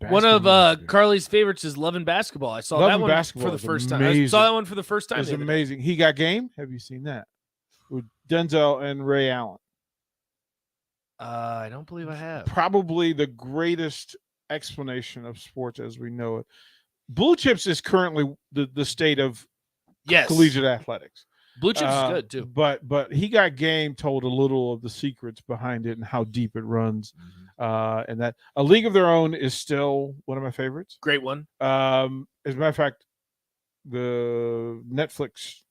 One of Carly's favorites is Love and Basketball. I saw that one for the first time. I saw that one for the first time. It's amazing. He Got Game. Have you seen that? With Denzel and Ray Allen. I don't believe I have. Probably the greatest explanation of sports as we know it. Blue Chips is currently the state of collegiate athletics. Blue Chips is good too. But He Got Game told a little of the secrets behind it and how deep it runs. And that A League of Their Own is still one of my favorites. Great one. As a matter of fact, the Netflix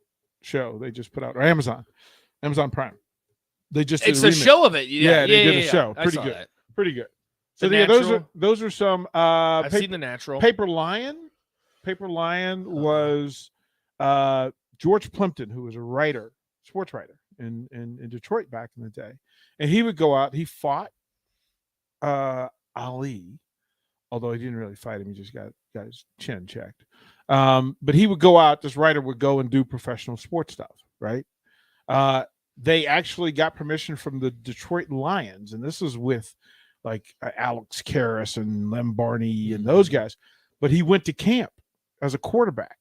show they just put out, or Amazon Prime. They just did it's a show of it. They did a show. Pretty good. That. Pretty good. So The yeah, Natural. those are some. I've seen The Natural. Paper Lion. Paper Lion was George Plimpton, who was a writer, sports writer in Detroit back in the day, and he would go out. He fought Ali, although he didn't really fight him. He just got his chin checked. But he would go out. This writer would go and do professional sports stuff, right? They actually got permission from the Detroit Lions, and this is with like Alex Karras and Lem Barney and those guys. But he went to camp as a quarterback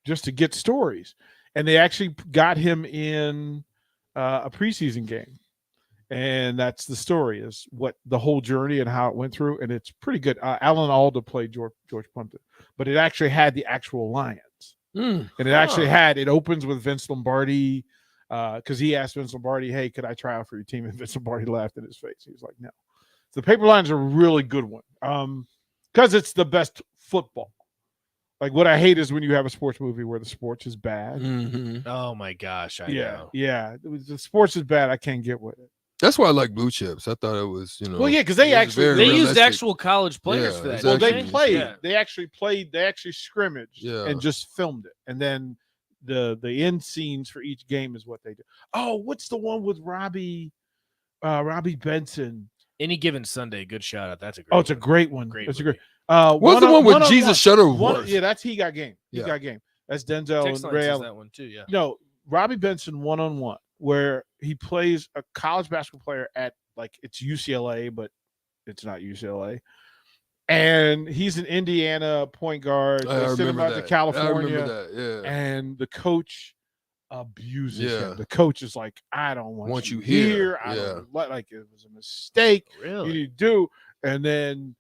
just to get stories, and they actually got him in a preseason game, and that's the story, is what the whole journey and how it went through, and it's pretty good. Alan Alda played George Plimpton, but it actually had the actual Lions, and it actually it opens with Vince Lombardi. Because he asked Vince Lombardi, hey, could I try out for your team? And Vince Lombardi laughed in his face. He was like, no. So the Paper Lions are a really good one because it's the best football. Like, what I hate is when you have a sports movie where the sports is bad. Oh, my gosh. I know. Yeah. The sports is bad. I can't get with it. That's why I like Blue Chips. I thought it was, Well, yeah, because they used actual college players for that. Well, they played. Yeah. They actually played. They actually scrimmaged and just filmed it. And then the end scenes for each game is what they do. Oh, what's the one with Robbie Benson? Any Given Sunday, good shout out. That's a great. Oh, it's a great one. It's a great. What's the one with Jesus Shuttleworth? Yeah, that's He Got Game. He Got Game. That's Denzel and Ray Allen. That one too. Yeah. No, Robbie Benson 1-on-1, where he plays a college basketball player at like it's UCLA, but it's not UCLA. And he's an Indiana point guard. They send him out to California. And the coach abuses him. The coach is like, I don't want you here. I don't like it was a mistake. Really? You do. And then,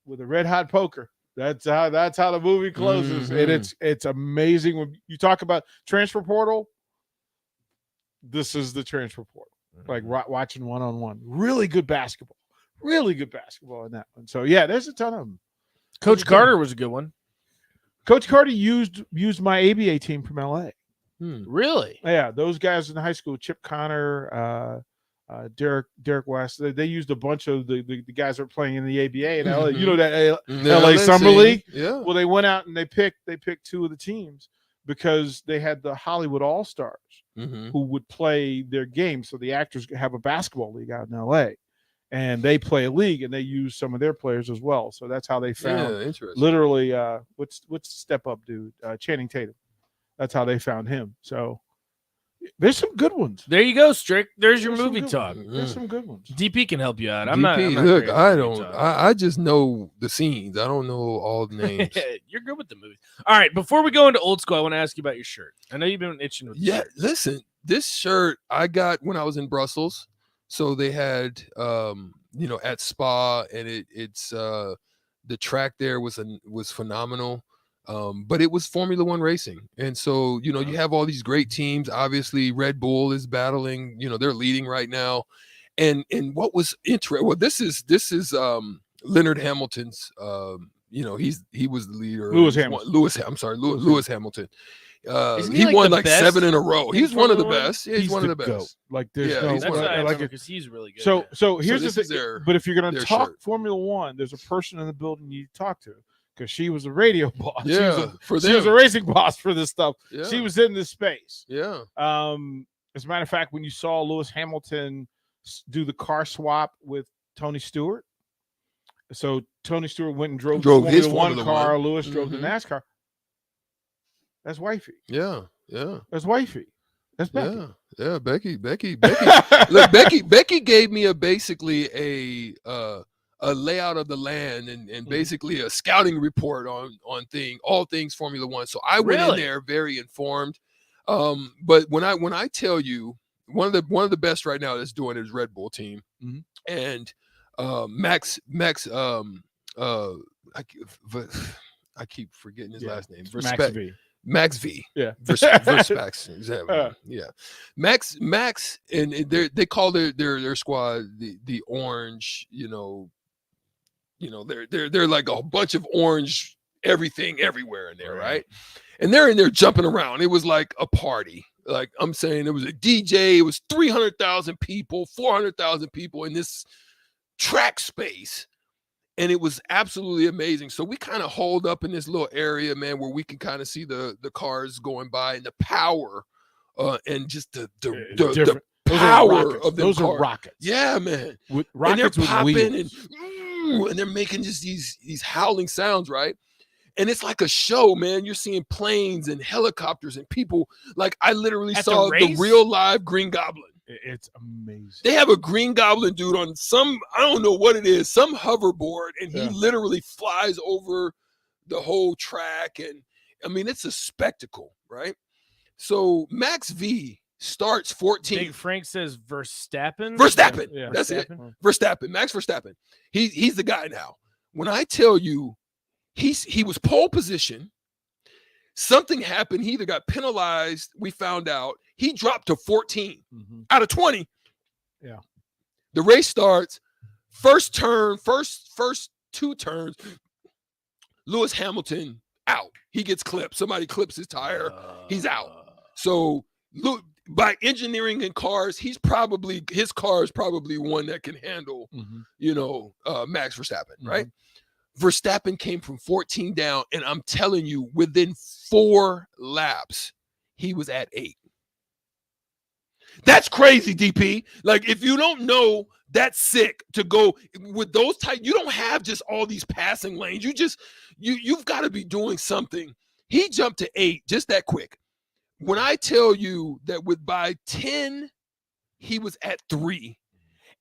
with a red hot poker. That's how the movie closes. And it's amazing when you talk about transfer portal. This is the transfer portal. Like watching 1-on-1. Really good basketball. Really good basketball in that one. So yeah, there's a ton of them. Coach Carter was a good one. Coach Carter used my ABA team from LA. Really? Yeah, those guys in high school, Chip Connor, Derek West, they used a bunch of the guys that were playing in the ABA in LA. You know that LA Summer League? Yeah. Well, they went out and they picked two of the teams because they had the Hollywood All-Stars who would play their games. So the actors have a basketball league out in LA. And they play a league, and they use some of their players as well. So that's how they found literally what's Step Up dude, Channing Tatum. That's how they found him. So There's some good ones. There you go, Strick. There's your There's some movie good talk. ones. There's some good ones. DP can help you out. I'm DP, not look, great at I movie don't. talk. I just know the scenes. I don't know all the names. You're good with the movies. All right, before we go into old school, I want to ask you about your shirt. I know you've been itching with the Yeah, shirt. listen, this shirt I got when I was in Brussels. So they had, at Spa, and it's the track there was phenomenal. But it was Formula One racing. And so, you have all these great teams. Obviously, Red Bull is battling, they're leading right now. And what was interesting, well, this is Leonard Hamilton's, he was the leader. Lewis Hamilton. Lewis Hamilton. Isn't He like won the like best 7 in a row. in He's one of the Formula One? best. Yeah, he's one of the GOAT. best. Like there's Yeah, no he's That's one what of I the like best. because he's really good. So here's this the is thing. their- But if you're going to their talk shirt. Formula One, there's a person in the building you talk to because she was a radio boss. Yeah, she was a them. racing boss for this stuff. Yeah. She was in this space. Yeah. As a matter of fact, when you saw Lewis Hamilton do the car swap with Tony Stewart, so Tony Stewart went and drove his Formula One Formula car. One. Lewis drove the Mhm. NASCAR. That's wifey. Yeah. That's wifey. That's Becky. Yeah, Becky. Look, Becky gave me basically a layout of the land and basically a scouting report on all things Formula One. So I went in Really? there very informed. But when I tell you one of the best right now that's doing it is Red Bull team. Mhm. And Max I keep forgetting his last name. Max V. Yeah. Verspax. Exactly. Yeah. Max and they call their squad the orange, they're like a bunch of orange everything everywhere in there, right? And they're in there jumping around. It was like a party. Like I'm saying, it was a DJ, it was 300,000 people, 400,000 people in this track space. And it was absolutely amazing. So we kind of holed up in this little area, man, where we can kind of see the cars going by and the power and just the power of them Those cars. are rockets. Yeah, man. With And rockets they're with popping wheels. and they're making just these howling sounds, right? And it's like a show, man. You're seeing planes and helicopters and people. Like I literally At the saw the race? real live Green Goblin. It's amazing. They have a Green Goblin dude on some, I don't know what it is, some hoverboard, and he literally flies over the whole track. And I mean, it's a spectacle, right? So Max V starts 14. Big Frank says Verstappen. Verstappen. Yeah. That's it. Verstappen. Verstappen. Max Verstappen. He's the guy now. When I tell you he was pole position, something happened. He either got penalized, we found out. He dropped to 14 out of 20. Yeah. The race starts. First turn, first 2 turns. Lewis Hamilton out. He gets clipped. Somebody clips his tire. He's out. So look, by engineering and cars, his car is probably one that can handle, Max Verstappen, right? Verstappen came from 14 down, and I'm telling you, within 4 laps, he was at 8. That's crazy, DP. Like, if you don't know, that's sick to go with those type. You don't have just all these passing lanes. You've got to be doing something. He jumped to 8 just that quick. When I tell you that by 10, he was at 3.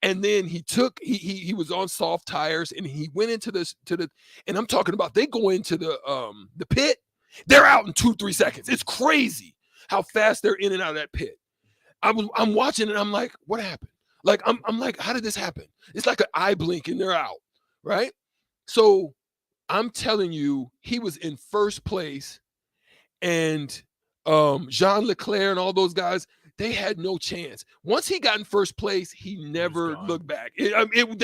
And then he was on soft tires and he went into and I'm talking about they go into the pit, they're out in 2-3 seconds. It's crazy how fast they're in and out of that pit. I'm watching and I'm like, what happened? Like I'm like, how did this happen? It's like an eye blink and they're out, right? So I'm telling you, he was in first place, and Jean Leclerc and all those guys, they had no chance. Once he got in first place, he never looked back. They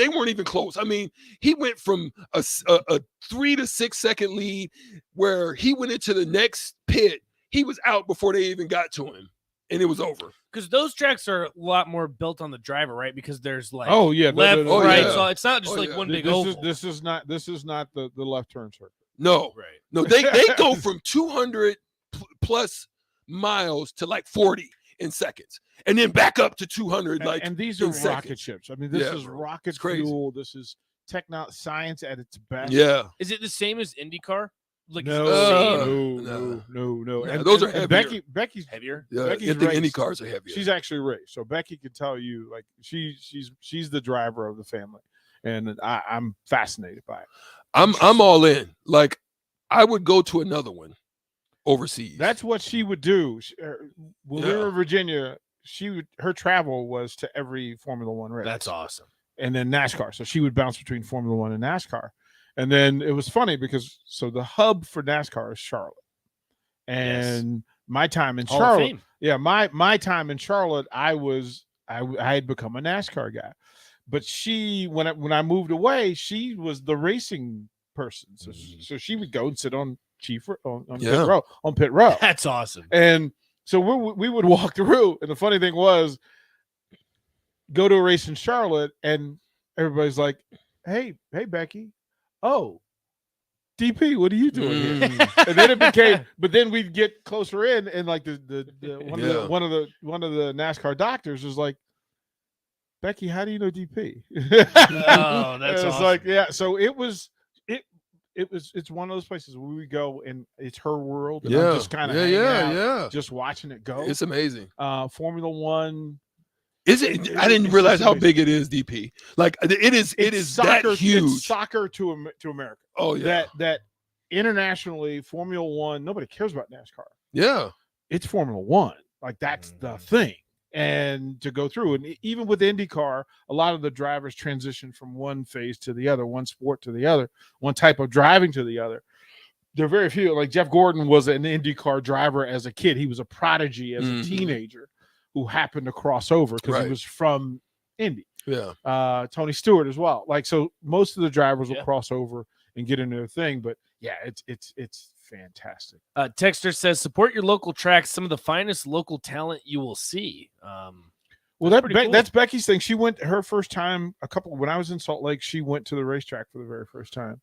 weren't even close. I mean, he went from a 3 to 6 second lead where he went into the next pit. He was out before they even got to him, and it was over. Because those tracks are a lot more built on the driver, right? Because there's like left, right. So it's not just like one big oval. This is not the left turn circuit. No, right. No, they go from 200 plus miles to like 40 in seconds, and then back up to 200. And these are rocket ships. I mean, this is rocket crazy. fuel. This is science at its best. Yeah. Is it the same as IndyCar? like No. Nah, And, those and- are and heavier. Becky's heavier. Yeah, Becky's I think Indy raced. cars are heavier. She's actually raced, so Becky can tell you like she's the driver of the family, and I'm fascinated by it. I'm all in. Like, I would go to another one overseas. That's what she would do. When we Yeah. were in Virginia, her travel was to every Formula One race. That's awesome. And then NASCAR, so she would bounce between Formula One and NASCAR. And then it was funny because the hub for NASCAR is Charlotte, and my time in Hall of Charlotte, Fame. yeah, my time in Charlotte, I had become a NASCAR guy, but when I moved away, she was the racing person, so she would go and sit on pit row. That's awesome. And so we would walk through, and the funny thing was, go to a race in Charlotte, and everybody's like, "Hey, Becky, oh, DP, what are you doing here?" And then it became, but then we'd get closer in, and like one of the NASCAR doctors was like, "Becky, how do you know DP?" Oh, that's it's awesome. like, yeah. So it's one of those places where we go and it's her world, and I'm just kind of just watching it go. It's amazing. Formula One. Is it? I didn't realize how big it is, DP. Like it is soccer, that huge. It's soccer to America. Oh yeah. That internationally, Formula One, nobody cares about NASCAR. Yeah. It's Formula One. Like that's the thing. And to go through, and even with IndyCar, a lot of the drivers transition from one phase to the other, one sport to the other, one type of driving to the other. There are very few. Like Jeff Gordon was an IndyCar driver as a kid. He was a prodigy as a teenager who happened to cross over because he was from Indy. Yeah. Tony Stewart as well. Like, so most of the drivers will cross over and get into their thing, but yeah, it's fantastic. Texter says, support your local tracks, some of the finest local talent you will see. Well, that's pretty cool. that's Becky's thing. She went her first time when I was in Salt Lake, she went to the racetrack for the very first time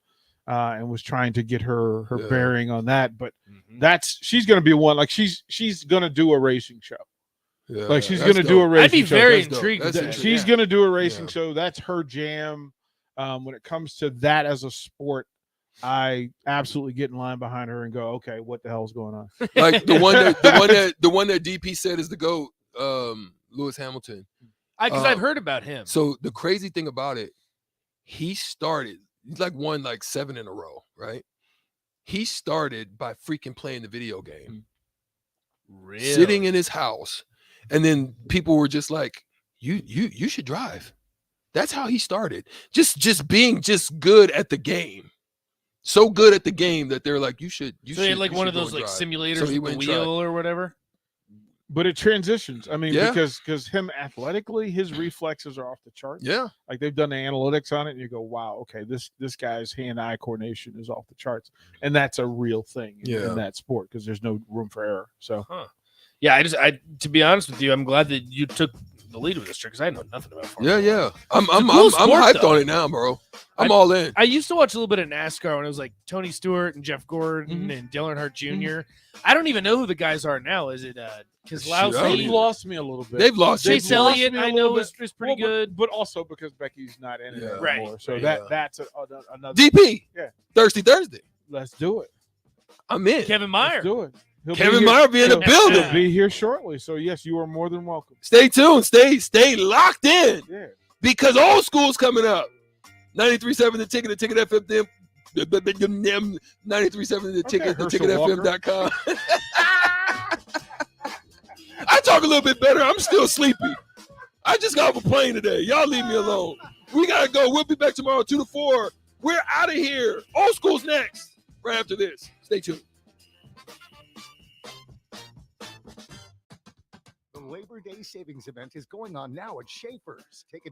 and was trying to get her bearing on that. But she's going to be one, like she's going to do a racing show. Yeah, like she's going to do a racing show. I'd be very intrigued. She's going to do a racing show. That's her jam. When it comes to that as a sport, I absolutely get in line behind her and go, okay, what the hell's going on? Like the one that DP said is the GOAT, Lewis Hamilton. Because I've heard about him. So the crazy thing about it, he's won like 7 in a row, right? He started by freaking playing the video game. Really? Sitting in his house. And then people were just like, you should drive. That's how he started. Just being good at the game. So good at the game that they're like, you should. So he had like one of those like simulators with the wheel or whatever. But it transitions. I mean, Yeah. because him athletically, his reflexes are off the charts. Yeah. Like they've done the analytics on it, and you go, wow, okay, this guy's hand-eye coordination is off the charts, and that's a real thing in that sport because there's no room for error. So, Yeah, to be honest with you, I'm glad that you took the lead with this trick because I know nothing about Formula Yeah, One. yeah. I'm It's a cool sport, hyped though. on it now, bro. I'm all in. I used to watch a little bit of NASCAR when it was like Tony Stewart and Jeff Gordon and Dale Earnhardt jr. I don't even know who the guys are now. Is it Keselowski? they've lost me a little bit. They've lost Chase They've lost Elliott, me a I little know, bit. is pretty good. But also because Becky's not in it anymore. So that's another DP. Yeah. Thirsty Thursday. Let's do it. I'm in. Kevin Meyer. Let's do it. Kevin Meyer be in the building. He'll be here shortly. So yes, you are more than welcome. Stay tuned. Stay locked in. Yeah. Because old school's coming up. 93.7 The Ticket, the Ticket FM, 93.7 The Ticket, the ticketfm.com. I talk a little bit better. I'm still sleepy. I just got off a plane today. Y'all leave me alone. We got to go. We'll be back tomorrow 2 to 4. We're out of here. Old school's next. Right after this. Stay tuned. The Labor Day savings event is going on now at Schaefer's. Take